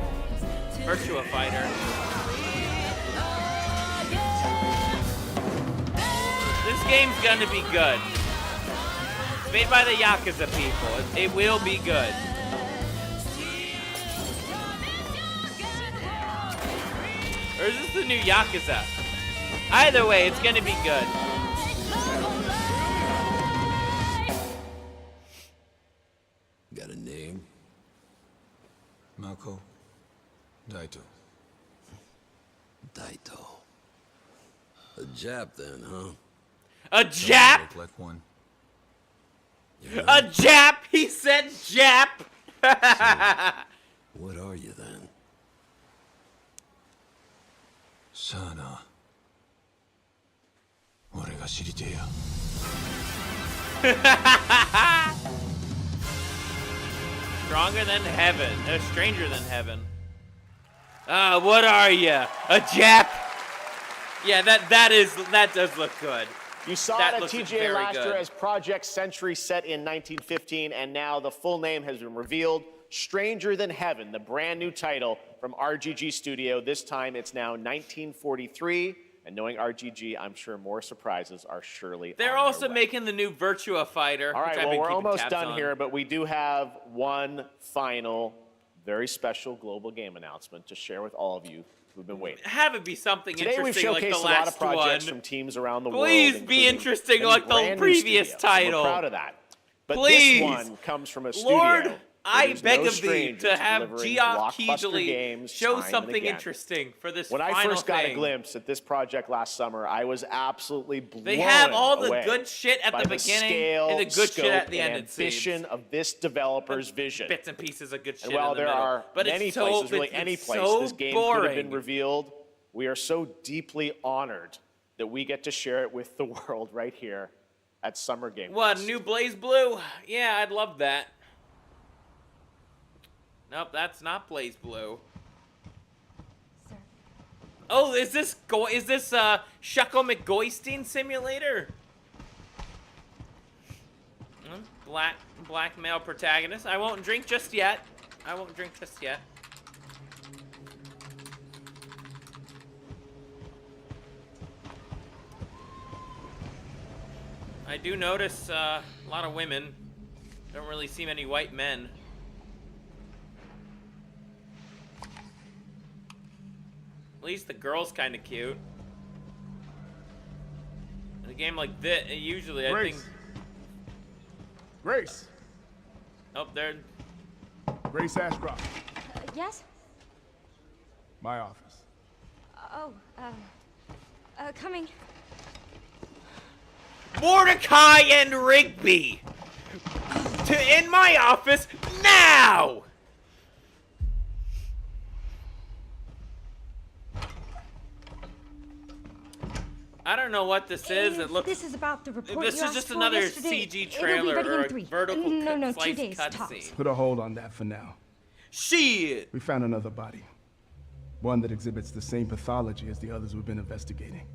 A: Virtua Fighter. This game's gonna be good. It's made by the Yakuza people. It will be good. Or is this the new Yakuza? Either way, it's gonna be good.
M: Got a name? Mako. Daito. Daito. A Jap then, huh?
A: A Jap?
M: Look like one.
A: A Jap? He said Jap!
M: What are you then? Sana. 俺が知りてえや。
A: Stronger than heaven. Stranger than heaven. What are you? A Jap? Yeah, that does look good.
D: You saw
A: that
D: it at
A: looks
D: TGA
A: very
D: last year
A: good.
D: as Project Century set in 1915, and now the full name has been revealed. Stranger Than Heaven, the brand new title from RGG Studio. This time it's now 1943. And knowing RGG, I'm sure more surprises are surely
A: They're
D: on
A: also
D: their way.
A: making the new Virtua Fighter.
D: All right,
A: which I've
D: well,
A: been
D: we're
A: keeping
D: almost
A: tabs
D: done
A: on.
D: here, but we do have one final, very special global game announcement to share with all of you who've been waiting.
A: Have it be something
D: Today we've
A: interesting like
D: showcased
A: the
D: a lot of
A: last
D: projects
A: one.
D: from teams around the world.
A: Please be
D: including
A: interesting
D: many
A: like the
D: brand new
A: previous
D: studios, and
A: title.
D: We're proud of that. But
A: Please.
D: this one comes from a
A: Lord,
D: studio.
A: I
D: that is
A: beg
D: no
A: of thee
D: stranger
A: to have
D: delivering
A: Geoff
D: blockbuster
A: Keighley
D: games
A: show
D: time and
A: something
D: again.
A: interesting for this
D: When I
A: final
D: first got a
A: thing.
D: glimpse at this project last summer, I was absolutely blown away.
A: They have all the good shit at
D: by
A: the beginning
D: scale,
A: and the good shit at
D: scope,
A: the
D: and
A: end, it seems.
D: ambition of this developer's vision.
A: Bits and pieces of good shit
D: And while
A: in the
D: there
A: middle.
D: are
A: But
D: many
A: it's so,
D: places, really
A: it's
D: any place,
A: so
D: this game
A: boring.
D: could have been revealed, we are so deeply honored that we get to share it with the world right here at Summer Game
A: What,
D: Fest.
A: new Blaze Blue? Yeah, I'd love that. Nope, that's not Blaze Blue. Oh, is this Shuckle McGoystein simulator? Black male protagonist. I won't drink just yet. I won't drink just yet. I do notice a lot of women. Don't really see many white men. At least the girl's kind of cute. In a game like this, usually I think.
Q: Grace.
A: Oh, there.
Q: Grace Ashcroft.
S: Yes?
Q: My office.
S: Oh, coming.
A: Mordecai and Rigby! In my office now! I don't know what this is. It looks.
S: This is about the report
A: This
S: you
A: is
S: asked
A: just
S: for
A: another
S: yesterday.
A: CG
S: It'll be
A: trailer
S: ready
A: or
S: in
A: a
S: 3.
A: vertical
S: No, 2
A: slice
S: days tops.
A: cutscene.
Q: Put a hold on that for now.
A: Shit!
Q: We found another body. One that exhibits the same pathology as the others we've been investigating.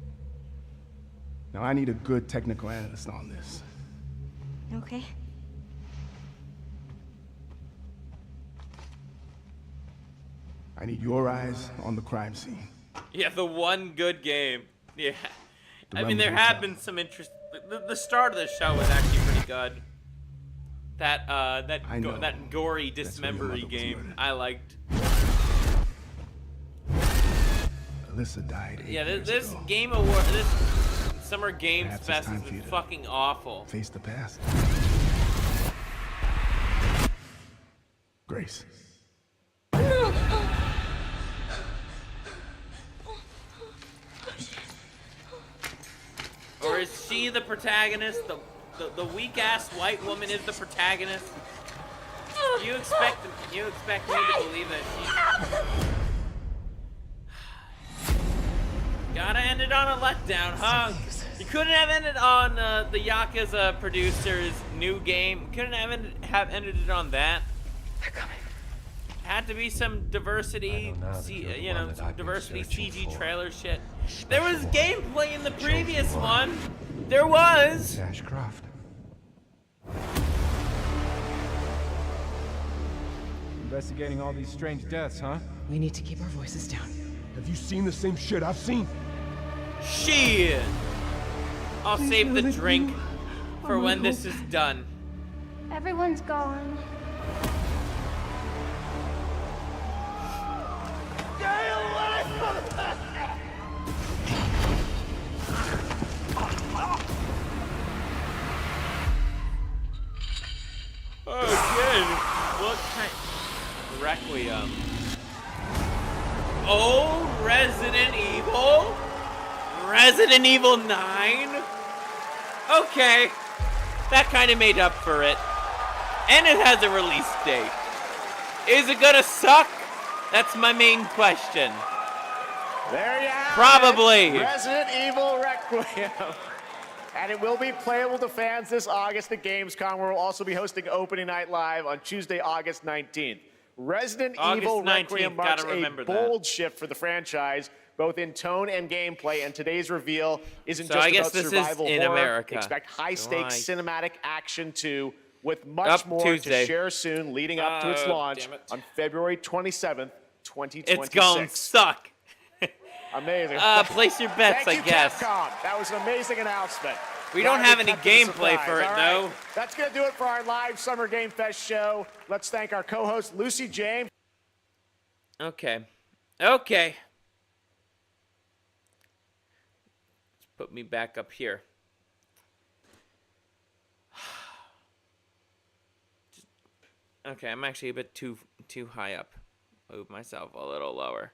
Q: Now I need a good technical analyst on this.
S: Okay.
Q: I need your eyes on the crime scene.
A: Yeah, the one good game. Yeah.
Q: The
A: I mean, there have been some interest. The start of the show was actually pretty good. That gory dismembery game I liked.
Q: Alyssa died.
A: Yeah, this game award, this Summer Games Fest has been fucking awful.
Q: Face the past. Grace.
A: Or is she the protagonist? The weak ass white woman is the protagonist. You expect me to believe that she gotta end it on a letdown, huh? You couldn't have ended on the Yakuza producer's new game. Couldn't have ended it on that. They're coming. Had to be some diversity, some diversity CG trailer shit. There was gameplay in the previous one. There was.
Q: Ashcroft.
K: Investigating all these strange deaths, huh?
P: We need to keep our voices down.
L: Have you seen the same shit I've seen?
A: Shit. I'll save the drink for when this is done.
S: Everyone's gone.
A: Oh, good. What kind? Requiem. Oh, Resident Evil? Resident Evil 9? Okay. That kind of made up for it. And it has a release date. Is it gonna suck? That's my main question.
D: There you have
A: Probably.
D: it. Resident Evil Requiem. And it will be playable to fans this August at Gamescom, where we'll also be hosting Opening Night Live on Tuesday, August 19th. Resident Evil Requiem marks a bold shift for the franchise, both in tone and gameplay, and today's reveal isn't just about survival horror.
A: America.
D: Expect high-stakes cinematic action too, with much more to share soon, leading up to its launch on February 27th, 2026.
A: It's gonna suck.
D: Amazing.
A: Place your bets,
D: Thank you,
A: I guess.
D: Capcom. That was an amazing announcement.
A: We don't have any gameplay for it, though.
D: That's going to do it for our live Summer Game Fest show. Let's thank our co-host, Lucy James.
A: Okay. Okay. Let's put me back up here. Okay, I'm actually a bit too high up. Move myself a little lower.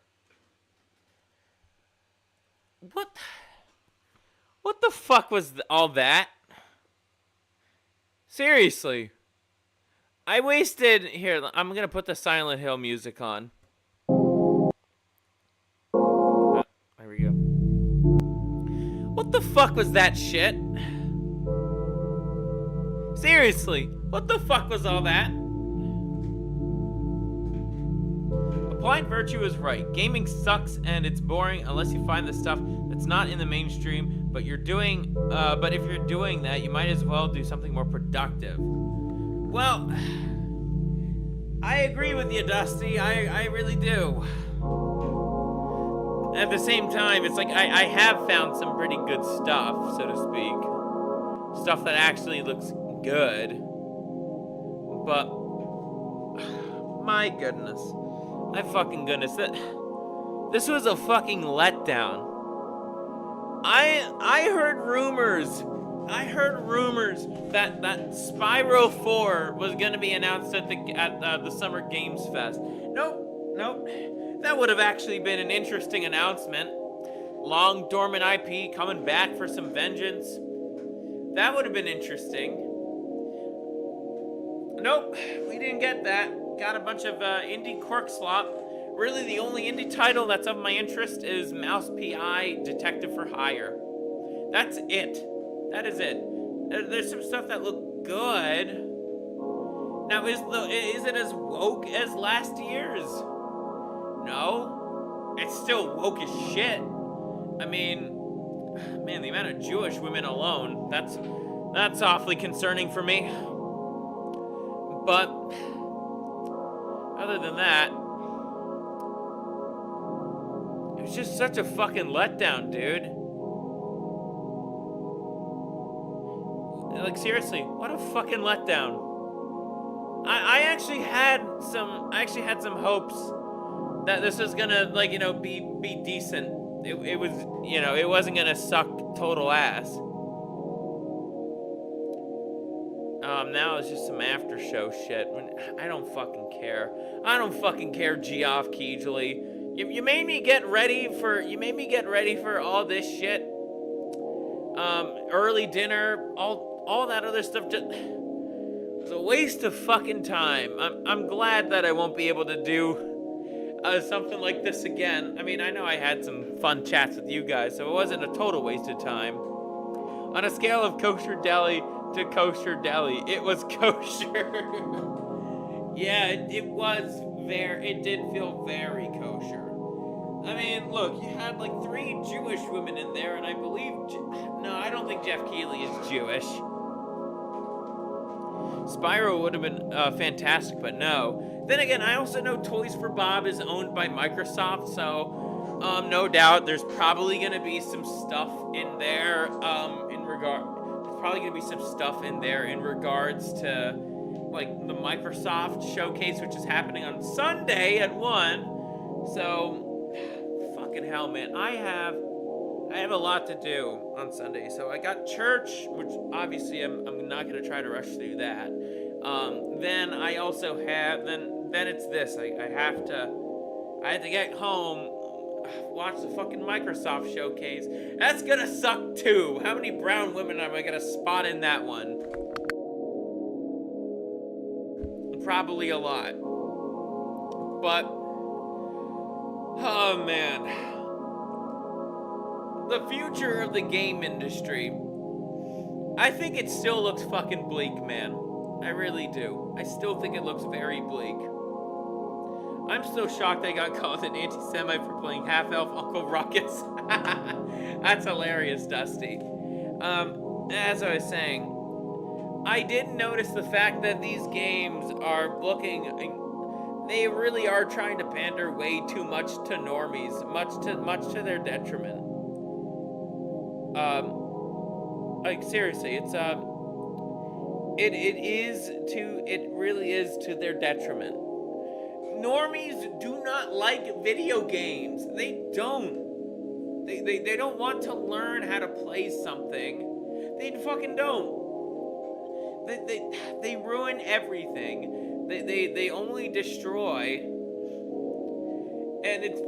A: What the fuck was all that? Seriously. I wasted... Here, I'm going to put the Silent Hill music on. There we go. What the fuck was that shit? Seriously. What the fuck was all that? Applied Virtue is right. Gaming sucks and it's boring unless you find the stuff that's not in the mainstream. But if you're doing that, you might as well do something more productive. Well, I agree with you, Dusty. I really do. At the same time, it's like I have found some pretty good stuff, so to speak. Stuff that actually looks good. But my goodness. My fucking goodness, this was a fucking letdown. I heard rumors that Spyro 4 was gonna be announced at the Summer Games Fest. Nope. That would have actually been an interesting announcement. Long dormant IP coming back for some vengeance. That would have been interesting. Nope, we didn't get that. Got a bunch of indie quirk slop. Really, the only indie title that's of my interest is Mouse P.I. Detective for Hire. That's it. That is it. There's some stuff that look good. Now, is it as woke as last year's? No. It's still woke as shit. I mean, man, the amount of Jewish women alone, that's That's awfully concerning for me. But other than that, it was just such a fucking letdown, dude. Like, seriously, what a fucking letdown. I actually had some hopes that this was gonna, like, you know, be decent. It was, you know, it wasn't gonna suck total ass. Now it's just some after show shit. I don't fucking care. I don't fucking care, Geoff Keighley. You made me get ready for all this shit. Early dinner, all that other stuff. Just, it's a waste of fucking time. I'm glad that I won't be able to do something like this again. I mean, I know I had some fun chats with you guys, so it wasn't a total waste of time. On a scale of kosher deli to kosher deli, it was kosher. Yeah, it did feel very kosher. I mean, look, you had like 3 Jewish women in there, and I believe, no, I don't think Geoff Keighley is Jewish. Spyro would have been fantastic, but no. Then again, I also know Toys for Bob is owned by Microsoft, so no doubt there's probably going to be some stuff in there in regards to like the Microsoft showcase, which is happening on Sunday at 1. So fucking hell, man. I have a lot to do on Sunday. So I got church, which obviously I'm not going to try to rush through that. Then I also have then it's this. I have to get home, watch the fucking Microsoft showcase. That's gonna suck too. How many brown women am I gonna spot in that one? Probably a lot. But oh man, the future of the game industry, I think it still looks fucking bleak, man. I really do. I still think it looks very bleak. I'm still shocked I got called an anti-Semite for playing half-elf Uncle Ruckus. That's hilarious, Dusty. As I was saying, I did notice the fact that these games are looking... They really are trying to pander way too much to normies, much to their detriment. Like seriously, it's it really is to their detriment. Normies do not like video games. They don't. They don't want to learn how to play something. They fucking don't. They ruin everything. They only destroy. And it's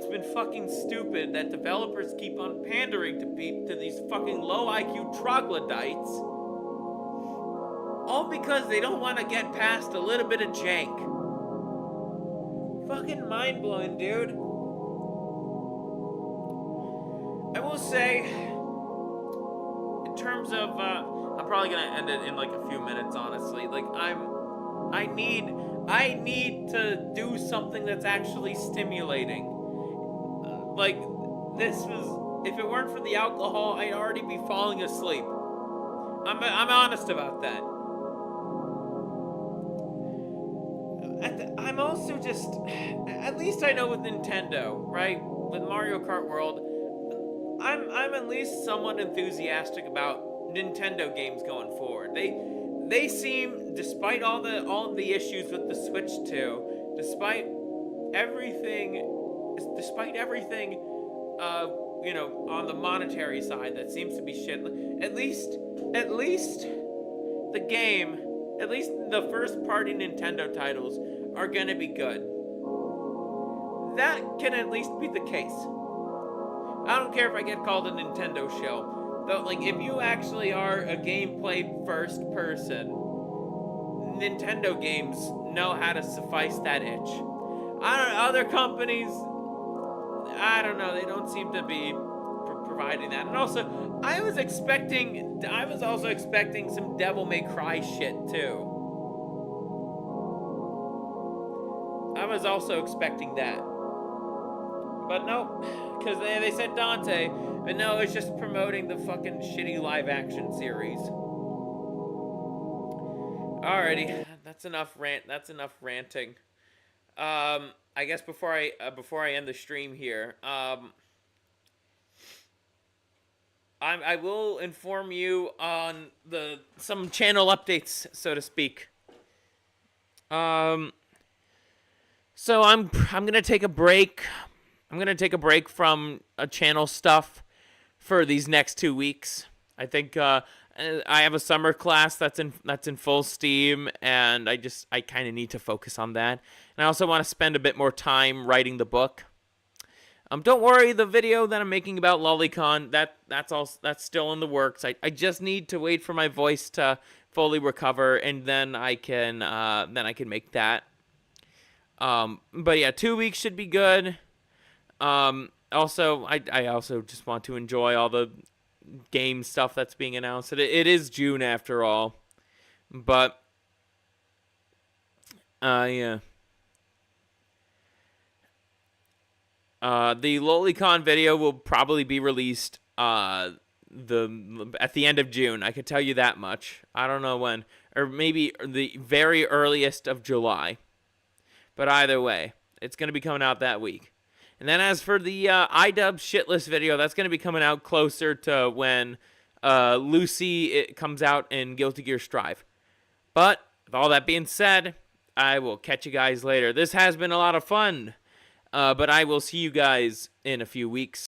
A: been fucking stupid that developers keep on pandering to these fucking low IQ troglodytes, all because they don't want to get past a little bit of jank. Fucking mind blowing, dude. I will say, in terms of, I'm probably gonna end it in like a few minutes, honestly. Like I need to do something that's actually stimulating. Like, if it weren't for the alcohol, I'd already be falling asleep. I'm honest about that. I'm also just, at least I know with Nintendo, right? With Mario Kart World, I'm at least somewhat enthusiastic about Nintendo games going forward. They seem, despite all the issues with the Switch 2, despite everything, you know, on the monetary side that seems to be shit. At least the game, at least the first party Nintendo titles are gonna be good. That can at least be the case. I don't care if I get called a Nintendo shill. Though, like, if you actually are a gameplay first person, Nintendo games know how to suffice that itch. I don't know, other companies, I don't know, they don't seem to be providing that. And also, I was also expecting some Devil May Cry shit too. I was also expecting that. But no, because they said Dante, but no, it's just promoting the fucking shitty live action series. Alrighty, that's enough ranting. I guess before I end the stream here, I will inform you on some channel updates, so to speak. So I'm gonna take a break. I'm gonna take a break from channel stuff for these next 2 weeks. I think I have a summer class that's in full steam, and I kind of need to focus on that. And I also want to spend a bit more time writing the book. Don't worry, the video that I'm making about Lolicon, that's still in the works. I just need to wait for my voice to fully recover, and then I can make that. But yeah, 2 weeks should be good. Also, I also just want to enjoy all the game stuff that's being announced. It is June after all, but yeah. The Lolicon video will probably be released at the end of June. I could tell you that much. I don't know when, or maybe the very earliest of July. But either way, it's going to be coming out that week. And then as for the iDub shitlist video, that's going to be coming out closer to when Lucy comes out in Guilty Gear Strive. But with all that being said, I will catch you guys later. This has been a lot of fun. But I will see you guys in a few weeks.